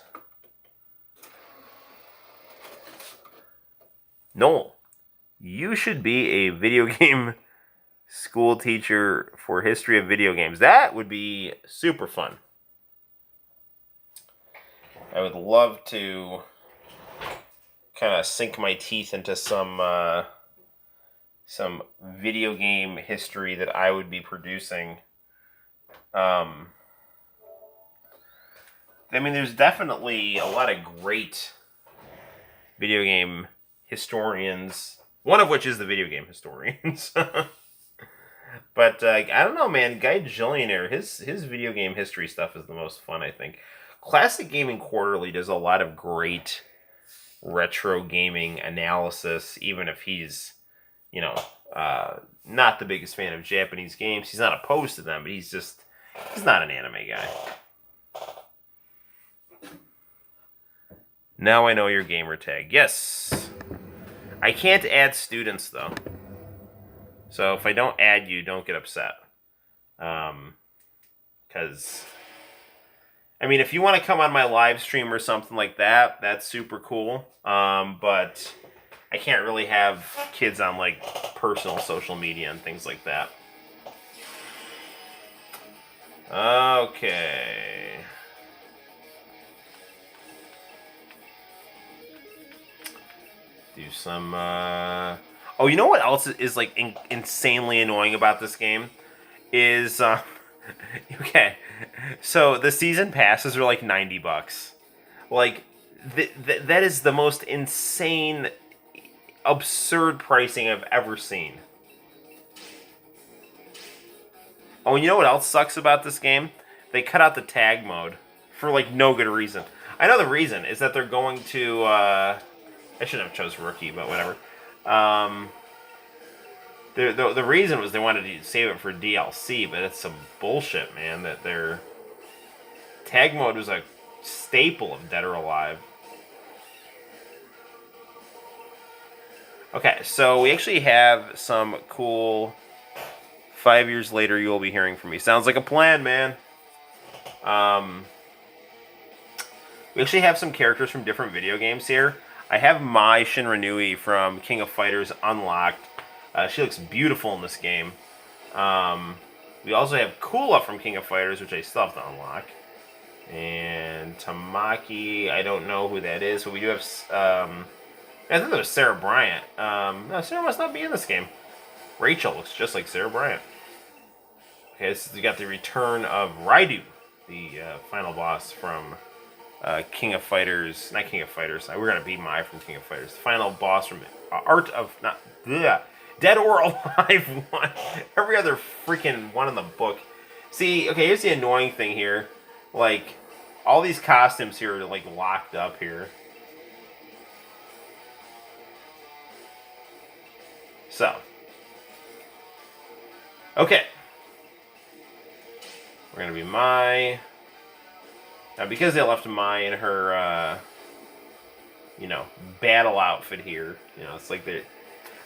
Noel, you should be a video game school teacher for history of video games. That would be super fun. I would love to kind of sink my teeth into some video game history that I would be producing. I mean, there's definitely a lot of great video game historians, one of which is the video game historians. But I don't know, man. Guy Jillionaire, his video game history stuff is the most fun, I think. Classic Gaming Quarterly does a lot of great retro gaming analysis, even if he's, you know, not the biggest fan of Japanese games. He's not opposed to them, but he's not an anime guy. Now I know your gamer tag. Yes. I can't add students, though. So if I don't add you, don't get upset. Because, I mean, if you want to come on my live stream or something like that, that's super cool. But I can't really have kids on, like, personal social media and things like that. Okay. Do some, Oh, you know what else is like insanely annoying about this game? Is, okay, so the season passes are like $90. Like, that is the most insane, absurd pricing I've ever seen. Oh, and you know what else sucks about this game? They cut out the tag mode for like no good reason. I know the reason is that they're going to, I shouldn't have chose rookie, but whatever. The reason was they wanted to save it for DLC, but it's some bullshit, man. That their tag mode was a staple of Dead or Alive. Okay, so we actually have some cool 5 years later you will be hearing from me. Sounds like a plan, man. We actually have some characters from different video games here. I have Mai Shinranui from King of Fighters unlocked. She looks beautiful in this game. We also have Kula from King of Fighters, which I still have to unlock. And Tamaki, I don't know who that is, but we do have... I think that was Sarah Bryant. No, Sarah must not be in this game. Rachel looks just like Sarah Bryant. Okay, so we got the return of Raidu, the final boss from... King of Fighters, not King of Fighters. We're gonna beat Mai from King of Fighters. The final boss from Art of Dead or Alive 1. Every other freaking one in the book. See, okay, here's the annoying thing here. Like, all these costumes here are like locked up here. So, okay, we're gonna be Mai. Now, because they left Mai in her, you know, battle outfit here, you know, it's like they're...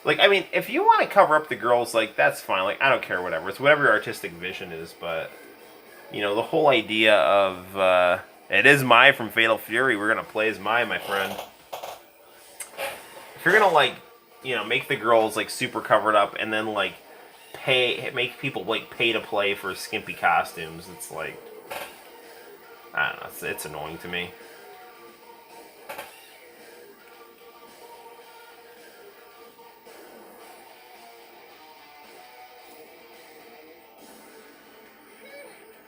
Like, I mean, if you want to cover up the girls, like, that's fine. Like, I don't care, whatever. It's whatever your artistic vision is, but, you know, the whole idea of, it is Mai from Fatal Fury. We're going to play as Mai, my friend. If you're going to, like, you know, make the girls, like, super covered up and then, like, make people, like, pay to play for skimpy costumes, it's like... I don't know, it's annoying to me.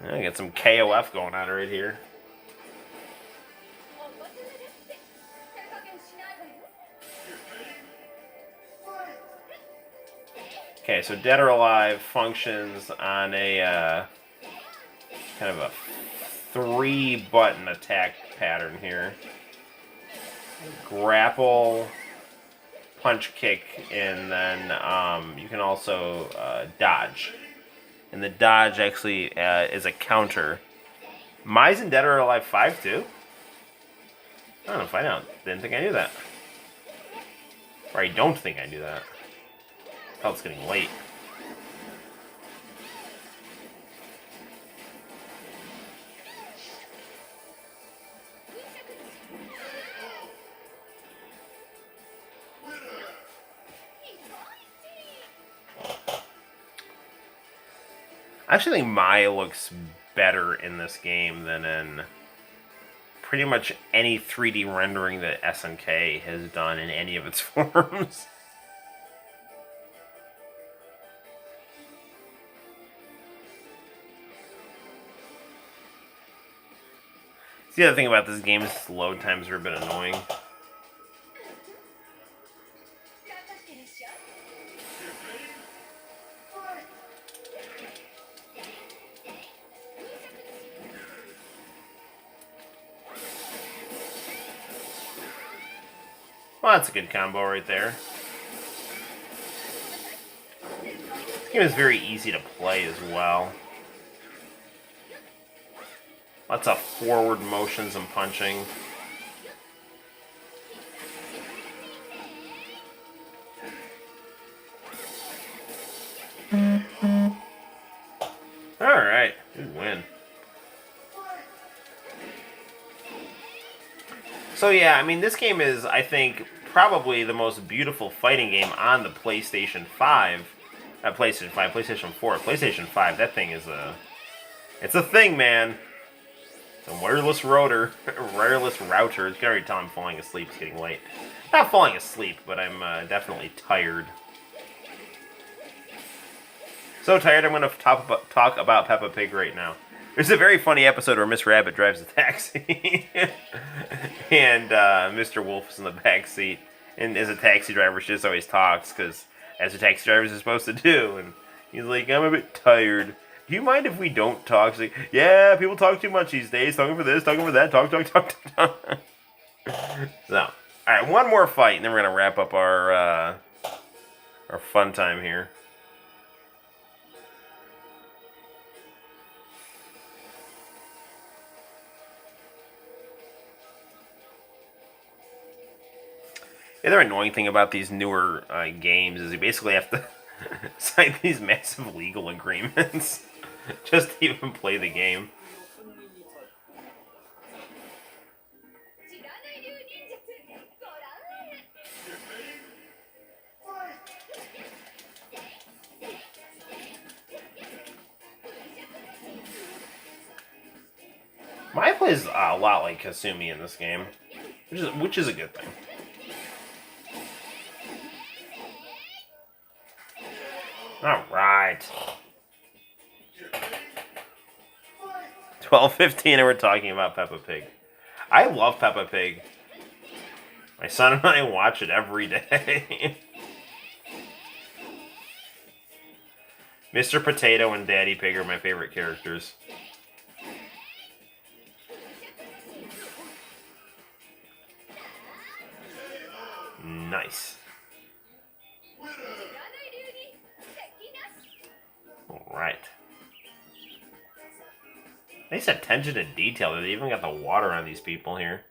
I got some KOF going on right here. Okay, so Dead or Alive functions on a kind of a 3-button attack pattern here. Grapple, punch kick, and then you can also dodge. And the dodge actually is a counter. Mai's in Dead or Alive 5 too? I don't know if I know. Didn't think I knew that. Or I don't think I knew that. Oh, it's getting late. I actually think Mai looks better in this game than in pretty much any 3D rendering that SNK has done in any of its forms. The other thing about this game is the load times are a bit annoying. Well, that's a good combo right there. This game is very easy to play as well. Lots of forward motions and punching. Alright, good win. So yeah, I mean, this game is, I think, probably the most beautiful fighting game on the PlayStation 5. PlayStation 5, PlayStation 4, PlayStation 5. That thing is it's a thing, man. It's a wireless router. Wireless router. You can already tell I'm falling asleep. It's getting late. Not falling asleep, but I'm definitely tired. So tired, I'm going to talk about Peppa Pig right now. There's a very funny episode where Miss Rabbit drives a taxi, and Mr. Wolf is in the back seat. And as a taxi driver, she just always talks, because as a taxi driver is supposed to do. And he's like, I'm a bit tired. Do you mind if we don't talk? She's like, yeah, people talk too much these days. Talking for this, talking for that, talk. So, alright, one more fight, and then we're going to wrap up our fun time here. The other annoying thing about these newer games is you basically have to sign these massive legal agreements just to even play the game. Maya plays a lot like Kasumi in this game, which is a good thing. Alright. 12:15 and we're talking about Peppa Pig. I love Peppa Pig. My son and I watch it every day. Mr. Potato and Daddy Pig are my favorite characters. Nice. Alright. Nice attention to detail. They even got the water on these people here.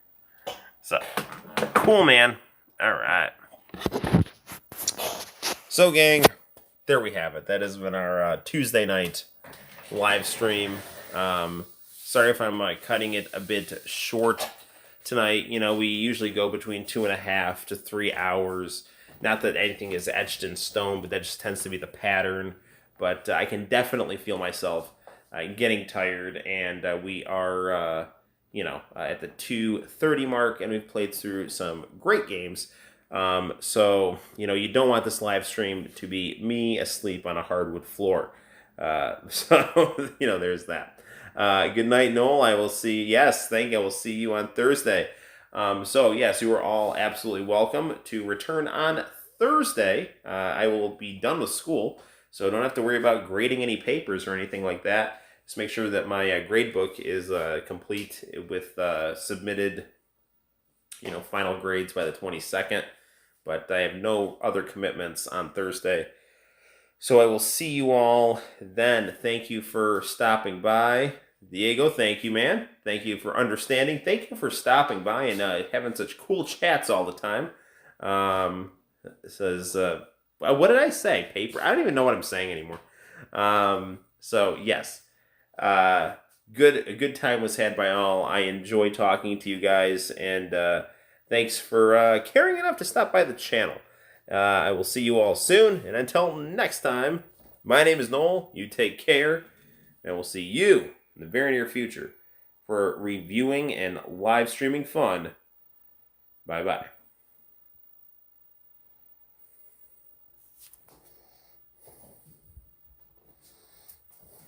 So, cool, man. Alright. So, gang, there we have it. That has been our Tuesday night live stream. Sorry if I'm cutting it a bit short tonight. You know, we usually go between 2.5 to 3 hours. Not that anything is etched in stone, but that just tends to be the pattern. But I can definitely feel myself getting tired, and we are, at the 2:30 mark, and we've played through some great games. So, you don't want this live stream to be me asleep on a hardwood floor. So, there's that. Good night, Noel. I will see, I will see you on Thursday. So, yes, you are all absolutely welcome to return on Thursday. I will be done with school, so don't have to worry about grading any papers or anything like that. Just make sure that my grade book is complete with submitted, final grades by the 22nd. But I have no other commitments on Thursday. So I will see you all then. Thank you for stopping by. Diego, thank you, man. Thank you for understanding. Thank you for stopping by and having such cool chats all the time. It says, what did I say? Paper? I don't even know what I'm saying anymore. So, yes. A good time was had by all. I enjoy talking to you guys, and thanks for caring enough to stop by the channel. I will see you all soon, and until next time, my name is Noel. You take care, and we'll see you in the very near future for reviewing and live streaming fun. Bye-bye.